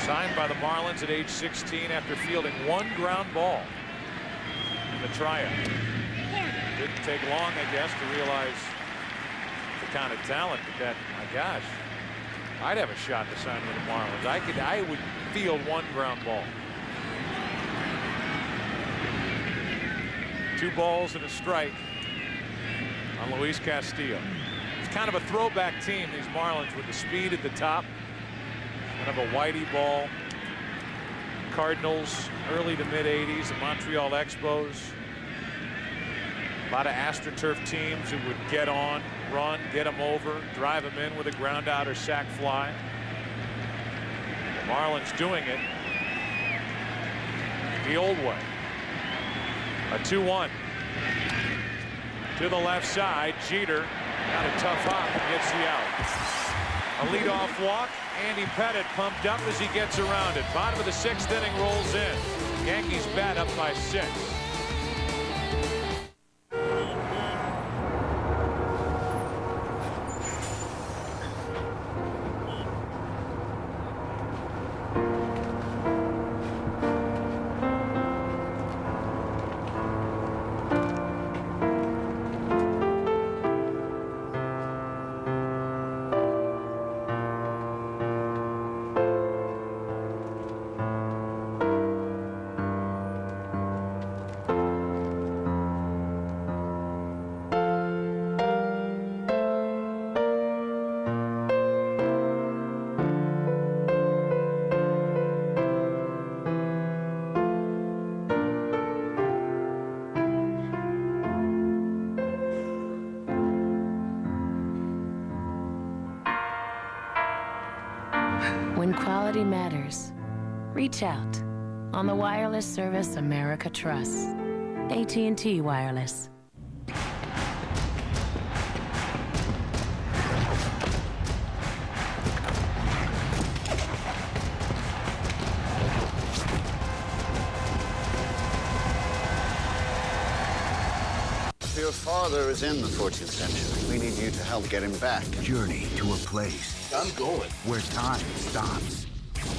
Signed by the Marlins at age 16 after fielding 1 ground ball in the tryout. Didn't take long, I guess, to realize the kind of talent that my gosh, I'd have a shot to sign with the Marlins. I would field 1 ground ball. 2 balls and a strike on Luis Castillo. It's kind of a throwback team, these Marlins, with the speed at the top. Kind of a Whitey ball. Cardinals, early to mid '80s, the Montreal Expos. A lot of AstroTurf teams who would get on, run, get them over, drive them in with a ground out or sac fly. The Marlins doing it the old way. A 2-1 to the left side. Jeter got a tough hop and gets the out. A leadoff walk. Andy Pettit pumped up as he gets around it. Bottom of the 6th inning rolls in. Yankees bat up by 6. When quality matters, reach out on the wireless service America trusts. AT&T Wireless. Your father is in the 14th century. We need you to help get him back. Journey to a place I'm going. where time stops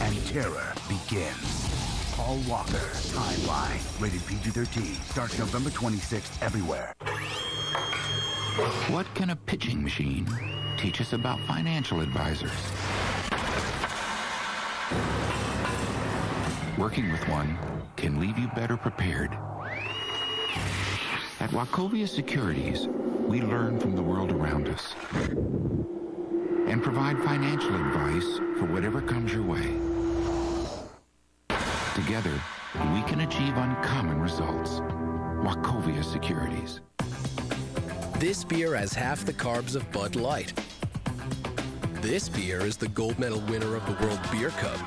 and terror begins. Paul Walker, Timeline. Rated PG-13. Starts November 26th everywhere. What can a pitching machine teach us about financial advisors? Working with one can leave you better prepared. At Wachovia Securities, we learn from the world around us and provide financial advice for whatever comes your way. Together, we can achieve uncommon results. Wachovia Securities. This beer has half the carbs of Bud Light. This beer is the gold medal winner of the World Beer Cup.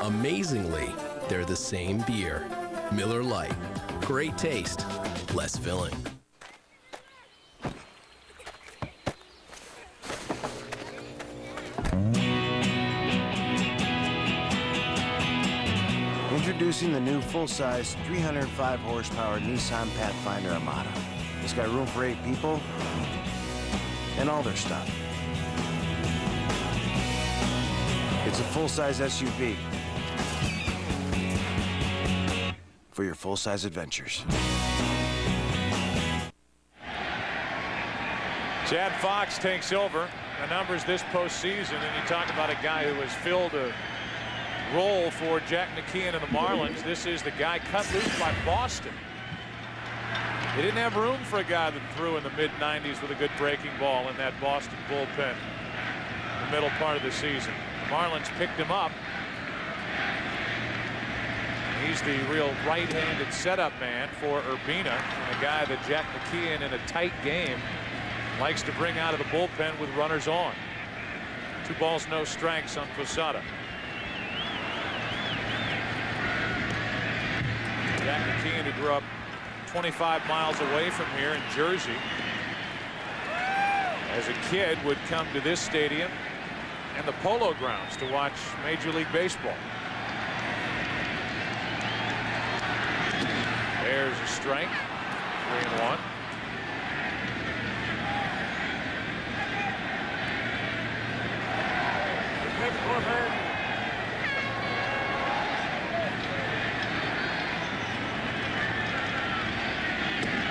Amazingly, they're the same beer. Miller Lite. Great taste, less filling. Introducing the new full-size 305 horsepower Nissan Pathfinder Armada. It's got room for 8 people and all their stuff. It's a full-size SUV for your full-size adventures. Chad Fox takes over the numbers this postseason, and you talk about a guy who has filled a role for Jack McKeon and the Marlins. This is the guy cut loose by Boston. They didn't have room for a guy that threw in the mid-90s with a good breaking ball in that Boston bullpen in the middle part of the season. The Marlins picked him up. He's the real right-handed setup man for Urbina, and a guy that Jack McKeon in a tight game likes to bring out of the bullpen with runners on. 2 balls, no strikes on Posada. Jack McKeon, who grew up 25 miles away from here in Jersey, as a kid would come to this stadium and the Polo Grounds to watch Major League Baseball. There's a strike. 3-1.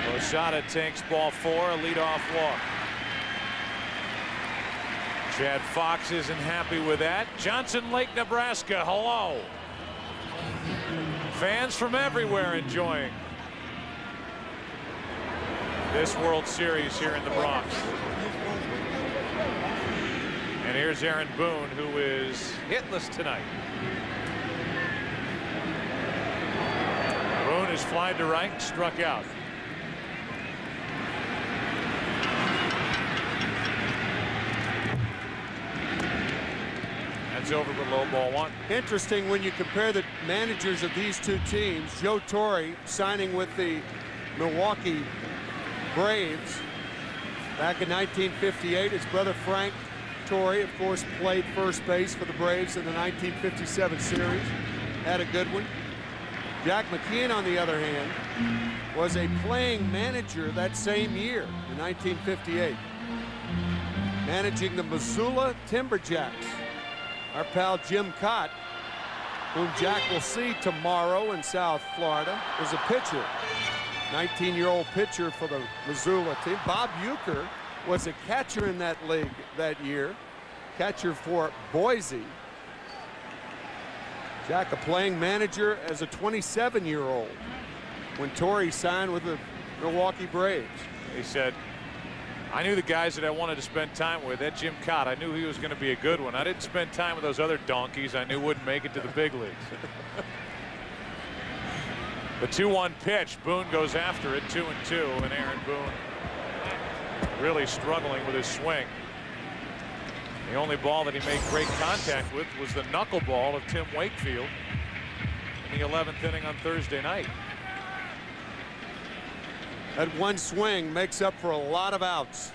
Posada takes ball 4, a leadoff walk. Chad Fox isn't happy with that. Johnson Lake, Nebraska, hello. Fans from everywhere enjoying this World Series here in the Bronx. And here's Aaron Boone, who is hitless tonight. Boone is flied to right, struck out. That's over with low ball 1. Interesting when you compare the managers of these two teams. Joe Torre signing with the Milwaukee Braves back in 1958. His brother Frank Torre, of course, played first base for the Braves in the 1957 series. Had a good one. Jack McKeon, on the other hand, was a playing manager that same year in 1958, managing the Missoula Timberjacks. Our pal Jim Cott, whom Jack will see tomorrow in South Florida, is a pitcher. 19-year-old pitcher for the Missoula team. Bob Uecker was a catcher in that league that year, catcher for Boise. Jack, a playing manager as a 27-year-old when Torre signed with the Milwaukee Braves. He said, I knew the guys that I wanted to spend time with. That Jim Cott, I knew he was going to be a good one. I didn't spend time with those other donkeys I knew wouldn't make it to the big leagues. The 2-1 pitch. Boone goes after it, 2-2, and Aaron Boone really struggling with his swing. The only ball that he made great contact with was the knuckleball of Tim Wakefield in the 11th inning on Thursday night. That one swing makes up for a lot of outs.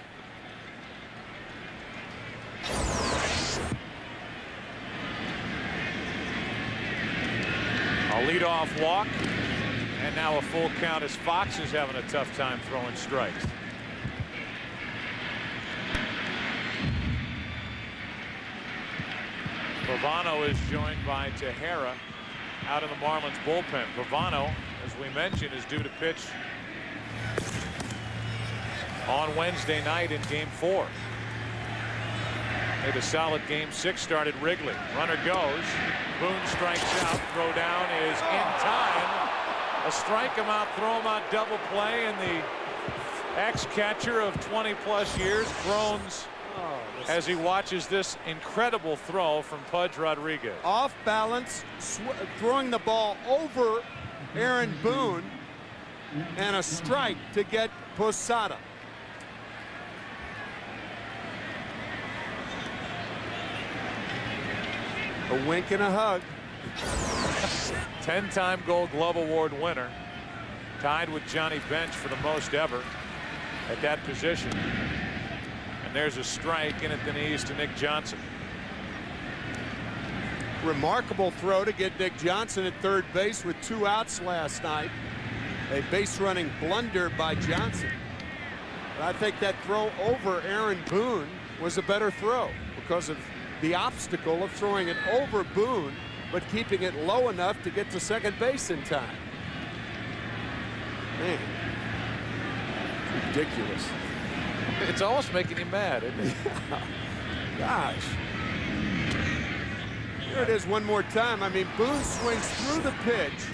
A leadoff walk, and now a full count as Fox is having a tough time throwing strikes. Pavano is joined by Tejera out in the Marlins bullpen. Pavano, as we mentioned, is due to pitch on Wednesday night in Game 4. Made a solid Game 6 start at Wrigley. Runner goes. Boone strikes out. Throw down is in time. A strike him out, throw him out, double play, and the ex-catcher of 20-plus years groans as he watches this incredible throw from Pudge Rodriguez. Off balance, throwing the ball over Aaron Boone, and a strike to get Posada. A wink and a hug. 10-time Gold Glove Award winner, tied with Johnny Bench for the most ever at that position. And there's a strike in at the knees to Nick Johnson. Remarkable throw to get Nick Johnson at third base with 2 outs last night. A base running blunder by Johnson. But I think that throw over Aaron Boone was a better throw because of the obstacle of throwing it over Boone, but keeping it low enough to get to second base in time. Man, ridiculous. It's almost making you mad, isn't it? Gosh. Here it is one more time. I mean, Boone swings through the pitch,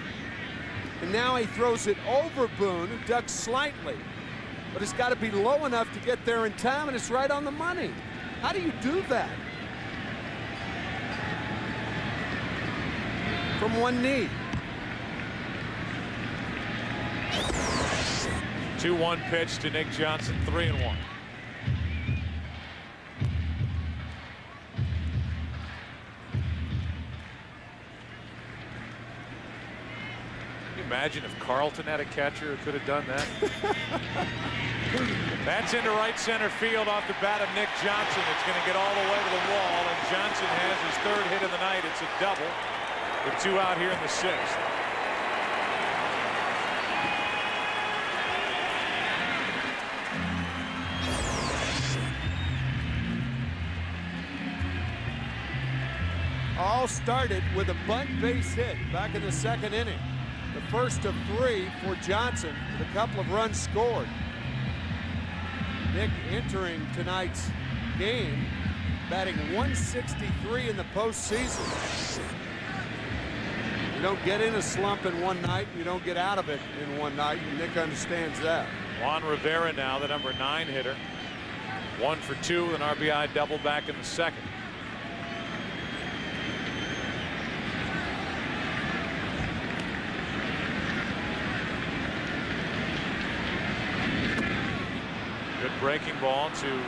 and now he throws it over Boone, who ducks slightly. But it's got to be low enough to get there in time, and it's right on the money. How do you do that? From one knee. 2-1 pitch to Nick Johnson, 3-1. Can you imagine if Carlton had a catcher who could have done that? That's into right center field off the bat of Nick Johnson. It's going to get all the way to the wall, and Johnson has his 3rd hit of the night. It's a double with 2 out here in the 6th. All started with a bunt base hit back in the 2nd inning. The first of 3 for Johnson with a couple of runs scored. Nick entering tonight's game batting .163 in the postseason. You don't get in a slump in one night. You don't get out of it in one night. And Nick understands that. Juan Rivera now the number 9 hitter. 1 for 2 with an RBI double back in the 2nd. Good breaking ball to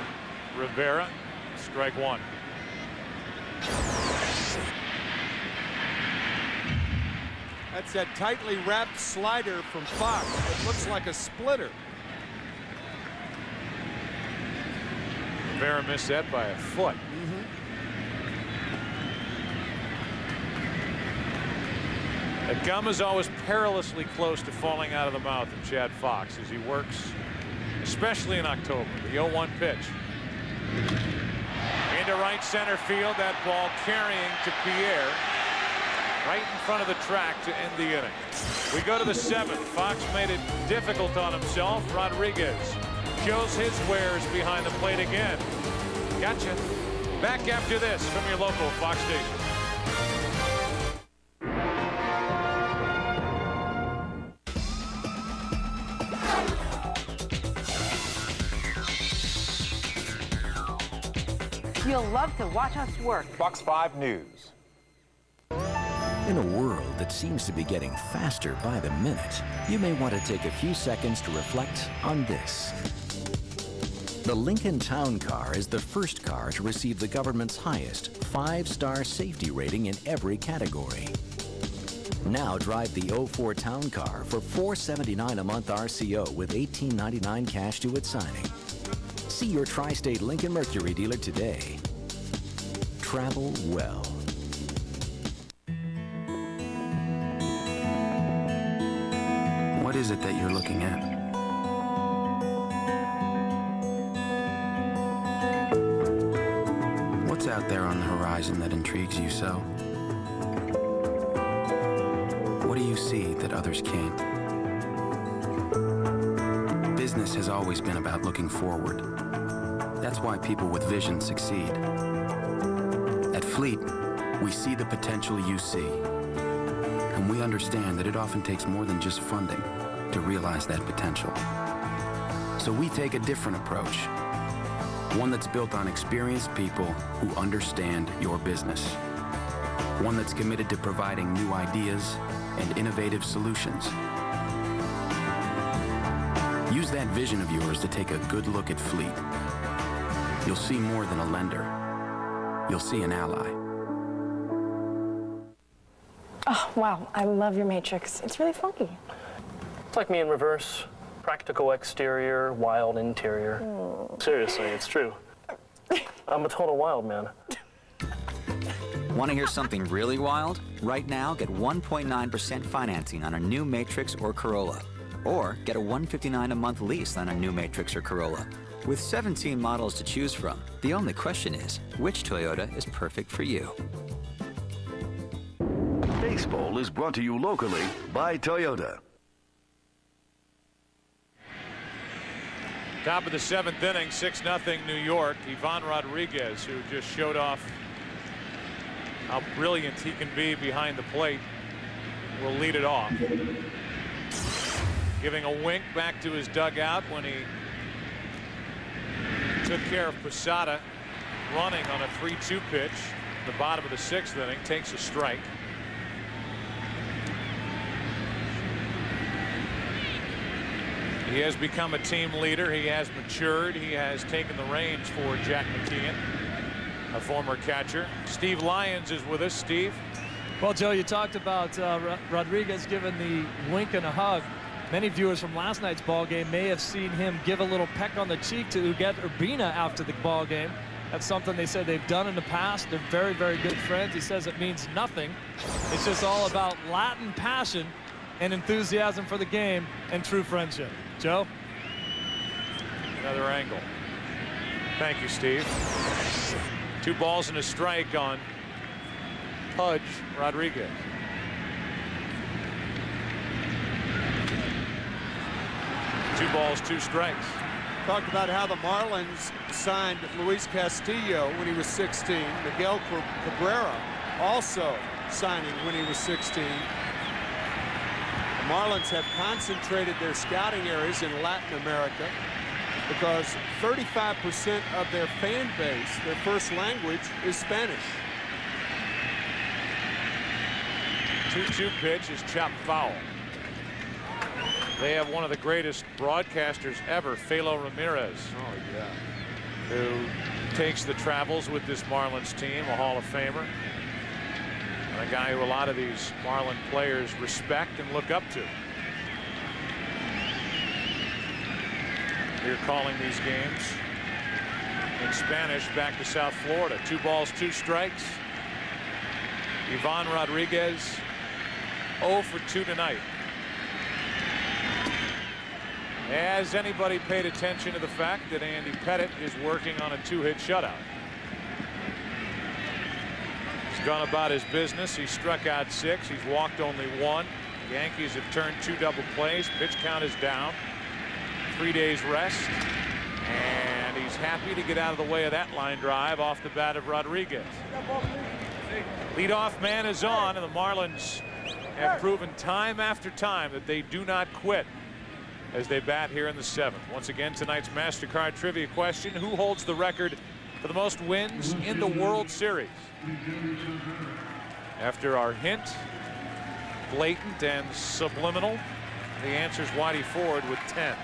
Rivera. Strike 1. That's that tightly wrapped slider from Fox. It looks like a splitter. Rivera missed that by a foot. That gum is always perilously close to falling out of the mouth of Chad Fox as he works, especially in October. The 0-1 pitch. Into right center field. That ball carrying to Pierre. Right in front of the track to end the inning. We go to the 7th. Fox made it difficult on himself. Rodriguez shows his wares behind the plate again. Gotcha. Back after this from your local Fox station. You'll love to watch us work. Fox 5 News. In a world that seems to be getting faster by the minute, you may want to take a few seconds to reflect on this. The Lincoln Town Car is the first car to receive the government's highest 5-star safety rating in every category. Now drive the 04 Town Car for $479 a month RCO with $18.99 cash to its signing. See your Tri-State Lincoln Mercury dealer today. Travel well. What is it that you're looking at? What's out there on the horizon that intrigues you so? What do you see that others can't? Business business has always been about looking forward. That's why people with vision succeed. At Fleet, we see the potential you see. And we understand that it often takes more than just funding to realize that potential. So we take a different approach. One that's built on experienced people who understand your business. One that's committed to providing new ideas and innovative solutions. Use that vision of yours to take a good look at Fleet. You'll see more than a lender. You'll see an ally. Oh, wow. I love your Matrix. It's really funky. It's like me in reverse. Practical exterior, wild interior. Seriously, it's true. I'm a total wild man. Want to hear something really wild? Right now, get 1.9% financing on a new Matrix or Corolla. Or get a $159 a month lease on a new Matrix or Corolla. With 17 models to choose from, the only question is, which Toyota is perfect for you? Baseball is brought to you locally by Toyota. Top of the 7th inning, 6-0 New York. Ivan Rodriguez, who just showed off how brilliant he can be behind the plate, will lead it off. Giving a wink back to his dugout when he took care of Posada, running on a 3-2 pitch. The bottom of the 6th inning, takes a strike. He has become a team leader. He has matured. He has taken the reins for Jack McKeon, a former catcher. Steve Lyons is with us. Steve. Well, Joe, you talked about Rodriguez giving the wink and a hug. Many viewers from last night's ball game may have seen him give a little peck on the cheek to Huguet Urbina after the ball game. That's something they said they've done in the past. They're very, very good friends. He says it means nothing. It's just all about Latin passion and enthusiasm for the game and true friendship. Joe? Another angle. Thank you, Steve. 2 balls and a strike on Pudge Rodriguez. Two balls, 2 strikes. Talked about how the Marlins signed Luis Castillo when he was 16. Miguel Cabrera also signing when he was 16. The Marlins have concentrated their scouting areas in Latin America because 35% of their fan base, their first language, is Spanish. 2-2 pitch is chopped foul. They have one of the greatest broadcasters ever, Felo Ramirez. Oh, yeah. Who takes the travels with this Marlins team, a Hall of Famer. And a guy who a lot of these Marlin players respect and look up to. Here calling these games in Spanish back to South Florida. 2 balls, 2 strikes. Ivan Rodriguez 0 for 2 tonight. Has anybody paid attention to the fact that Andy Pettitte is working on a 2-hit shutout? He's gone about his business. He struck out 6. He's walked only 1. The Yankees have turned 2 double plays. Pitch count is down. 3 days rest. And he's happy to get out of the way of that line drive off the bat of Rodriguez. Leadoff man is on, and the Marlins have proven time after time that they do not quit as they bat here in the 7th. Once again, tonight's MasterCard trivia question: who holds the record for the most wins in the World Series? After our hint, blatant and subliminal, the answer is Whitey Ford with 10.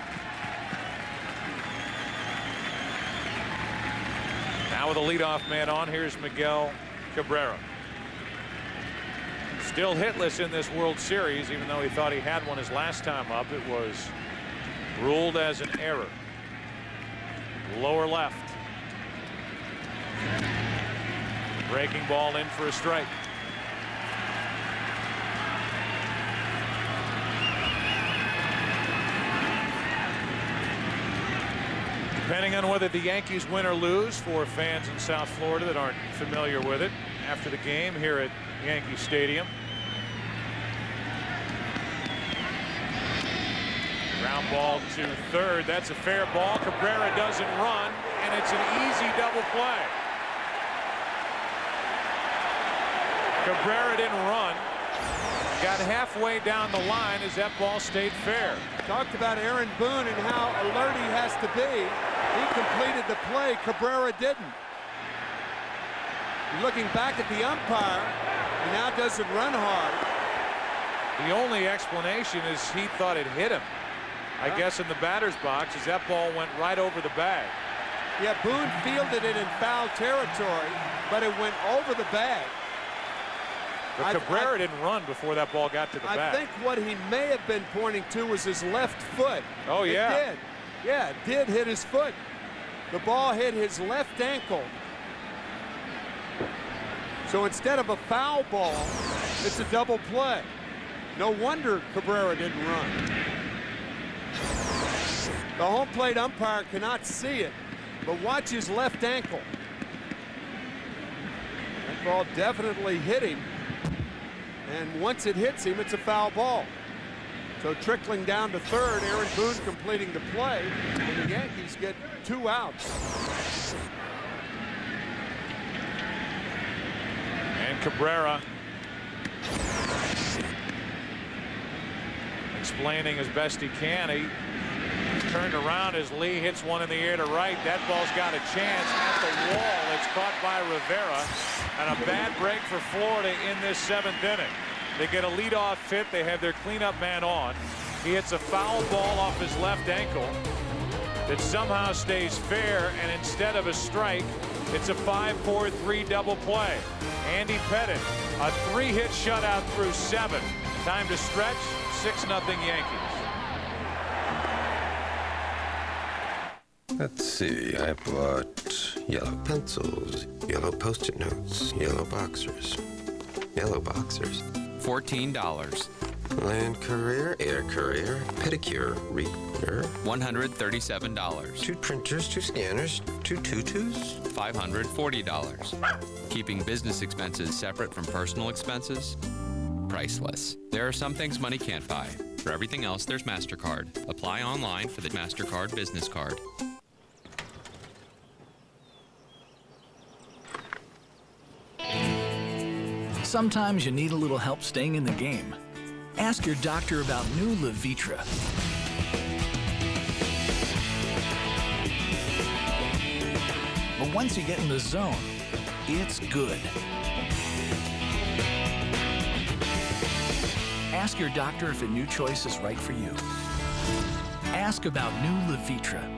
Now with a leadoff man on, here's Miguel Cabrera. Still hitless in this World Series, even though he thought he had one his last time up. It was ruled as an error. Lower left. Breaking ball in for a strike. Depending on whether the Yankees win or lose, for fans in South Florida that aren't familiar with it, after the game here at Yankee Stadium. Ground ball to third. That's a fair ball. Cabrera doesn't run, and it's an easy double play. Cabrera didn't run. Got halfway down the line as that ball stayed fair. Talked about Aaron Boone and how alert he has to be. He completed the play. Cabrera didn't. Looking back at the umpire, he now doesn't run hard. The only explanation is he thought it hit him. I guess in the batter's box as that ball went right over the bag. Yeah, Boone fielded it in foul territory, but it went over the bag. But Cabrera didn't run before that ball got to the bag. I think what he may have been pointing to was his left foot. Oh, yeah. It did. Yeah, it did hit his foot. The ball hit his left ankle. So instead of a foul ball, it's a double play. No wonder Cabrera didn't run. The home plate umpire cannot see it, but watch his left ankle. That ball definitely hit him. And once it hits him, it's a foul ball. So trickling down to third, Aaron Boone completing the play, and the Yankees get 2 outs. And Cabrera explaining as best he can. He turned around as Lee hits one in the air to right. That ball's got a chance at the wall. It's caught by Rivera. And a bad break for Florida in this 7th inning. They get a leadoff hit. They have their cleanup man on. He hits a foul ball off his left ankle that somehow stays fair, and instead of a strike, it's a 5-4-3 double play. Andy Pettitte, a 3-hit shutout through 7. Time to stretch, 6-0 Yankees. Let's see, I bought yellow pencils, yellow Post-it notes, yellow boxers. Yellow boxers. $14. Land courier, air courier, pedicure, reader. $137. 2 printers, 2 scanners, 2 tutus. $540. Keeping business expenses separate from personal expenses? Priceless. There are some things money can't buy. For everything else, there's MasterCard. Apply online for the MasterCard business card. Sometimes you need a little help staying in the game. Ask your doctor about new Levitra. But once you get in the zone, it's good. Ask your doctor if a new choice is right for you. Ask about new Levitra.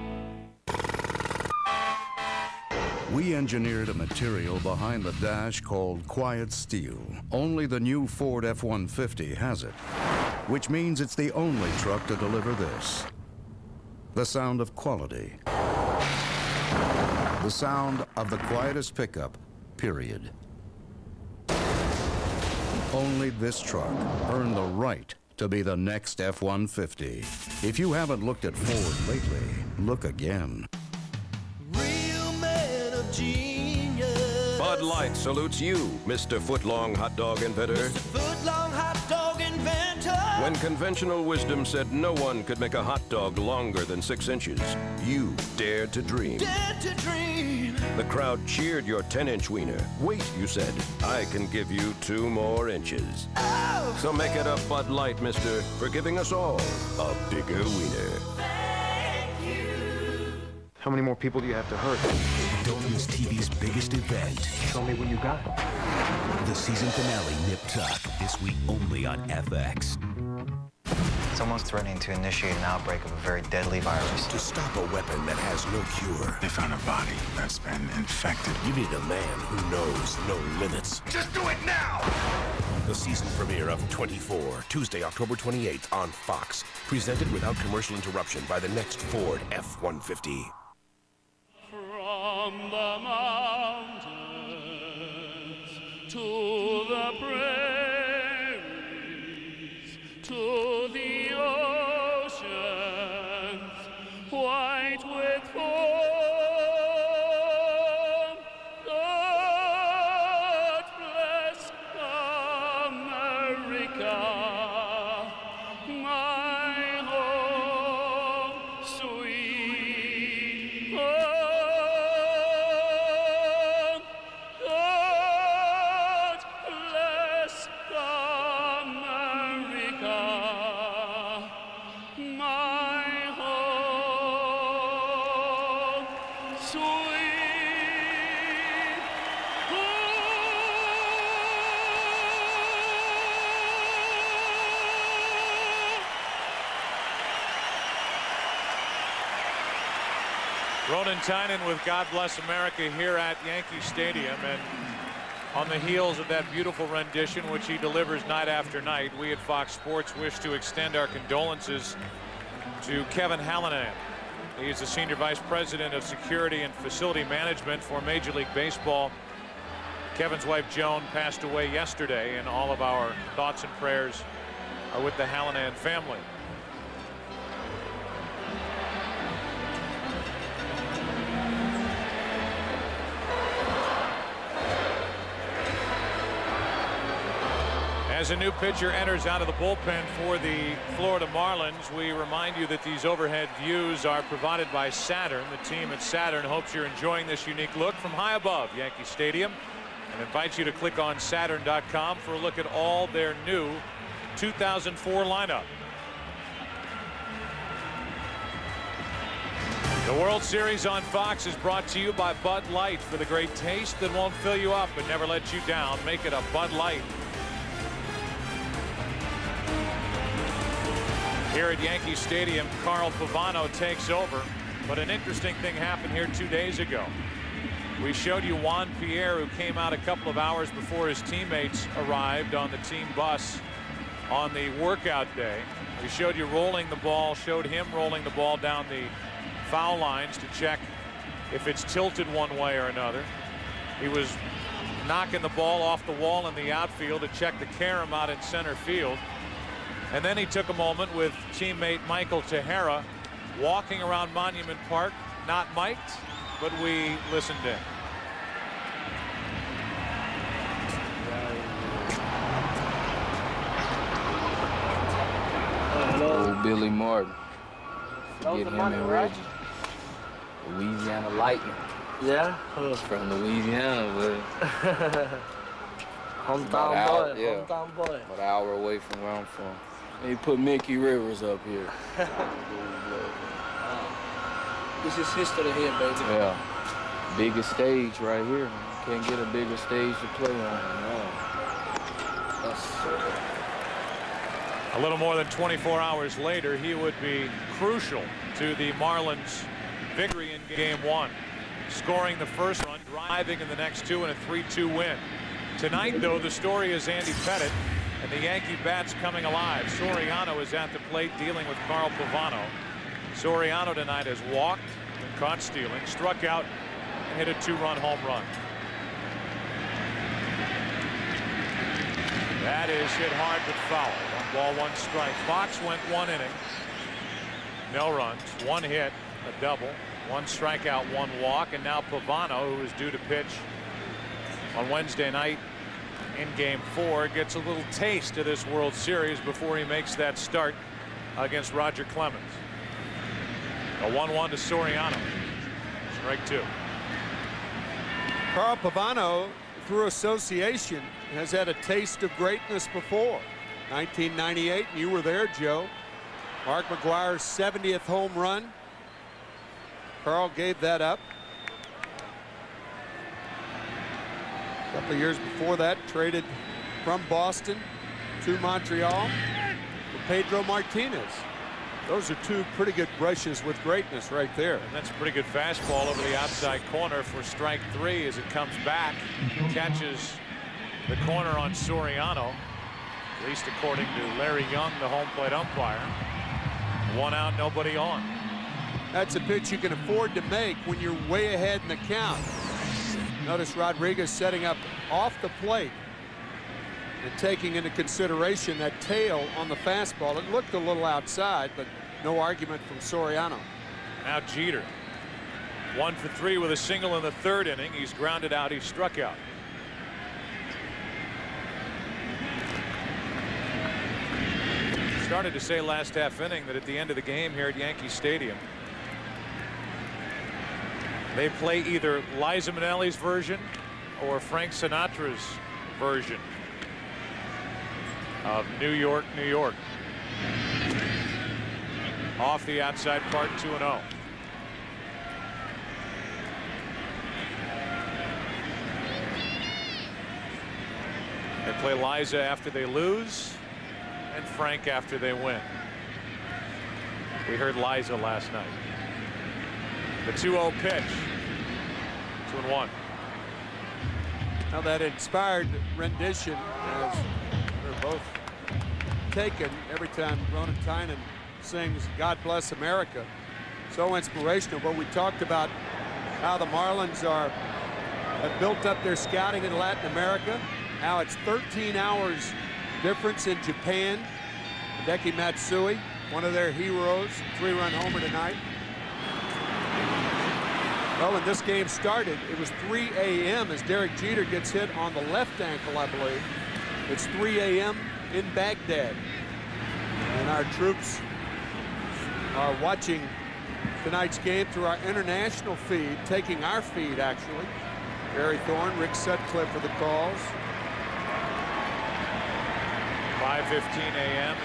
We engineered a material behind the dash called quiet steel. Only the new Ford F-150 has it, which means it's the only truck to deliver this. The sound of quality. The sound of the quietest pickup, period. Only this truck earned the right to be the next F-150. If you haven't looked at Ford lately, look again. Bud Light salutes you, Mr. Footlong Hot Dog Inventor. Footlong hot dog inventor. When conventional wisdom said no one could make a hot dog longer than 6 inches, you dared to dream. Dared to dream. The crowd cheered your 10-inch wiener. Wait, you said, I can give you 2 more inches. Oh. So make it a Bud Light, mister, for giving us all a bigger wiener. How many more people do you have to hurt? Don't miss TV's biggest event. Show me what you got. The season finale, Nip Tuck, this week only on FX. Someone's threatening to initiate an outbreak of a very deadly virus. To stop a weapon that has no cure. They found a body that's been infected. You need a man who knows no limits. Just do it now! The season premiere of 24, Tuesday, October 28th on Fox. Presented without commercial interruption by the next Ford F-150. From the mountains to the prairies to the oceans, white with foam, God bless America, my home. Ronan Tynan with God Bless America here at Yankee Stadium, and on the heels of that beautiful rendition which he delivers night after night, we at Fox Sports wish to extend our condolences to Kevin Hallinan. He's the Senior Vice President of Security and Facility Management for Major League Baseball. Kevin's wife Joan passed away yesterday, and all of our thoughts and prayers are with the Hallinan family. As a new pitcher enters out of the bullpen for the Florida Marlins, we remind you that these overhead views are provided by Saturn. The team at Saturn hopes you're enjoying this unique look from high above Yankee Stadium and invites you to click on Saturn.com for a look at all their new 2004 lineup. The World Series on Fox is brought to you by Bud Light. For the great taste that won't fill you up and never let you down, make it a Bud Light. Here at Yankee Stadium, Carl Pavano takes over, but an interesting thing happened here 2 days ago. We showed you Juan Pierre, who came out a couple of hours before his teammates arrived on the team bus on the workout day. We showed you rolling the ball, showed him rolling the ball down the foul lines to check if it's tilted one way or another. He was knocking the ball off the wall in the outfield to check the carom out in center field. And then he took a moment with teammate Michael Tejera walking around Monument Park, not mic'd, but we listened in. Old Billy Martin. Get him and Reggie. Louisiana Lightning. Yeah? From Louisiana, but hometown boy, yeah, hometown boy. About an hour away from where I'm from. They put Mickey Rivers up here. This is history here, baby. Yeah. Biggest stage right here. Can't get a bigger stage to play on. No. A little more than 24 hours later, he would be crucial to the Marlins' victory in Game 1, scoring the first run, driving in the next two, and a 3-2 win. Tonight, though, the story is Andy Pettitte and the Yankee bats coming alive. Soriano is at the plate dealing with Carl Pavano. Soriano tonight has walked and caught stealing, struck out, and hit a 2-run home run. That is hit hard but foul. 1 ball, 1 strike. Fox went 1 inning. No runs, 1 hit, a double, 1 strikeout, 1 walk, and now Pavano, who is due to pitch on Wednesday night in Game 4, gets a little taste of this World Series before he makes that start against Roger Clemens. A 1-1 to Soriano. Strike 2. Carl Pavano, through association, has had a taste of greatness before. 1998, and you were there, Joe. Mark McGwire's 70th home run. Carl gave that up. A couple of years before that, traded from Boston to Montreal for Pedro Martinez. Those are 2 pretty good brushes with greatness right there. And that's a pretty good fastball over the outside corner for strike 3 as it comes back. Catches the corner on Soriano, at least according to Larry Young, the home plate umpire. 1 out, nobody on. That's a pitch you can afford to make when you're way ahead in the count. Notice Rodriguez setting up off the plate and taking into consideration that tail on the fastball. It looked a little outside, but no argument from Soriano. Now Jeter, 1 for 3 with a single in the 3rd inning. He's grounded out. He's struck out. Started to say last half inning that at the end of the game here at Yankee Stadium, they play either Liza Minnelli's version or Frank Sinatra's version of New York, New York. Off the outside part, 2-0. play Liza after they lose and Frank after they win. We heard Liza last night. The 2-0 pitch. 2-1. Now that inspired rendition, as they're both taken every time Ronan Tynan sings God Bless America. So inspirational. But we talked about how the Marlins have built up their scouting in Latin America. Now it's 13 hours difference in Japan. Hideki Matsui, one of their heroes, 3-run homer tonight. Well, when this game started, it was 3 a.m. as Derek Jeter gets hit on the left ankle, I believe. It's 3 a.m. in Baghdad. And our troops are watching tonight's game through our international feed, taking our feed, actually. Barry Thorne, Rick Sutcliffe for the calls. 5:15 a.m.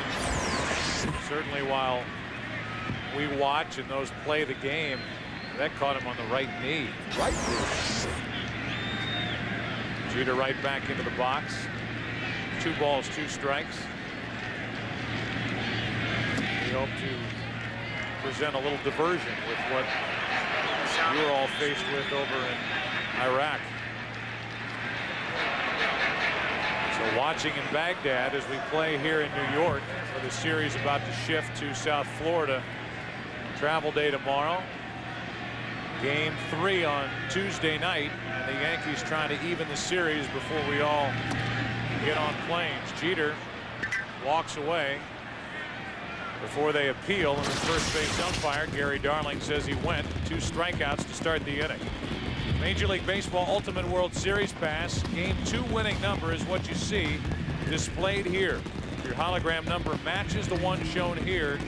and certainly while we watch and those play the game, that caught him on the right knee. Right knee. Jeter right back into the box. 2 balls, 2 strikes. We hope to present a little diversion with what we were all faced with over in Iraq. So watching in Baghdad as we play here in New York for the series about to shift to South Florida. Travel day tomorrow. Game 3 on Tuesday night, and the Yankees trying to even the series before we all get on planes. Jeter walks away before they appeal, and the first base umpire, Gary Darling, says he went. 2 strikeouts to start the inning. Major League Baseball Ultimate World Series Pass. Game 2 winning number is what you see displayed here. If your hologram number matches the one shown here,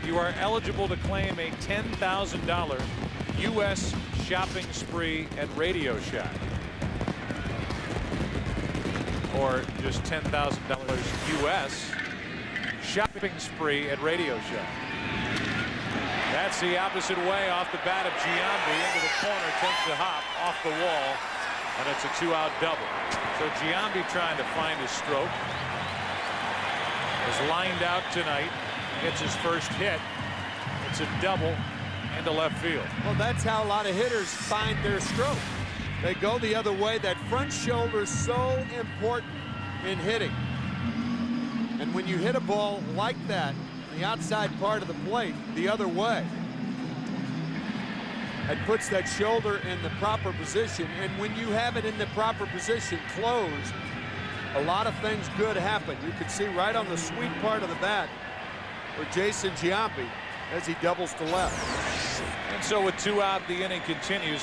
you are eligible to claim a $10,000 U.S. shopping spree at Radio Shack. Or just $10,000 U.S. shopping spree at Radio Shack. That's the opposite way off the bat of Giambi into the corner, takes the hop off the wall, and it's a 2-out double. So Giambi trying to find his stroke. Is lined out tonight, gets his first hit. It's a double into left field. Well, that's how a lot of hitters find their stroke. They go the other way. That front shoulder is so important in hitting. And when you hit a ball like that, the outside part of the plate the other way, it puts that shoulder in the proper position. And when you have it in the proper position closed, a lot of things good happen. You can see right on the sweet part of the bat where Jason Giambi as he doubles to left. And so with 2 out, the inning continues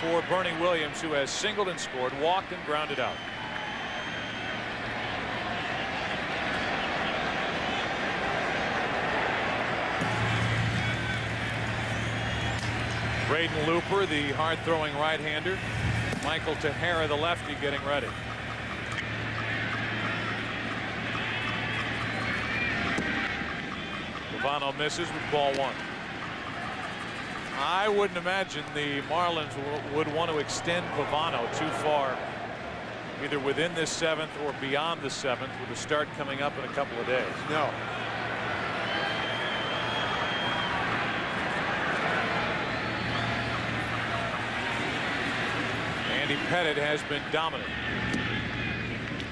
for Bernie Williams, who has singled and scored, walked and grounded out. Braden Looper, the hard-throwing right-hander. Michael Tejera, the lefty, getting ready. Pavano misses with ball 1. I wouldn't imagine the Marlins would want to extend Pavano too far, either within this 7th or beyond the 7th, with a start coming up in a couple of days. No. Andy Pettitte has been dominant.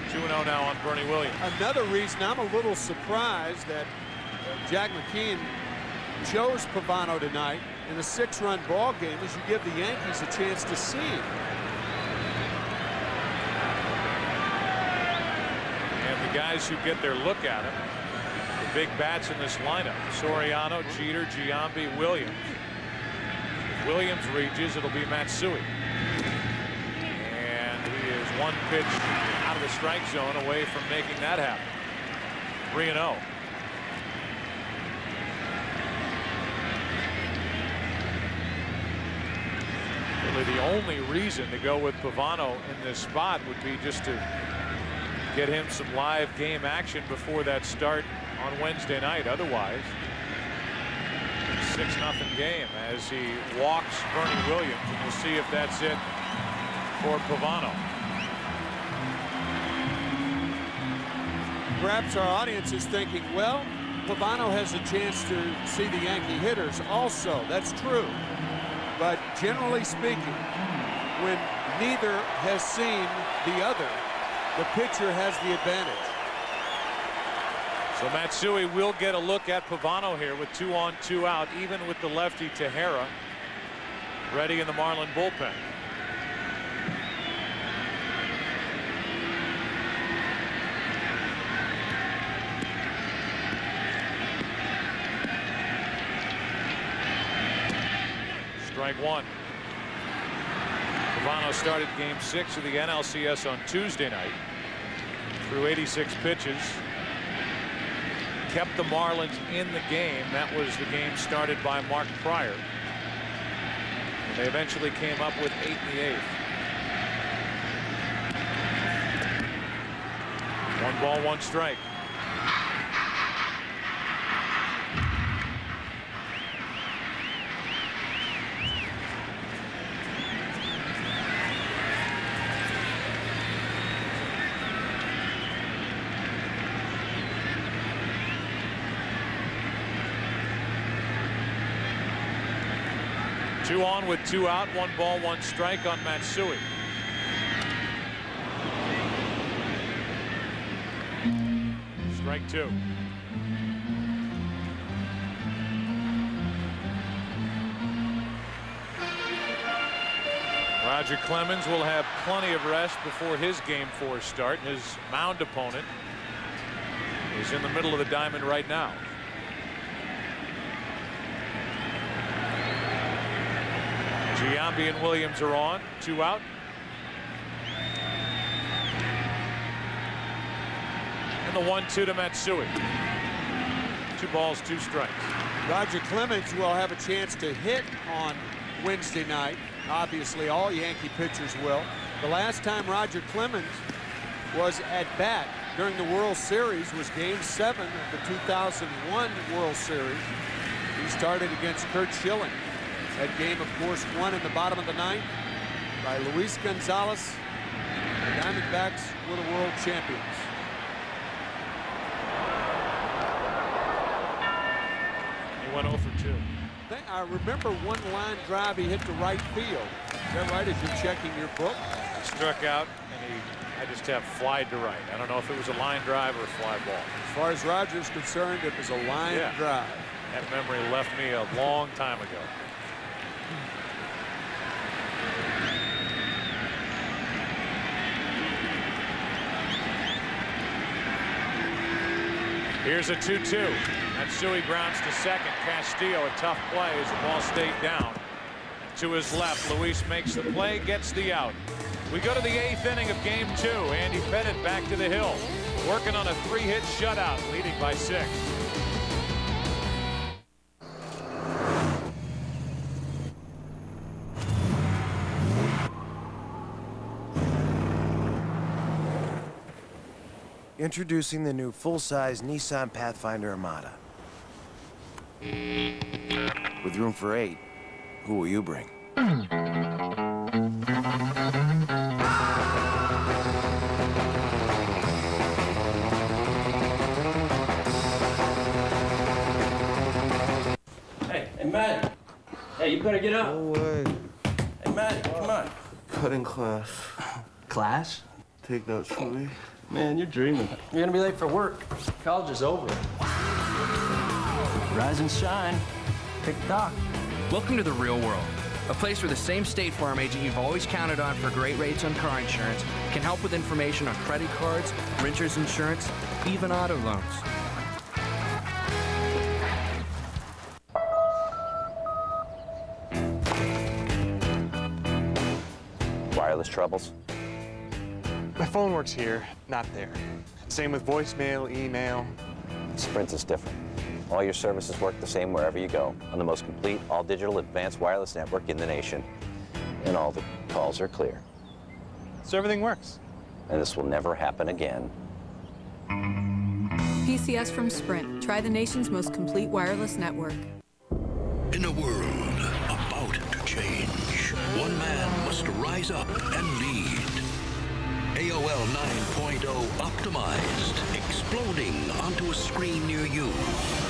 2-0 now on Bernie Williams. Another reason I'm a little surprised that Jack McKeon chose Pavano tonight in a 6-run ball game is you give the Yankees a chance to see him. And the guys who get their look at him, the big bats in this lineup, Soriano, Jeter, Giambi, Williams. If Williams reaches, it'll be Matsui. And he is 1 pitch out of the strike zone away from making that happen. 3-0. The only reason to go with Pavano in this spot would be just to get him some live game action before that start on Wednesday night. Otherwise, 6-0 game as he walks Bernie Williams, and we'll see if that's it for Pavano. perhaps our audience is thinking, well, Pavano has a chance to see the Yankee hitters also. That's true. But generally speaking, when neither has seen the other, the pitcher has the advantage. So Matsui will get a look at Pavano here with 2 on, 2 out, even with the lefty Tejera ready in the Marlin bullpen. Strike 1. Pavano started game 6 of the NLCS on Tuesday night. Threw 86 pitches. Kept the Marlins in the game. That was the game started by Mark Pryor. And they eventually came up with 8 in the 8th. 1 ball, 1 strike. Two on with 2 out, 1 ball, 1 strike on Matsui. Strike 2. Roger Clemens will have plenty of rest before his game 4 start. His mound opponent is in the middle of the diamond right now. Giambi and Williams are on. 2 out. And the 1-2 to Matsui. 2 balls, 2 strikes. Roger Clemens will have a chance to hit on Wednesday night. Obviously, all Yankee pitchers will. The last time Roger Clemens was at bat during the World Series was Game 7 of the 2001 World Series. He started against Curt Schilling. That game, of course, won in the bottom of the 9th by Luis Gonzalez. The Diamondbacks were the world champions. He went 0 for 2. I remember one line drive he hit to right field. Is that right, as you're checking your book? He struck out, and I just have fly to right. I don't know if it was a line drive or a fly ball. As far as Roger's concerned, it was a line drive. That memory left me a long time ago. Here's a 2-2. Matsui grounds to second. Castillo, a tough play as the ball stayed down. To his left, Luis makes the play, gets the out. We go to the 8th inning of game 2. Andy Pettitte back to the hill, working on a 3-hit shutout, leading by 6. Introducing the new full-size Nissan Pathfinder Armada. With room for 8, who will you bring? Hey, man. Hey, you better get up. No way. Hey, man, come on. Cutting class. Class? Take notes for me. Man, you're dreaming. You're gonna be late for work. College is over. Rise and shine. Pick Doc. Welcome to the real world. A place where the same State Farm agent you've always counted on for great rates on car insurance can help with information on credit cards, renter's insurance, even auto loans. Wireless troubles? My phone works here, not there. Same with voicemail, email. Sprint is different. All your services work the same wherever you go, on the most complete, all-digital, advanced wireless network in the nation. And all the calls are clear. So everything works. And this will never happen again. PCS from Sprint. Try the nation's most complete wireless network. In a world about to change, one man must rise up and lead. AOL 9.0 optimized, exploding onto a screen near you.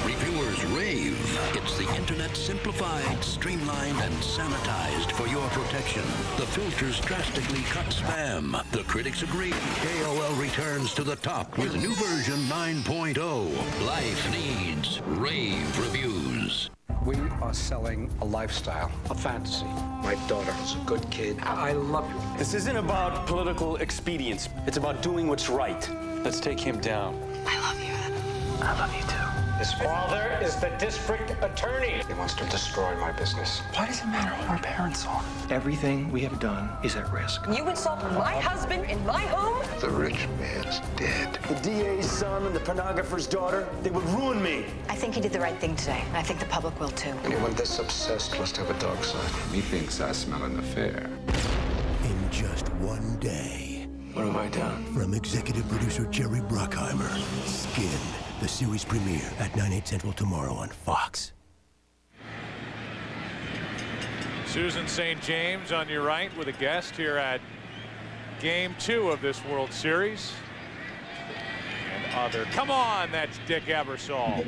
Reviewers rave. It's the internet simplified, streamlined, and sanitized for your protection. The filters drastically cut spam. The critics agree. AOL returns to the top with new version 9.0. Life needs rave reviews. We are selling a lifestyle, a fantasy. My daughter is a good kid. I love you. This isn't about political expedience. It's about doing what's right. Let's take him down. I love you, Anna. I love you too. His father is the district attorney. He wants to destroy my business. Why does it matter who our parents are? Everything we have done is at risk. You insult my husband in my home? The rich man's dead. The DA's son and the pornographer's daughter, they would ruin me. I think he did the right thing today. I think the public will too. Anyone this obsessed must have a dark side. Methinks I smell an affair. In just one day. What have I done? From executive producer Jerry Bruckheimer. Skin, the series premiere at 9/8 Central tomorrow on Fox. Susan St. James on your right with a guest here at Game 2 of this World Series. And other. Come on, that's Dick Ebersol.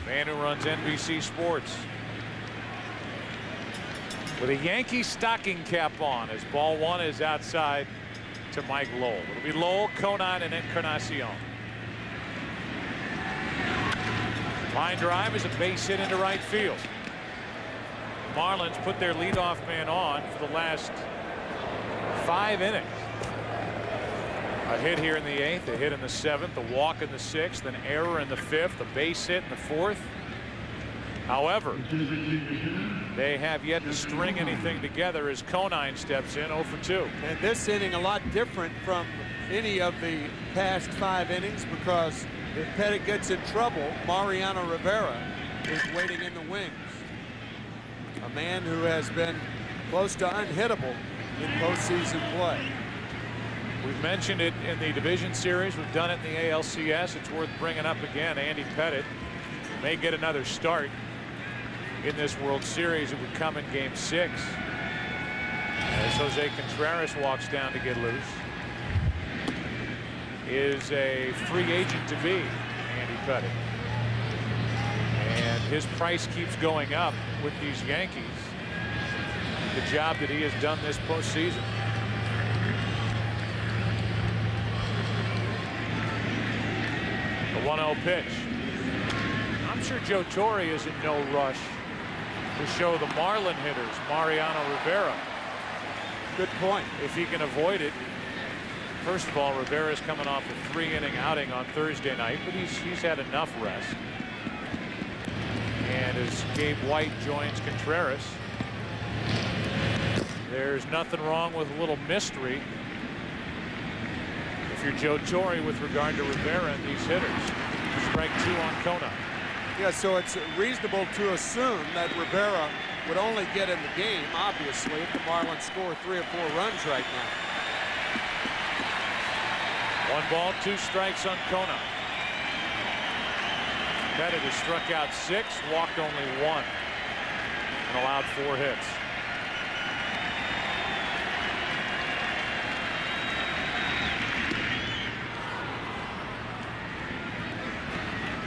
Man who runs NBC Sports. With a Yankee stocking cap on as ball one is outside to Mike Lowell. It'll be Lowell, Conine, and Encarnacion. Line drive is a base hit into right field. The Marlins put their leadoff man on for the last 5 innings. A hit here in the 8th, a hit in the 7th, a walk in the 6th, an error in the 5th, a base hit in the 4th. However, they have yet to string anything together as Conine steps in 0 for 2. And this inning a lot different from any of the past 5 innings because if Pettit gets in trouble, Mariano Rivera is waiting in the wings. A man who has been close to unhittable in postseason play. We've mentioned it in the division series. We've done it in the ALCS. It's worth bringing up again. Andy Pettit may get another start in this World Series. It would come in Game 6 as Jose Contreras walks down to get loose. Is a free agent to be, Andy Pettit. And his price keeps going up with these Yankees. The job that he has done this postseason. The 1-0 pitch. I'm sure Joe Torre is in no rush to show the Marlin hitters Mariano Rivera. Good point. If he can avoid it. First of all, Rivera's coming off a 3-inning outing on Thursday night, but he's had enough rest. And as Gabe White joins Contreras, there's nothing wrong with a little mystery if you're Joe Torre with regard to Rivera and these hitters. Strike 2 on Kona. Yeah, so it's reasonable to assume that Rivera would only get in the game, obviously, if the Marlins score 3 or 4 runs right now. 1 ball, 2 strikes on Kona. Pettit has struck out 6, walked only 1, and allowed 4 hits.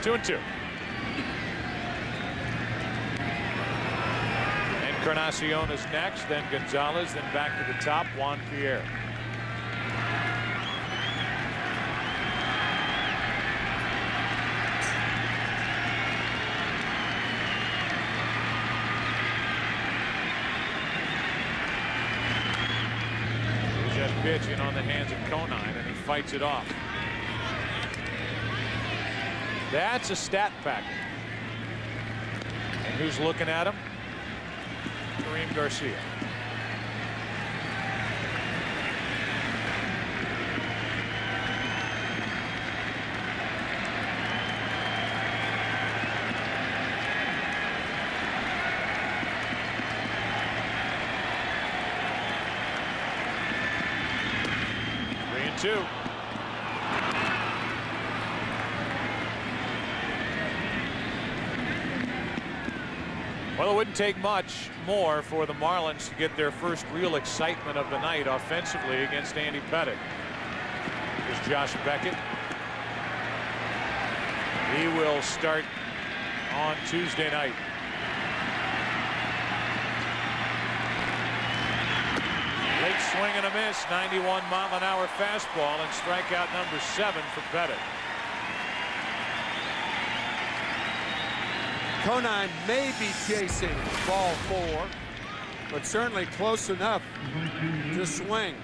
Two and 2. Encarnacion is next, then Gonzalez, then back to the top, Juan Pierre. There's that pitch in on the hands of Conine, and he fights it off. That's a stat packet. And who's looking at him? Kareem Garcia. Three and 2. Well, Well, it wouldn't take much more for the Marlins to get their first real excitement of the night offensively against Andy Pettitte. Here's Josh Beckett. He will start on Tuesday night. Late swing and a miss, 91-mile-an-hour fastball, and strikeout number 7 for Pettitte. Conine may be chasing ball 4, but certainly close enough to swing.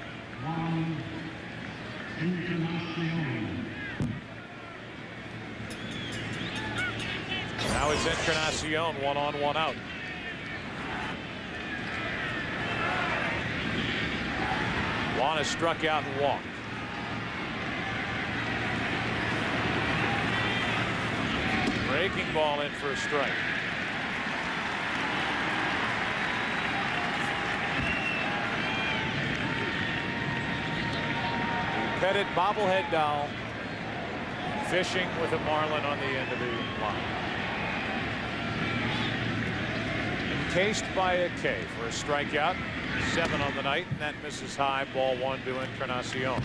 Now it's Encarnacion, 1 on, 1 out. Juan has struck out and walked. Breaking ball in for a strike. The Pettitte bobblehead doll fishing with a marlin on the end of the line. Encased by a K for a strikeout. 7 on the night, and that misses high. Ball 1 to Encarnacion.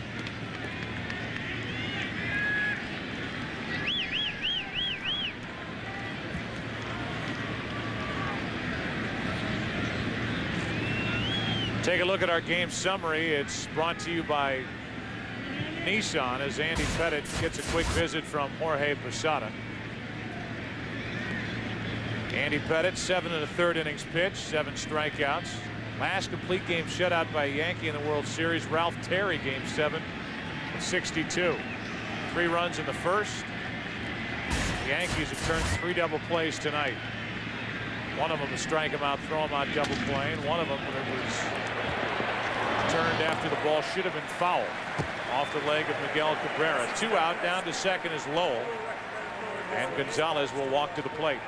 Take a look at our game summary. It's brought to you by Nissan as Andy Pettitte gets a quick visit from Jorge Posada. Andy Pettitte, 7 1/3 innings pitched, 7 strikeouts. Last complete game shutout by a Yankee in the World Series, Ralph Terry, game 7 at 62. 3 runs in the first. The Yankees have turned 3 double plays tonight. One of them to strike him out, throw him out double play, and one of them when it was turned after the ball should have been fouled off the leg of Miguel Cabrera. 2 out, down to second is Lowell, and Gonzalez will walk to the plate.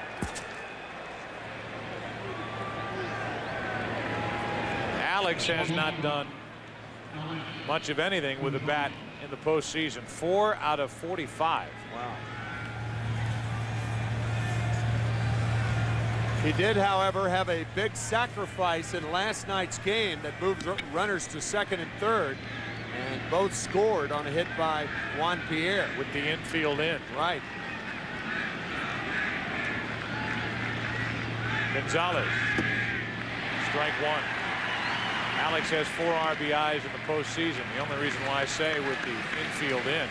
Alex has not done much of anything with the bat in the postseason. 4 out of 45. Wow. He did, however, have a big sacrifice in last night's game that moved runners to second and third, and both scored on a hit by Juan Pierre. With the infield in. Right. Gonzalez. Strike 1. Alex has 4 RBIs in the postseason. The only reason why I say with the infield in.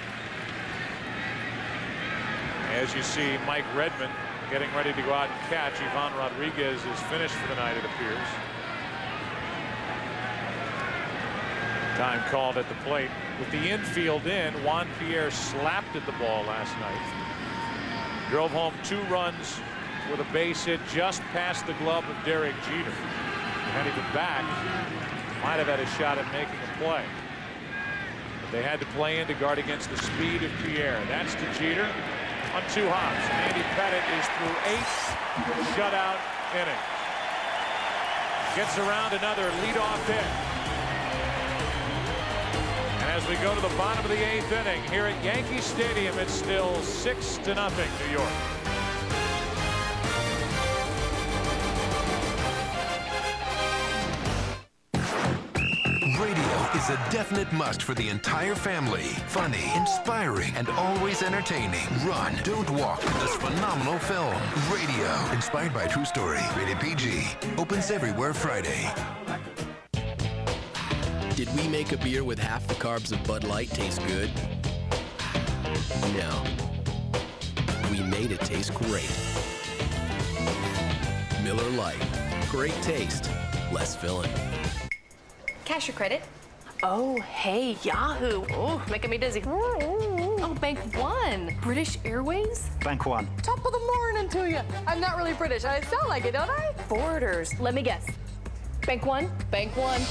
As you see Mike Redmond getting ready to go out and catch. Ivan Rodriguez is finished for the night, it appears. Time called at the plate. With the infield in, Juan Pierre slapped at the ball last night. Drove home 2 runs with a base hit just past the glove of Derek Jeter. Had he been back, might have had a shot at making a play. But they had to play in to guard against the speed of Pierre. That's to Jeter on 2 hops. Andy Pettitte is through 8 shutout innings. Gets around another leadoff hit. And as we go to the bottom of the 8th inning here at Yankee Stadium, it's still 6-0 New York. Is a definite must for the entire family. Funny, inspiring, and always entertaining. Run, Don't Walk, this phenomenal film. Radio, inspired by a true story. Rated PG. Opens everywhere Friday. Did we make a beer with half the carbs of Bud Light taste good? No. We made it taste great. Miller Lite. Great taste, less filling. Cash or credit? Oh, hey, Yahoo. Oh, making me dizzy. Oh, Bank One. British Airways? Bank One. Top of the morning to you. I'm not really British. I sound like it, don't I? Borders. Let me guess. Bank One? Bank One.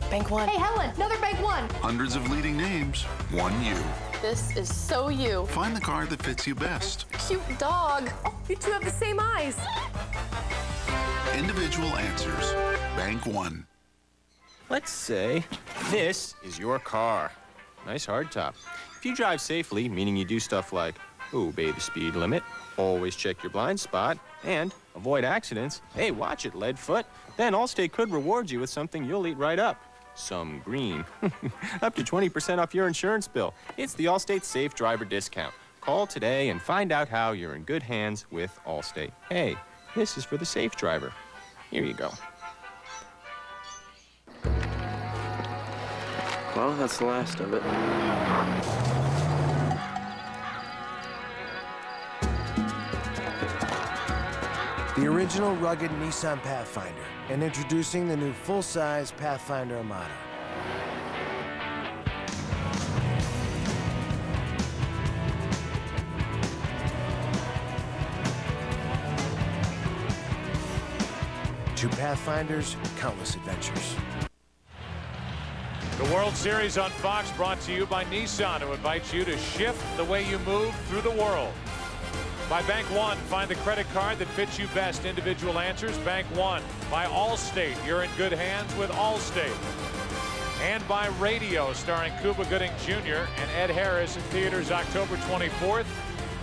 Bank One. Hey, Helen, another Bank One. Hundreds of leading names, one you. This is so you. Find the card that fits you best. Cute dog. Oh, you two have the same eyes. Individual answers. Bank One. Let's say this is your car. Nice hardtop. If you drive safely, meaning you do stuff like obey the speed limit, Always check your blind spot and avoid accidents. Hey, watch it, Leadfoot. Then Allstate could reward you with something you'll eat right up. Some green. Up to 20% off your insurance bill. It's the Allstate Safe Driver Discount. Call today and find out how you're in good hands with Allstate. Hey, this is for the safe driver. Here you go. Well, that's the last of it. The original rugged Nissan Pathfinder, and introducing the new full-size Pathfinder Armada. Two Pathfinders, countless adventures. The World Series on Fox brought to you by Nissan, who invites you to shift the way you move through the world. By Bank One, find the credit card that fits you best. Individual answers, Bank One. By Allstate, you're in good hands with Allstate. And by Radio, starring Cuba Gooding Jr. and Ed Harris in theaters October 24th,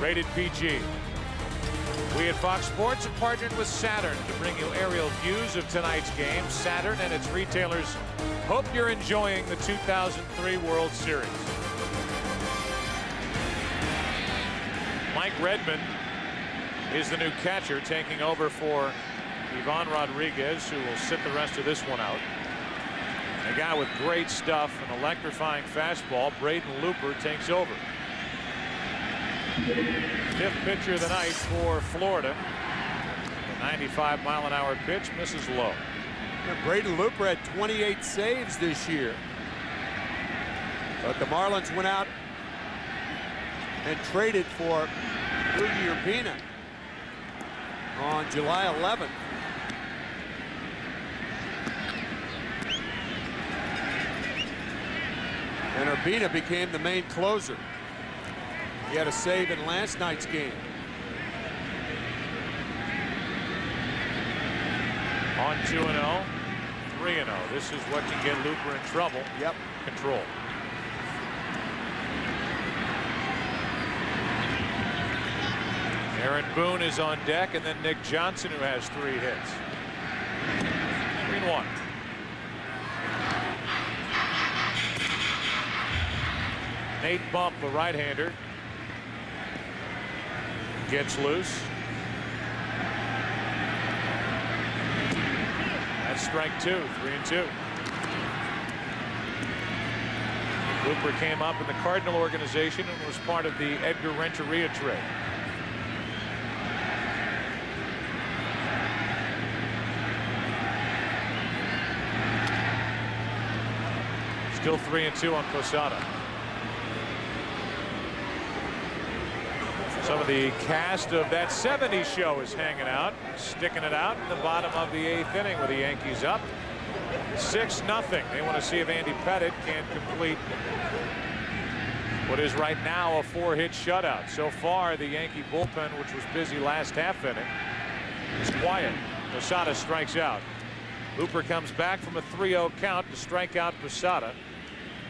rated PG. We at Fox Sports have partnered with Saturn to bring you aerial views of tonight's game. Saturn and its retailers hope you're enjoying the 2003 World Series. Mike Redmond is the new catcher, taking over for Ivan Rodriguez, who will sit the rest of this one out. A guy with great stuff, an electrifying fastball, Braden Looper, takes over. Fifth pitcher of the night for Florida. A 95-mile-an-hour pitch misses low. Braden Looper had 28 saves this year. But the Marlins went out and traded for Rudy Urbina on July 11th. And Urbina became the main closer. He had a save in last night's game. On 2-0, 3-0. This is what can get Looper in trouble. Yep. Control. Aaron Boone is on deck, and then Nick Johnson, who has 3 hits. 3-1. Nate Bump, the right-hander, gets loose. That's strike 2, 3-2. Looper came up in the Cardinal organization and was part of the Edgar Renteria trade. Still 3-2 on Posada. Some of the cast of That 70s Show is hanging out, sticking it out in the bottom of the 8th inning with the Yankees up 6-0. They want to see if Andy Pettitte can complete what is right now a 4-hit shutout. So far, the Yankee bullpen, which was busy last half inning, is quiet. Posada strikes out. Looper comes back from a 3-0 count to strike out Posada.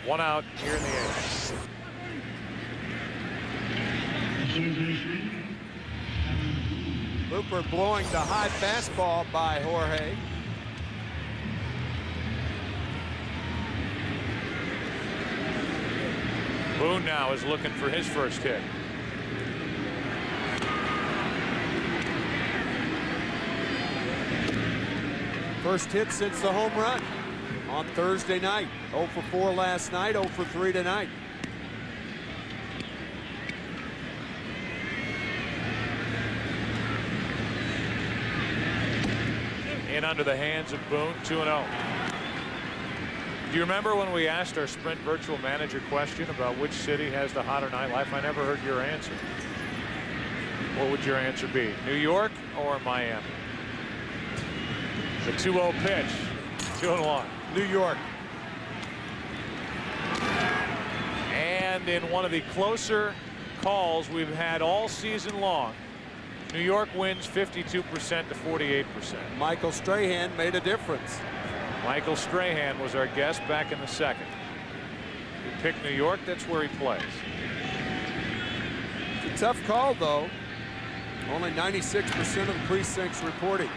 1 out here in the 8th. Looper blowing the high fastball by Jorge. Boone now is looking for his first hit. First hit since the home run on Thursday night. 0 for 4 last night, 0 for 3 tonight. In under the hands of Boone, 2-0. Do you remember when we asked our Sprint virtual manager question about which city has the hotter nightlife? I never heard your answer. What would your answer be? New York or Miami? The 2-0 pitch. 2-1. New York. And in one of the closer calls we've had all season long, New York wins 52% to 48%. Michael Strahan made a difference. Michael Strahan was our guest back in the 2nd. We picked New York. That's where he plays. It's a tough call, though. Only 96% of the precincts reporting.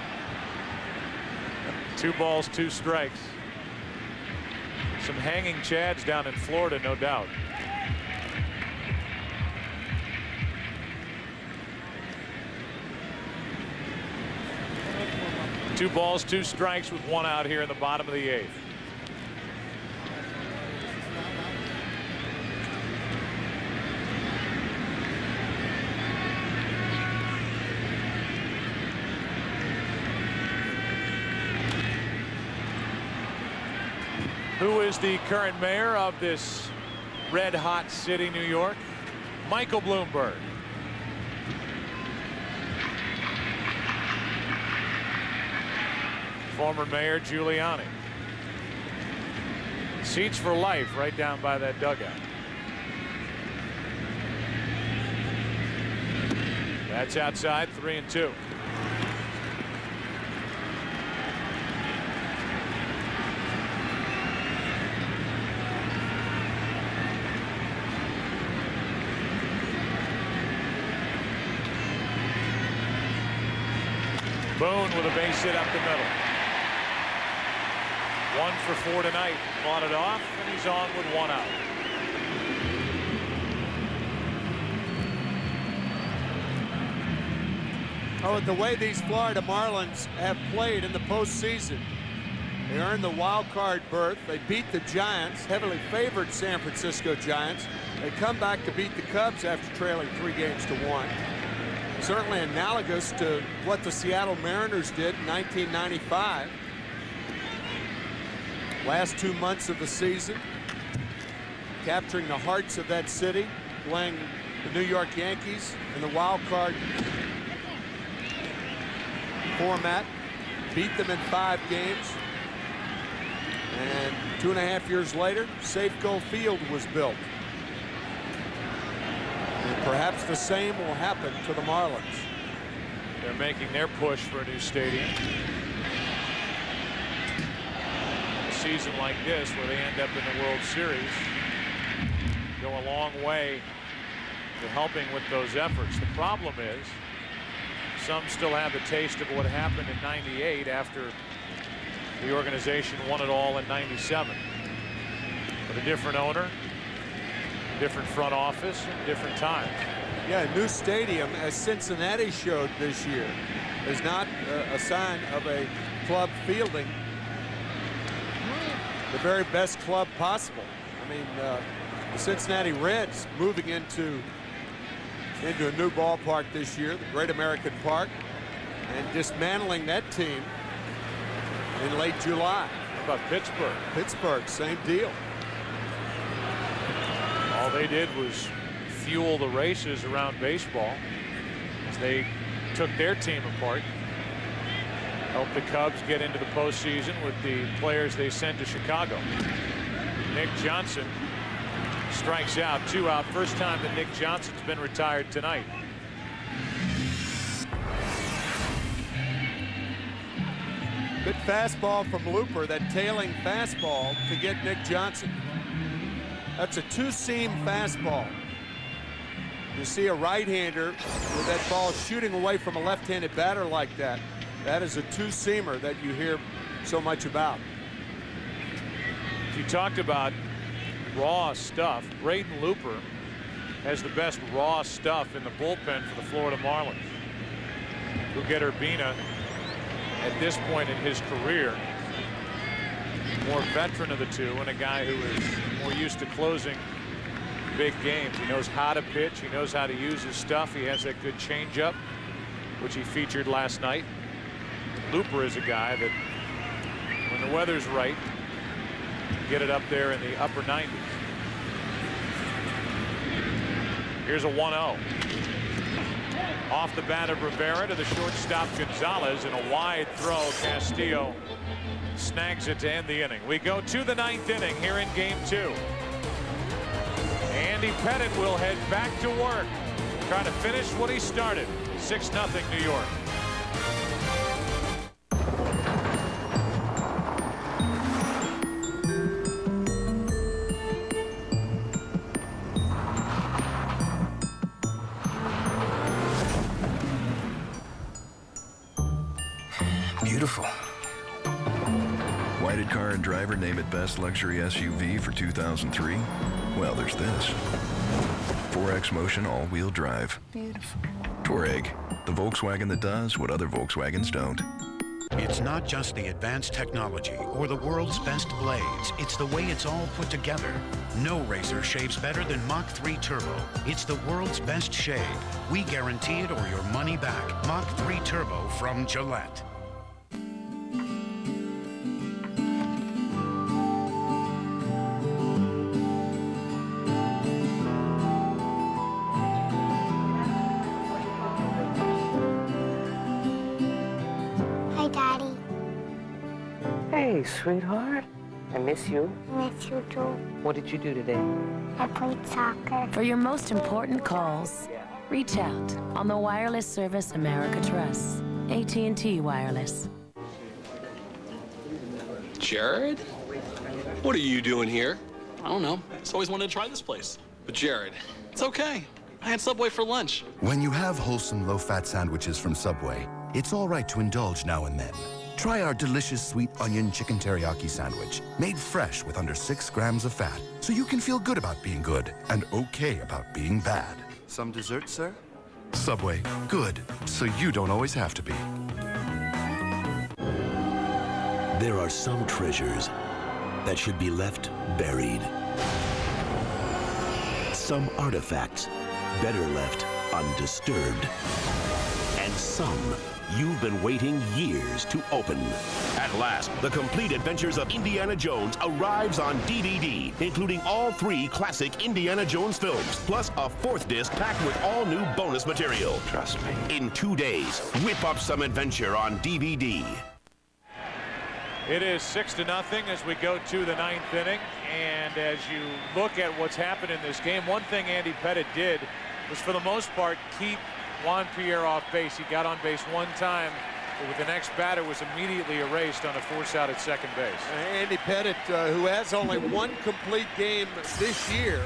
2 balls, 2 strikes. Some hanging chads down in Florida, no doubt. Two balls, 2 strikes with 1 out here in the bottom of the 8th. Who is the current mayor of this red hot city, New York? Michael Bloomberg. Former Mayor Giuliani. Seats for life right down by that dugout. That's outside, 3-2. Boone with a base hit up the middle. 1 for 4 tonight. Fought it off, and he's on with 1 out. Oh, the way these Florida Marlins have played in the postseason. They earned the wild card berth. They beat the Giants, heavily favored San Francisco Giants. They come back to beat the Cubs after trailing 3-1. Certainly analogous to what the Seattle Mariners did in 1995. Last 2 months of the season, capturing the hearts of that city, playing the New York Yankees in the wild card format, beat them in 5 games, and 2.5 years later, Safeco Field was built. And perhaps the same will happen to the Marlins. They're making their push for a new stadium. A season like this, where they end up in the World Series, go a long way to helping with those efforts. The problem is, some still have a taste of what happened in '98 after the organization won it all in '97. But a different owner, different front office, and different time. Yeah, a new stadium, as Cincinnati showed this year, is not a sign of a club fielding the very best club possible. I mean, the Cincinnati Reds moving into a new ballpark this year, the Great American Park, and dismantling that team in late July. How about Pittsburgh? Pittsburgh, same deal. All they did was fuel the races around baseball as they took their team apart. Helped the Cubs get into the postseason with the players they sent to Chicago. Nick Johnson strikes out, 2 out. First time that Nick Johnson's been retired tonight. Good fastball from Looper, that tailing fastball to get Nick Johnson. That's a 2-seam fastball. You see a right-hander with that ball shooting away from a left-handed batter like that. That is a 2-seamer that you hear so much about. You talked about raw stuff. Braden Looper has the best raw stuff in the bullpen for the Florida Marlins. Uguet Urbina, at this point in his career, more veteran of the two, and a guy who is more used to closing big games. He knows how to pitch. He knows how to use his stuff. He has that good changeup, which he featured last night. Looper is a guy that, when the weather's right, get it up there in the upper 90s. Here's a 1-0. Off the bat of Rivera to the shortstop Gonzalez, in a wide throw. Castillo snags it to end the inning. We go to the 9th inning here in Game 2. Andy Pettitte will head back to work, trying to finish what he started. 6-0 New York. Why did Car and Driver name it Best Luxury SUV for 2003? Well, there's this. 4X Motion all-wheel drive. Beautiful. Touareg, the Volkswagen that does what other Volkswagens don't. It's not just the advanced technology or the world's best blades. It's the way it's all put together. No racer shaves better than Mach 3 Turbo. It's the world's best shave. We guarantee it or your money back. Mach 3 Turbo from Gillette. Hi, Daddy. Hey, sweetheart. I miss you. Miss you too. What did you do today? I played soccer. For your most important calls, reach out on the wireless service America trusts. AT&T Wireless. Jared? What are you doing here? I don't know. I just always wanted to try this place. But Jared, it's okay. I had Subway for lunch. When you have wholesome, low-fat sandwiches from Subway, it's all right to indulge now and then. Try our delicious sweet onion chicken teriyaki sandwich, made fresh with under 6 grams of fat, so you can feel good about being good and okay about being bad. Some dessert, sir? Subway, good, so you don't always have to be. There are some treasures that should be left buried. Some artifacts better left undisturbed. And some you've been waiting years to open. At last, the complete adventures of Indiana Jones arrives on DVD, including all 3 classic Indiana Jones films, plus a 4th disc packed with all new bonus material. Trust me. In 2 days, whip up some adventure on DVD. It is 6-0 as we go to the 9th inning. And as you look at what's happened in this game, one thing Andy Pettitte did was, for the most part, keep Juan Pierre off base. He got on base one time, but with the next batter was immediately erased on a force out at second base. Andy Pettitte, who has only 1 complete game this year,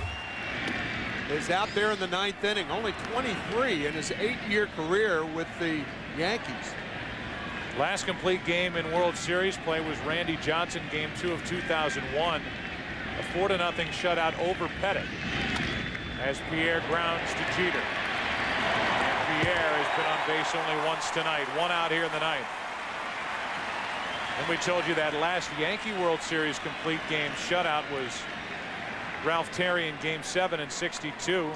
is out there in the 9th inning, only 23 in his 8-year career with the Yankees. Last complete game in World Series play was Randy Johnson, Game 2 of 2001. A 4-0 shutout over Pettitte as Pierre grounds to Jeter. And Pierre has been on base only once tonight. 1 out here in the 9th. And we told you that last Yankee World Series complete game shutout was Ralph Terry in Game 7 in '62.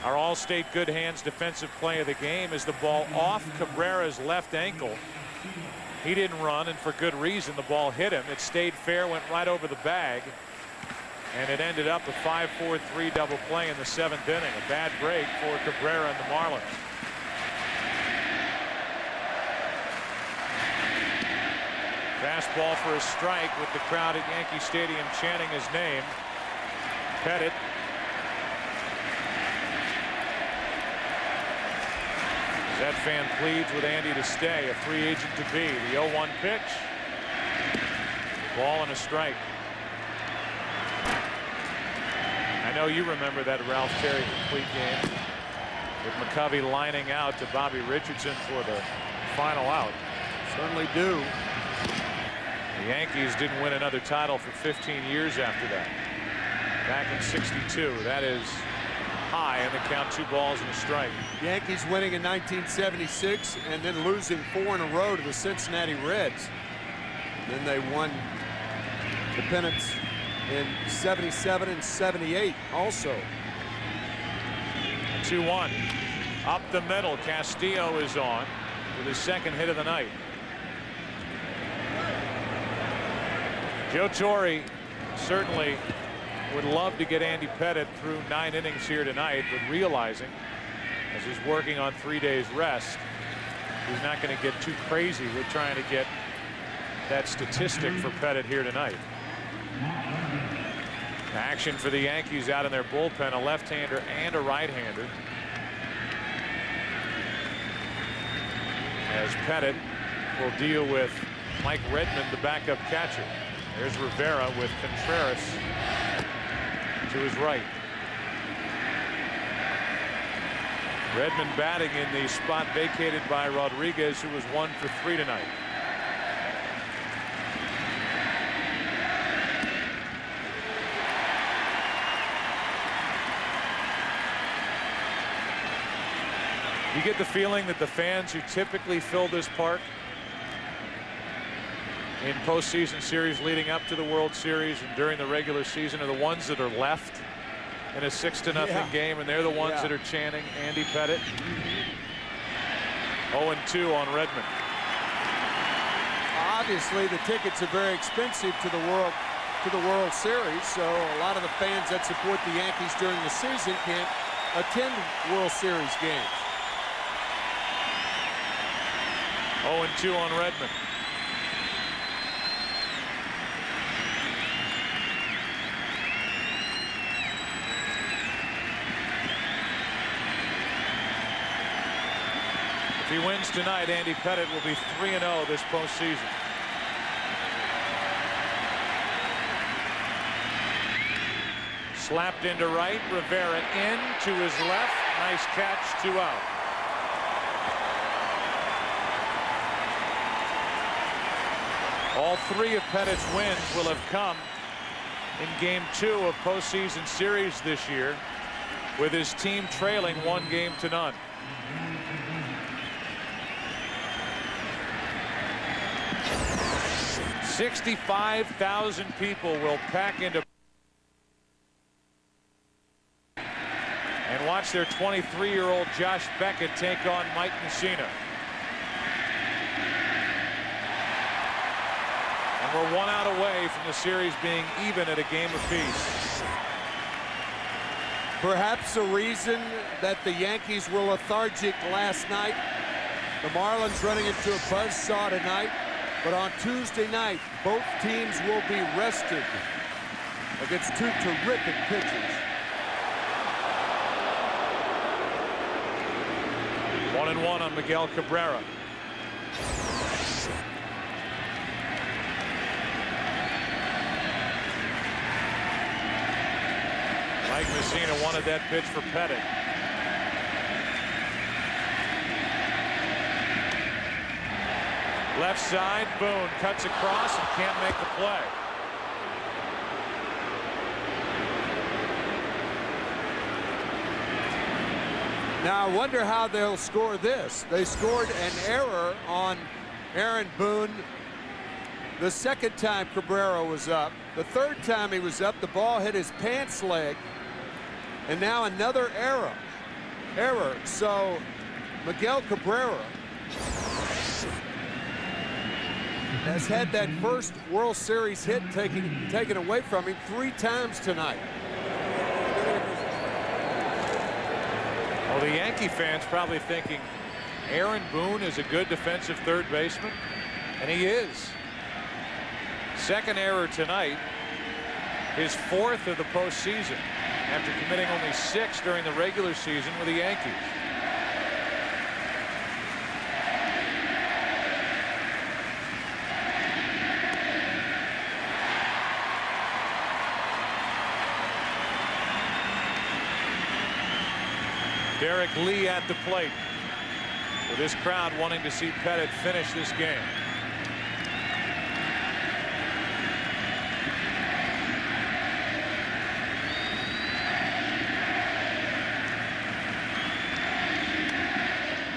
Our All-State good hands defensive play of the game is the ball off Cabrera's left ankle. He didn't run, and for good reason. The ball hit him. It stayed fair, went right over the bag, and it ended up a 5-4-3 double play in the 7th inning. A bad break for Cabrera and the Marlins. Fastball for a strike with the crowd at Yankee Stadium chanting his name. Pettitte. That fan pleads with Andy to stay, a free agent to be. The 0-1 pitch. Ball and a strike. I know you remember that Ralph Terry complete game with McCovey lining out to Bobby Richardson for the final out. Certainly do. The Yankees didn't win another title for 15 years after that. Back in '62. That is high, and they count 2 balls and a strike. Yankees winning in 1976 and then losing 4 in a row to the Cincinnati Reds. And then they won the pennants in '77 and '78 also. 2-1 up the middle. Castillo is on with his 2nd hit of the night. Joe Torre certainly would love to get Andy Pettitte through 9 innings here tonight, but realizing as he's working on 3 days rest, he's not going to get too crazy with trying to get that statistic for Pettitte here tonight. Action for the Yankees out in their bullpen, a left-hander and a right-hander. As Pettitte will deal with Mike Redmond, the backup catcher. There's Rivera with Contreras to his right. Redmond batting in the spot vacated by Rodriguez, who was 1 for 3 tonight. You get the feeling that the fans who typically fill this park in postseason series leading up to the World Series and during the regular season are the ones that are left in a 6-0 game, and they're the ones that are chanting Andy Pettitte. 0-2 on Redmond. Obviously, the tickets are very expensive to the World Series, so a lot of the fans that support the Yankees during the season can't attend World Series games. 0-2 on Redmond. If he wins tonight, Andy Pettitte will be 3-0 this postseason. Slapped into right, Rivera in to his left. Nice catch, 2 out. All 3 of Pettitte's wins will have come in Game 2 of postseason series this year, with his team trailing 1-0. 65,000 people will pack into and watch their 23-year-old Josh Beckett take on Mike Mussina. And we're 1 out away from the series being even at a game apiece. Perhaps the reason that the Yankees were lethargic last night. The Marlins running into a buzzsaw tonight. But on Tuesday night, both teams will be rested against 2 terrific pitchers. 1-1 on Miguel Cabrera. Mike Mussina wanted that pitch for Pettitte. Left side, Boone cuts across and can't make the play. Now I wonder how they'll score this. They scored an error on Aaron Boone the second time Cabrera was up. The third time he was up, the ball hit his pants leg. And now another error. So Miguel Cabrera has had that first World Series hit taken away from him 3 times tonight. Well, the Yankee fans probably thinking Aaron Boone is a good defensive third baseman, and he is. Second error tonight, his 4th of the postseason, after committing only 6 during the regular season with the Yankees. Derek Lee at the plate, with this crowd wanting to see Pettitte finish this game.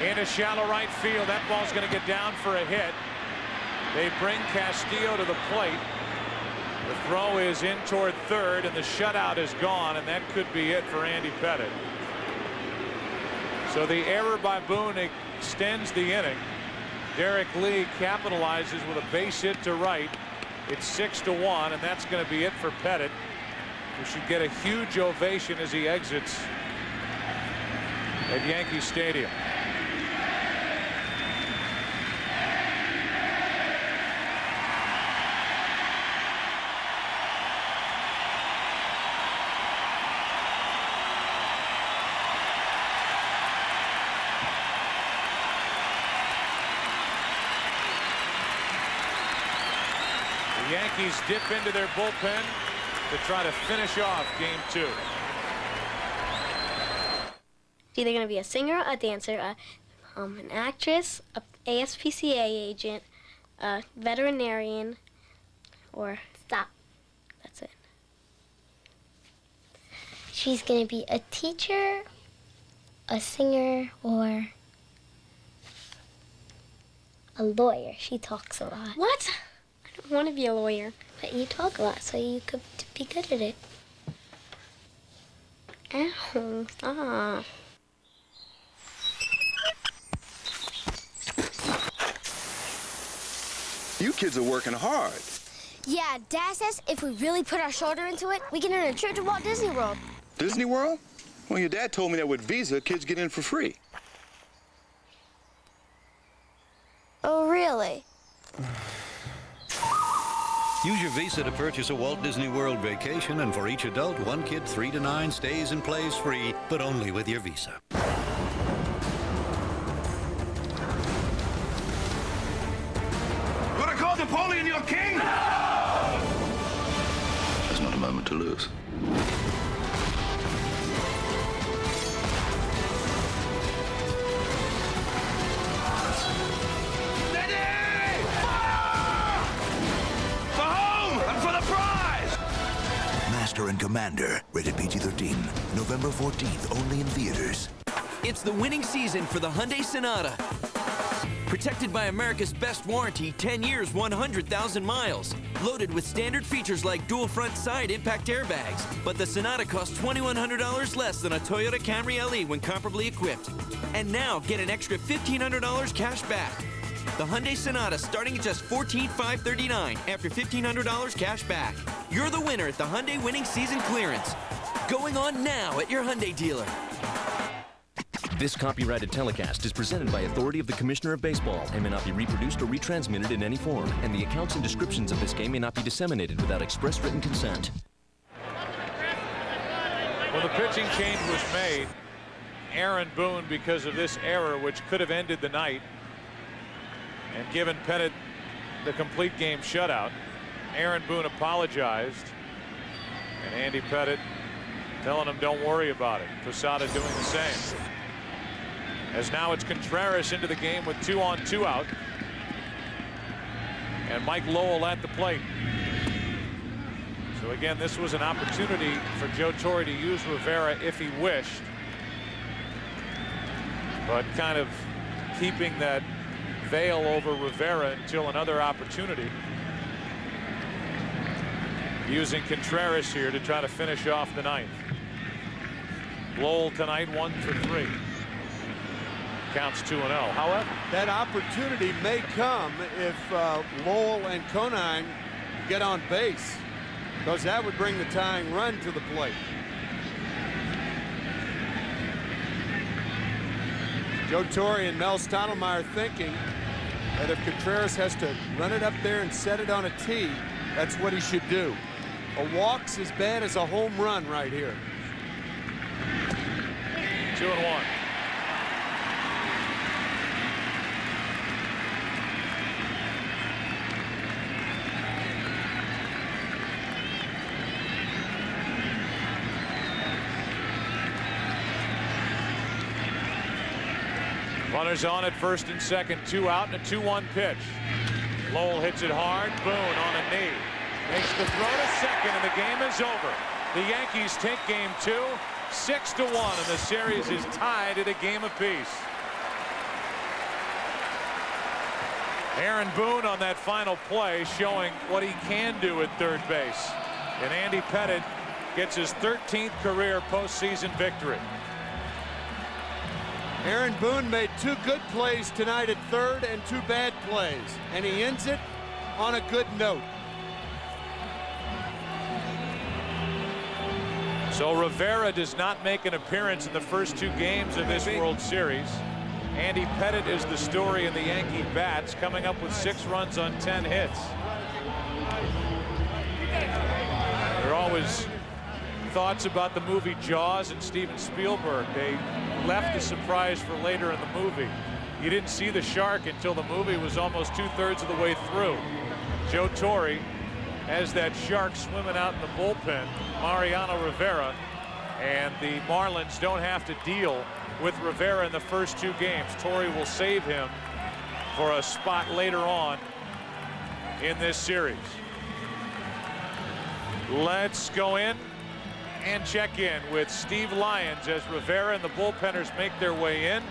In a shallow right field, that ball's going to get down for a hit. They bring Castillo to the plate. The throw is in toward third, and the shutout is gone, and that could be it for Andy Pettitte. So the error by Boone extends the inning. Derek Lee capitalizes with a base hit to right. It's 6-1, and that's going to be it for Pettitte, who should get a huge ovation as he exits at Yankee Stadium. The Yankees dip into their bullpen to try to finish off Game 2. It's either going to be a singer, a dancer, an actress, an ASPCA agent, a veterinarian, or stop. That's it. She's going to be a teacher, a singer, or a lawyer. She talks a lot. What? I don't want to be a lawyer. But you talk a lot, so you could be good at it. Ow, stop. You kids are working hard. Yeah, Dad says if we really put our shoulder into it, we can earn a trip to Walt Disney World. Disney World? Well, your dad told me that with Visa, kids get in for free. Oh, really? Use your Visa to purchase a Walt Disney World vacation, and for each adult, one kid 3 to 9 stays and plays free, but only with your Visa. Gonna call Napoleon your king? There's not a moment to lose. Master and Commander, rated PG-13. November 14th, only in theaters. It's the winning season for the Hyundai Sonata. Protected by America's best warranty, 10 years, 100,000 miles. Loaded with standard features like dual front side impact airbags. But the Sonata costs $2,100 less than a Toyota Camry LE when comparably equipped. And now, get an extra $1,500 cash back. The Hyundai Sonata starting at just $14,539 after $1,500 cash back. You're the winner at the Hyundai Winning Season Clearance. Going on now at your Hyundai dealer. This copyrighted telecast is presented by authority of the Commissioner of Baseball and may not be reproduced or retransmitted in any form, and the accounts and descriptions of this game may not be disseminated without express written consent. Well, the pitching change was made. Aaron Boone, because of this error, which could have ended the night and given Pettit the complete game shutout. Aaron Boone apologized, and Andy Pettit telling him don't worry about it. Posada doing the same. As now it's Contreras into the game with 2 on 2 out. And Mike Lowell at the plate. So again, this was an opportunity for Joe Torre to use Rivera if he wished. But kind of keeping that veil over Rivera until another opportunity. Using Contreras here to try to finish off the ninth. Lowell tonight 1 for 3. Counts 2-0. However, that opportunity may come if Lowell and Conine get on base, because that would bring the tying run to the plate. Joe Torre and Mel Stottlemyre thinking that if Contreras has to run it up there and set it on a tee, that's what he should do. A walk's as bad as a home run right here. 2-1. Runners on at first and second, 2 out, and a 2-1 pitch. Lowell hits it hard. Boone on a knee. Makes the throw to second, and the game is over. The Yankees take game 2, 6-1, and the series is tied at a game apiece. Aaron Boone on that final play showing what he can do at third base. And Andy Pettit gets his 13th career postseason victory. Aaron Boone made 2 good plays tonight at third and 2 bad plays, and he ends it on a good note. So Rivera does not make an appearance in the first 2 games of this World Series. Andy Pettit is the story in the Yankee bats, coming up with 6 runs on 10 hits. There are always thoughts about the movie Jaws and Steven Spielberg. They left a surprise for later in the movie. You didn't see the shark until the movie was almost 2/3 of the way through. Joe Torre has that shark swimming out in the bullpen, Mariano Rivera, and the Marlins don't have to deal with Rivera in the first 2 games. Torre will save him for a spot later on in this series. Let's go in and check in with Steve Lyons as Rivera and the bullpenners make their way in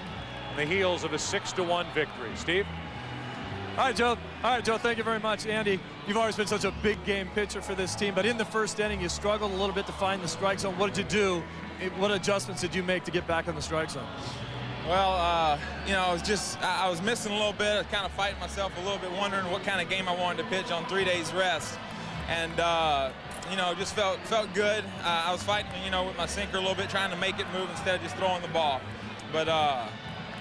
on the heels of a 6-1 victory. Steve? All right, Joe. Thank you very much. Andy, you've always been such a big game pitcher for this team, but in the first inning, you struggled a little bit to find the strike zone. What did you do? What adjustments did you make to get back on the strike zone? Well, you know, I was missing a little bit. I was kind of fighting myself a little bit, wondering what kind of game I wanted to pitch on 3 days rest. And, you know, just felt good. I was fighting, you know, with my sinker a little bit, trying to make it move instead of just throwing the ball. But,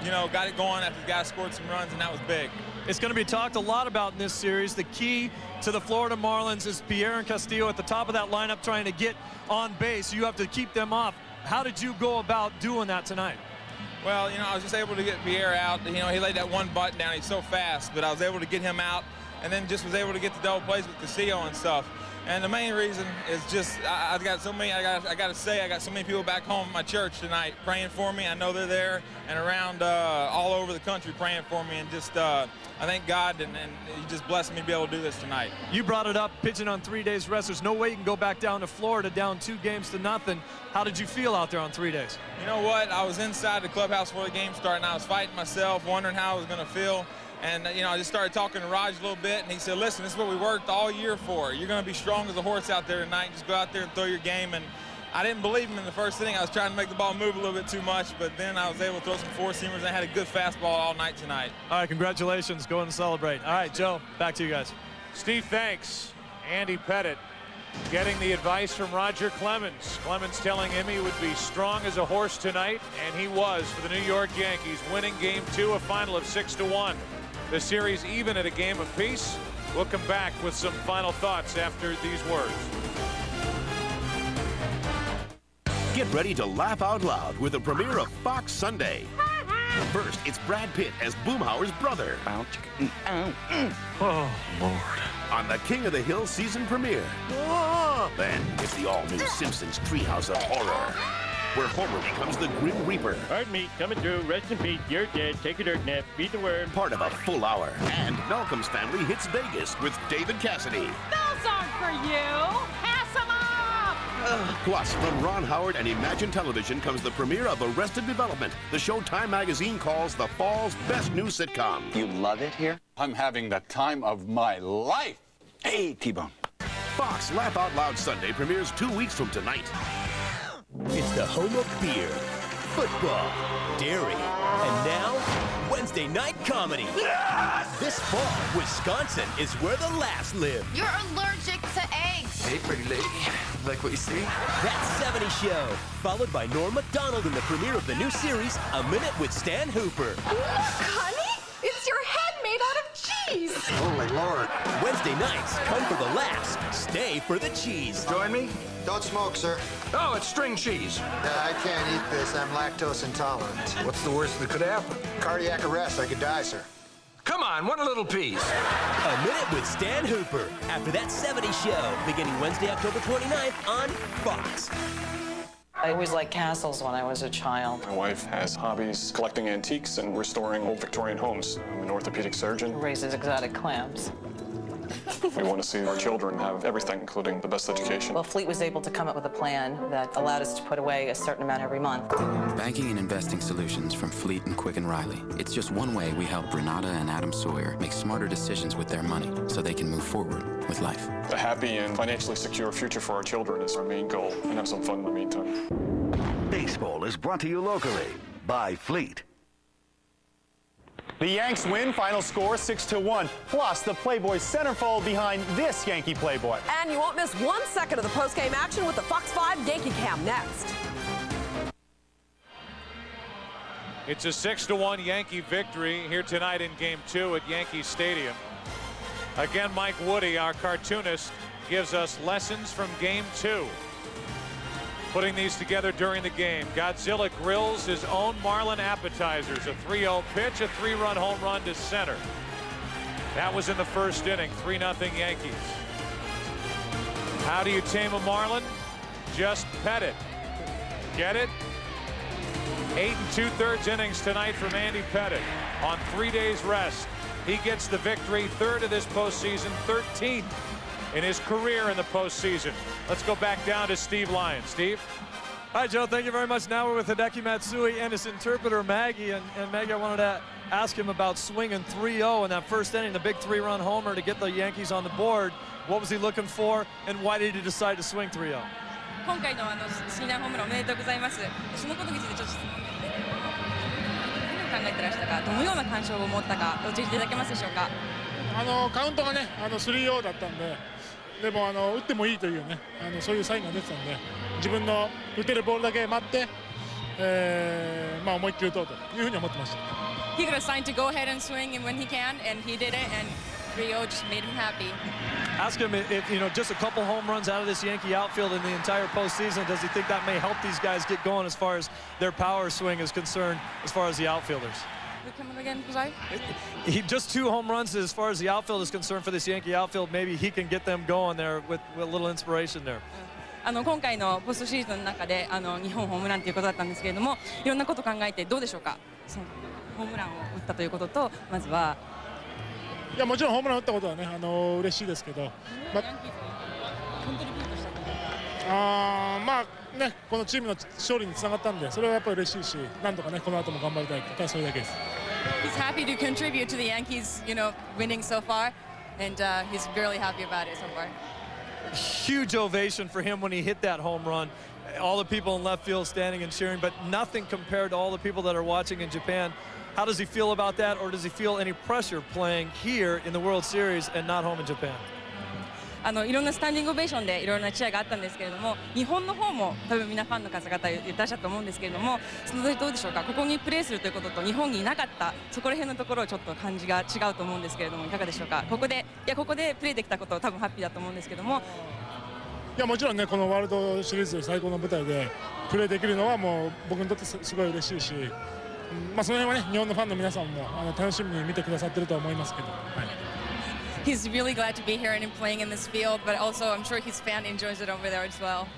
you know, got it going after the guy scored some runs, and that was big. It's going to be talked a lot about in this series. The key to the Florida Marlins is Pierre and Castillo at the top of that lineup trying to get on base. You have to keep them off. How did you go about doing that tonight? Well, you know, I was just able to get Pierre out. You know, he laid that one button down. He's so fast, but I was able to get him out, and then just was able to get the double plays with Castillo and stuff. And the main reason is just I've got so many. I got to say, I got so many people back home at my church tonight praying for me. I know they're there and around all over the country praying for me, and just I thank God, and He just blessed me to be able to do this tonight. You brought it up, pitching on 3 days rest. There's no way you can go back down to Florida down 2-0. How did you feel out there on 3 days? You know what? I was inside the clubhouse before the game started, and I was fighting myself, wondering how I was going to feel. And, you know, I just started talking to Raj a little bit, and he said, listen, this is what we worked all year for. You're going to be strong as a horse out there tonight. Just go out there and throw your game. And I didn't believe him in the first inning. I was trying to make the ball move a little bit too much, but then I was able to throw some four-seamers, and I had a good fastball all night tonight. All right, congratulations. Go and celebrate. All right, Joe, back to you guys. Steve, thanks. Andy Pettitte getting the advice from Roger Clemens. Clemens telling him he would be strong as a horse tonight, and he was for the New York Yankees, winning Game 2, a final of 6-1. The series even at a game apiece. We'll come back with some final thoughts after these words. Get ready to laugh out loud with the premiere of Fox Sunday. First, it's Brad Pitt as Boomhauer's brother. Oh, Lord. On the King of the Hill season premiere. Then it's the all-new Simpsons Treehouse of Horror, where Homer becomes the Grim Reaper. Pardon me, coming through. Rest in peace. You're dead. Take a dirt nap. Beat the worm. Part of a full hour. And Malcolm's Family hits Vegas with David Cassidy. Those aren't for you. Pass them up. Plus, from Ron Howard and Imagine Television comes the premiere of Arrested Development, the show Time Magazine calls the fall's best new sitcom. You love it here? I'm having the time of my life. Hey, T-Bone. Fox Laugh Out Loud Sunday premieres 2 weeks from tonight. It's the home of beer, football, dairy, and now Wednesday night comedy. Yes! This fall, Wisconsin is where the laughs live. You're allergic to eggs. Hey, pretty lady. Like what you see? That 70 Show, followed by Norm Macdonald in the premiere of the new series, A Minute with Stan Hooper. Look, honey, it's your head made out of cheese. Holy Lord. Wednesday nights, come for the laughs, stay for the cheese. Join me? Don't smoke, sir. Oh, it's string cheese. I can't eat this. I'm lactose intolerant. What's the worst that could happen? Cardiac arrest. I could die, sir. Come on, one little piece. A Minute with Stan Hooper, after that 70 Show, beginning Wednesday, October 29th on Fox. I always liked castles when I was a child. My wife has hobbies collecting antiques and restoring old Victorian homes. I'm an orthopedic surgeon. Raises exotic clams. We want to see our children have everything, including the best education. Well, Fleet was able to come up with a plan that allowed us to put away a certain amount every month. Banking and investing solutions from Fleet and Quicken Riley. It's just one way we help Renata and Adam Sawyer make smarter decisions with their money so they can move forward with life. A happy and financially secure future for our children is our main goal, and have some fun in the meantime. Baseball is brought to you locally by Fleet. The Yanks win, final score 6-1. Plus, the Playboy centerfold behind this Yankee Playboy. And you won't miss 1 second of the post-game action with the Fox 5 Yankee Cam next. It's a 6-1 Yankee victory here tonight in Game 2 at Yankee Stadium. Again, Mike Woody, our cartoonist, gives us lessons from Game 2. Putting these together during the game, Godzilla grills his own Marlin appetizers. A 3-0 pitch, a 3-run home run to center. That was in the first inning, 3-0 Yankees. How do you tame a Marlin? Just pet it. Get it? 8 2/3 innings tonight from Andy Pettitte on 3 days rest. He gets the victory, 3rd of this postseason, 13th in his career in the postseason. Let's go back down to Steve Lyons. Steve? Hi, Joe. Thank you very much. Now we're with Hideki Matsui and his interpreter, Maggie. And Maggie, I wanted to ask him about swinging 3-0 in that first inning, the big 3-run homer to get the Yankees on the board. What was he looking for, and why did he decide to swing 3-0? 今回のスリーランホームランおめでとうございます。そのことについてちょっと何を考えてらしたか、どのような感傷を持ったか教えていただけますでしょうか。カウントがね3-0だったんで、でも打ってもいいというねそういうサインが出てたんで、自分の打てるボールだけ待って、まあ思いっきり打とうというふうに思ってました。He got assigned to go ahead and swing and when he can, and he did it, and 3-0 just made him happy. Ask him if just a couple home runs out of this Yankee outfield in the entire postseason, does he think that may help these guys get going as far as their power swing is concerned, as far as the outfielders? Come again, sorry? Just 2 home runs as far as the outfield is concerned for this Yankee outfield. Maybe he can get them going there with a little inspiration there. 今回のポストシーズンの中で2本ホームランということだったんですけれども、いろんなことを考えてどうでしょうか。そのホームランを打ったということと、まずは。いやもちろんホームラン打ったことはね嬉しいですけど、まあねこのチームの勝利につながったんで、それはやっぱり嬉しいし、なんとかねこの後も頑張りたいとかそれだけです。He's happy to contribute to the Yankees, winning so far, and he's really happy about it so far. Huge ovation for him when he hit that home run. All the people in left field standing and cheering, but nothing compared to all the people that are watching in Japan. How does he feel about that, or does he feel any pressure playing here in the World Series and not home in Japan? いろんなスタンディングオベーションでいろんな試合があったんですけれども、日本の方も多分皆ファンの方々いらっしゃったと思うんですけれども、そのどうでしょうか。ここにプレーするということと日本にいなかったそこら辺のところをちょっと感じが違うと思うんですけれども、いかがでしょうか。ここでプレーできたこと多分ハッピーだと思うんですけども。いやもちろんねこのワールドシリーズ最高の舞台でプレーできるのはもう僕にとってすごい嬉しいし、まあその辺はね日本のファンの皆さんも楽しみに見てくださってると思いますけど。はい。He's really glad to be here and playing in this field, but also I'm sure his fan enjoys it over there as well.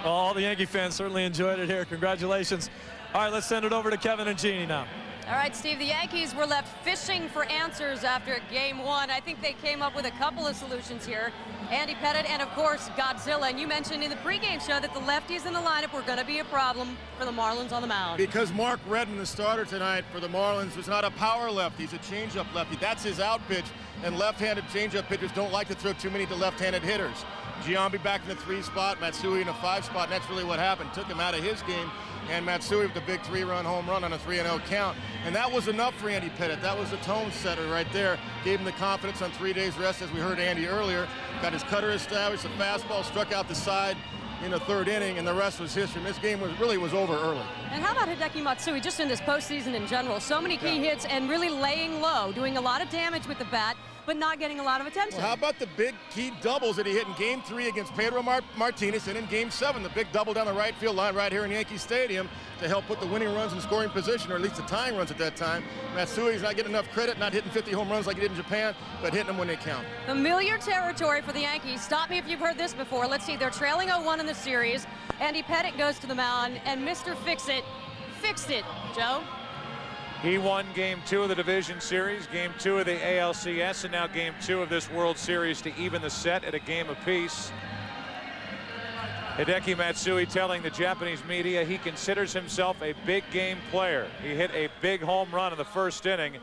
All the Yankee fans certainly enjoyed it here. Congratulations. All right, let's send it over to Kevin and Jeannie now. All right, Steve, the Yankees were left fishing for answers after Game 1. I think they came up with a couple of solutions here. Andy Pettitte and, of course, Godzilla. And you mentioned in the pregame show that the lefties in the lineup were going to be a problem for the Marlins on the mound. Because Mark Redden, the starter tonight for the Marlins, was not a power lefty. He's a changeup lefty. That's his out pitch. And left-handed changeup pitchers don't like to throw too many to left-handed hitters. Giambi back in the 3 spot, Matsui in a 5 spot, and that's really what happened. Took him out of his game, and Matsui with the big 3-run home run on a 3-0 count. And that was enough for Andy Pettitte. That was the tone setter right there. Gave him the confidence on 3 days rest, as we heard Andy earlier. Got his cutter established, the fastball struck out the side in the 3rd inning, and the rest was history. And this game really was over early. And how about Hideki Matsui, just in this postseason in general? So many key hits and really laying low, doing a lot of damage with the bat, but not getting a lot of attention. Well, how about the big key doubles that he hit in Game 3 against Pedro Martinez, and in Game 7, the big double down the right field line right here in Yankee Stadium to help put the winning runs in scoring position, or at least the tying runs at that time. Matsui's not getting enough credit, not hitting 50 home runs like he did in Japan, but hitting them when they count. Familiar territory for the Yankees. Stop me if you've heard this before. Let's see, they're trailing 0-1 in the series. Andy Pettitte goes to the mound, and Mr. Fix-It fixed it, Joe. He won Game 2 of the Division Series, Game 2 of the ALCS, and now Game 2 of this World Series to even the set at a game apiece. Hideki Matsui telling the Japanese media he considers himself a big game player. He hit a big home run in the 1st inning.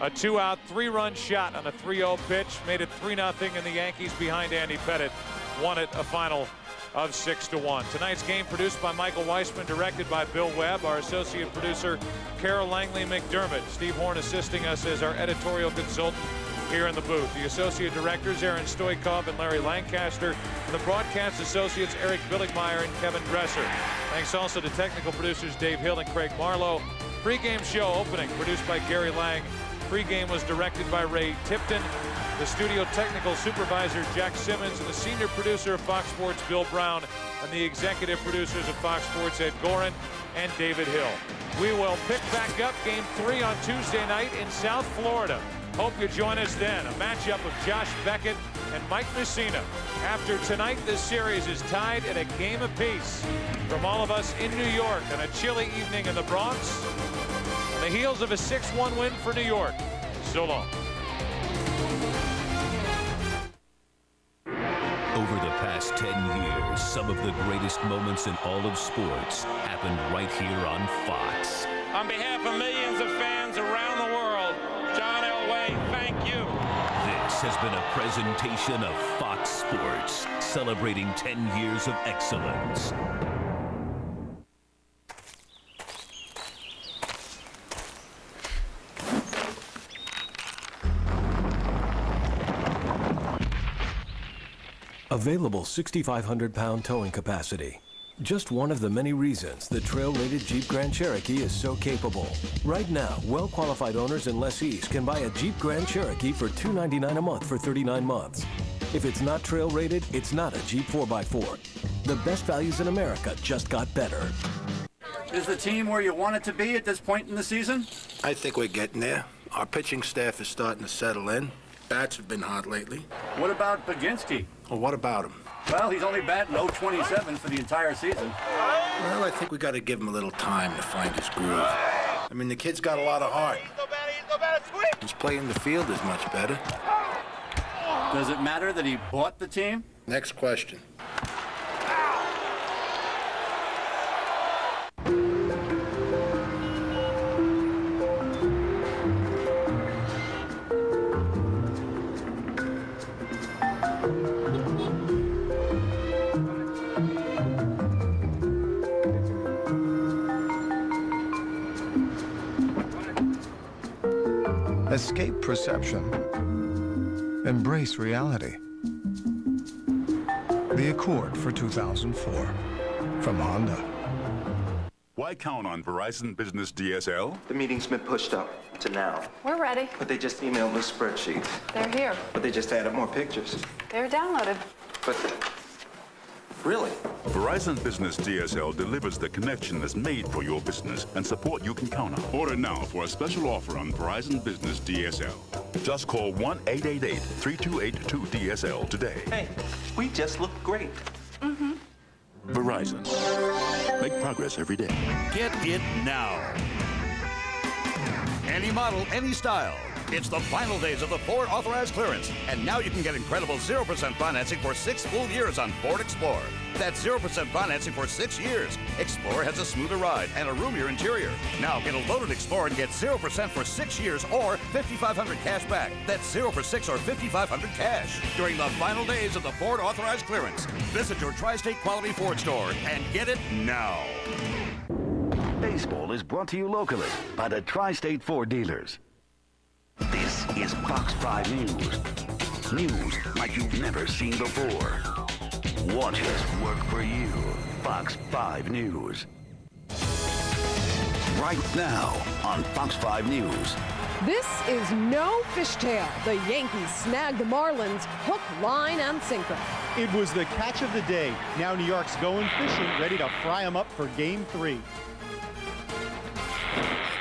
A 2-out, 3-run shot on a 3-0 pitch, made it 3-0, and the Yankees behind Andy Pettitte won it a final of 6-1. Tonight's game produced by Michael Weissman, directed by Bill Webb, our associate producer Carol Langley McDermott, Steve Horn assisting us as our editorial consultant here in the booth. The associate directors Aaron Stoikov and Larry Lancaster, and the broadcast associates Eric Billigmeyer and Kevin Dresser. Thanks also to technical producers Dave Hill and Craig Marlowe. Pre-game show opening produced by Gary Lang. Pre-game was directed by Ray Tipton. The studio technical supervisor, Jack Simmons, and the senior producer of Fox Sports, Bill Brown, and the executive producers of Fox Sports, Ed Gorin and David Hill. We will pick back up Game 3 on Tuesday night in South Florida. Hope you join us then. A matchup of Josh Beckett and Mike Mussina. After tonight, this series is tied at a game apiece. From all of us in New York on a chilly evening in the Bronx, on the heels of a 6-1 win for New York. So long. Over the past 10 years, some of the greatest moments in all of sports happened right here on Fox. On behalf of millions of fans around the world, John Elway, thank you. This has been a presentation of Fox Sports, celebrating 10 years of excellence. Available 6,500-pound towing capacity. Just one of the many reasons the trail-rated Jeep Grand Cherokee is so capable. Right now, well-qualified owners and lessees can buy a Jeep Grand Cherokee for $299 a month for 39 months. If it's not trail-rated, it's not a Jeep 4x4. The best values in America just got better. Is the team where you want it to be at this point in the season? I think we're getting there. Our pitching staff is starting to settle in. Bats have been hot lately. What about Baginski? Well, what about him? Well, he's only batting .027 for the entire season. Well, I think we got to give him a little time to find his groove. I mean, the kid's got a lot of heart. His play in the field is much better. Does it matter that he bought the team? Next question. Escape perception. Embrace reality. The Accord for 2004 from Honda. Why count on Verizon Business DSL? The meeting's been pushed up to now. We're ready. But they just emailed the spreadsheet. They're here. But they just added more pictures. They're downloaded. But really? Verizon Business DSL delivers the connection that's made for your business and support you can count on. Order now for a special offer on Verizon Business DSL. Just call 1-888-3282-DSL today. Hey, we just look great. Mm-hmm. Verizon. Make progress every day. Get it now. Any model, any style. It's the final days of the Ford authorized clearance, and now you can get incredible 0% financing for 6 full years on Ford Explorer. That's 0% financing for 6 years. Explorer has a smoother ride and a roomier interior. Now get a loaded Explorer and get 0% for 6 years or $5,500 cash back. That's 0 for 6 or $5,500 cash during the final days of the Ford authorized clearance. Visit your Tri-State Quality Ford store and get it now. Baseball is brought to you locally by the Tri-State Ford dealers. This is Fox 5 News. News like you've never seen before. Watch us work for you. Fox 5 News. Right now on Fox 5 News. This is no fishtail. The Yankees snagged the Marlins hook, line, and sinker. It was the catch of the day. Now New York's going fishing, ready to fry them up for Game 3.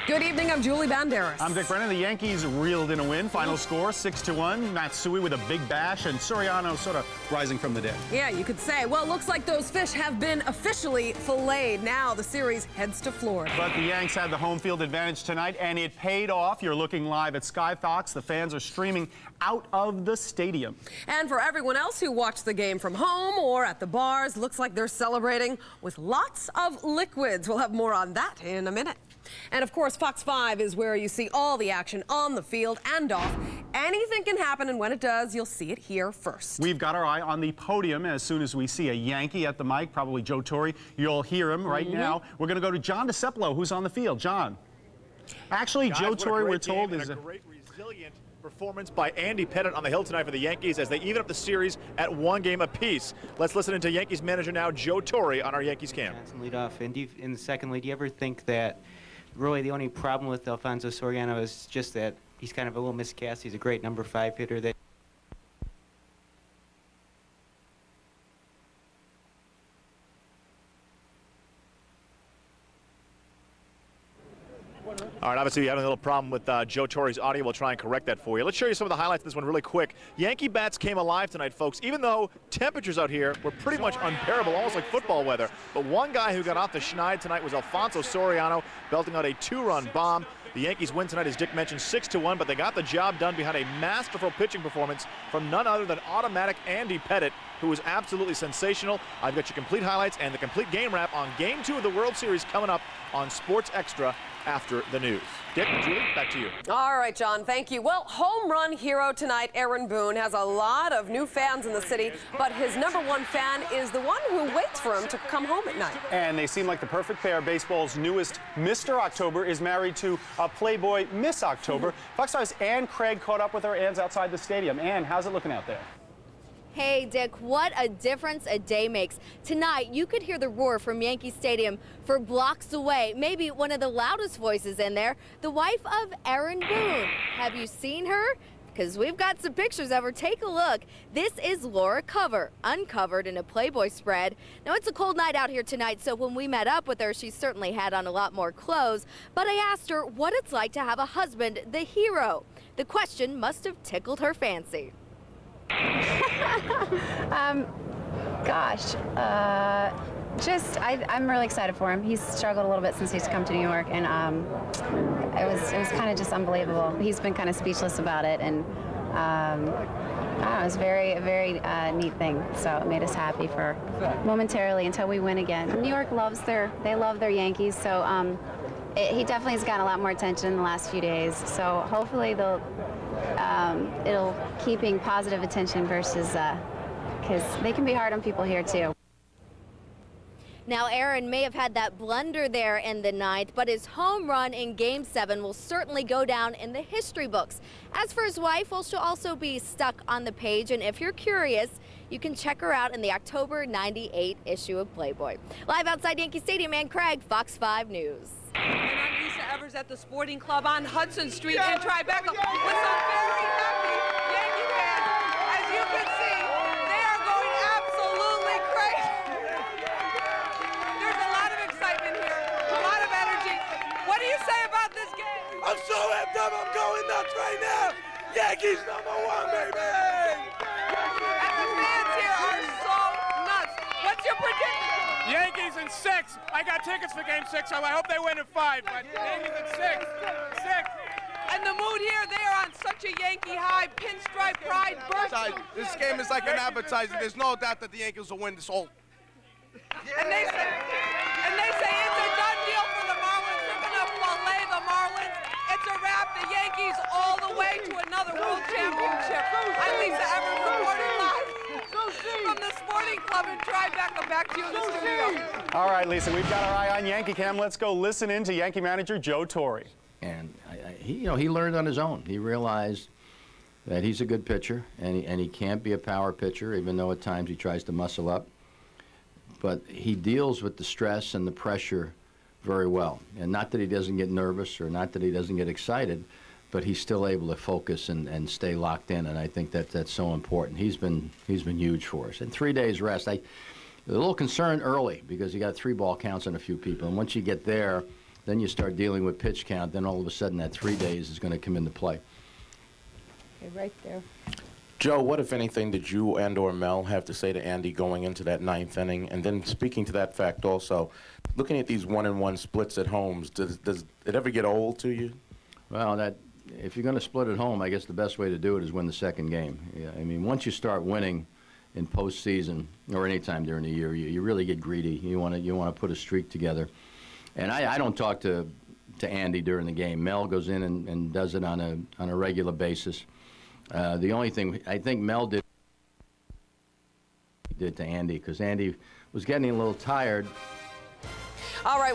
Good evening, I'm Julie Banderas. I'm Dick Brennan. The Yankees reeled in a win. Final score 6-1. Matsui with a big bash, and Soriano sort of rising from the dead. Yeah, you could say. Well, looks like those fish have been officially filleted. Now the series heads to Florida. But the Yanks had the home field advantage tonight, and it paid off. You're looking live at Sky Fox. The fans are streaming out of the stadium. And for everyone else who watched the game from home or at the bars, looks like they're celebrating with lots of liquids. We'll have more on that in a minute. And of course, Fox 5 is where you see all the action on the field and off. Anything can happen, and when it does, you'll see it here first. We've got our eye on the podium. As soon as we see a Yankee at the mic, probably Joe Torre, you'll hear him right now. We're going to go to John DeCepolo, who's on the field. John. Actually, Guys, Joe Torre, we're told, is a great, resilient performance by Andy Pettitte on the hill tonight for the Yankees as they even up the series at 1 game apiece. Let's listen to Yankees manager now, Joe Torre, on our Yankees camp. Lead off. And in the second lead, do you ever think that really the only problem with Alfonso Soriano is just that he's kind of a little miscast? He's a great number 5 hitter. That All right, obviously, we're having a little problem with Joe Torre's audio. We'll try and correct that for you. Let's show you some of the highlights of this one really quick. Yankee bats came alive tonight, folks, even though temperatures out here were pretty much unbearable, almost like football weather. But one guy who got off the schneid tonight was Alfonso Soriano, belting out a 2-run bomb. The Yankees win tonight, as Dick mentioned, 6-1, but they got the job done behind a masterful pitching performance from none other than automatic Andy Pettitte, who was absolutely sensational. I've got your complete highlights and the complete game wrap on Game 2 of the World Series coming up on Sports Extra after the news. Dick, Julie, back to you. All right, John, thank you. Well, home run hero tonight, Aaron Boone, has a lot of new fans in the city, but his #1 fan is the one who waits for him to come home at night. And they seem like the perfect pair. Baseball's newest Mr. October is married to a Playboy Miss October. Fox 5's Ann Craig caught up with her. Ann's outside the stadium. Ann, how's it looking out there? Hey, Dick, what a difference a day makes. Tonight, you could hear the roar from Yankee Stadium for blocks away. Maybe one of the loudest voices in there, the wife of Aaron Boone. Have you seen her? Because we've got some pictures of her. Take a look. This is Laura Cover, uncovered in a Playboy spread. Now, it's a cold night out here tonight, so when we met up with her, she certainly had on a lot more clothes. But I asked her what it's like to have a husband, the hero. The question must have tickled her fancy. I'm really excited for him. He's struggled a little bit since he's come to New York, and it was kind of just unbelievable. He's been kind of speechless about it, and I don't know, it was a very neat thing. So it made us happy for momentarily until we win again. New York loves their Yankees, so he definitely has gotten a lot more attention in the last few days. So hopefully it'll keeping positive attention versus because they can be hard on people here too. Now, Aaron may have had that blunder there in the ninth, but his home run in Game 7 will certainly go down in the history books. As for his wife, well, she'll also be stuck on the page, and if you're curious, you can check her out in the October '98 issue of Playboy. Live outside Yankee Stadium, Ann Craig, Fox 5 News. And I'm Lisa Evers at the Sporting Club on Hudson Street in Tribeca with some very happy Yankee fans. As you can see, they are going absolutely crazy. There's a lot of excitement here, a lot of energy. What do you say about this game? I'm so amped up, I'm going nuts right now. Yankees #1, baby! And the fans here are so nuts. What's your prediction? Yankees in 6. I got tickets for Game 6, so I hope they win in 5. But Yankees in 6. And the mood here, they are on such a Yankee high, pinstripe pride bursting. This game is like an appetizer. There's no doubt that the Yankees will win this whole. And they say it's a done deal for the Marlins. They're going to fillet the Marlins. It's a wrap. The Yankees all the way to another World Championship. I'm Lisa Evers reporting live from the Sporting Club in Tribeca. Back to you in the studio. All right, Lisa, we've got our eye on Yankee Cam. Let's go listen in to Yankee manager Joe Torre. And he learned on his own. He realized that he's a good pitcher, and he can't be a power pitcher, even though at times he tries to muscle up. But he deals with the stress and the pressure very well. And not that he doesn't get nervous or not that he doesn't get excited, but he's still able to focus and stay locked in. And I think that's so important. He's been huge for us. And 3 days rest. I was a little concerned early because you got 3 ball counts on a few people. And once you get there, then you start dealing with pitch count. Then all of a sudden that 3 days is going to come into play. Okay, right there. Joe, what, if anything, did you and/or Mel have to say to Andy going into that 9th inning? And then speaking to that fact also, looking at these 1-1 splits at homes, does it ever get old to you? Well, if you're going to split at home, I guess the best way to do it is win the second game. Yeah, I mean, once you start winning in postseason or any time during the year, you really get greedy. You want to put a streak together. And I don't talk to Andy during the game. Mel goes in and does it on a regular basis. The only thing I think Mel did to Andy, because Andy was getting a little tired. All right.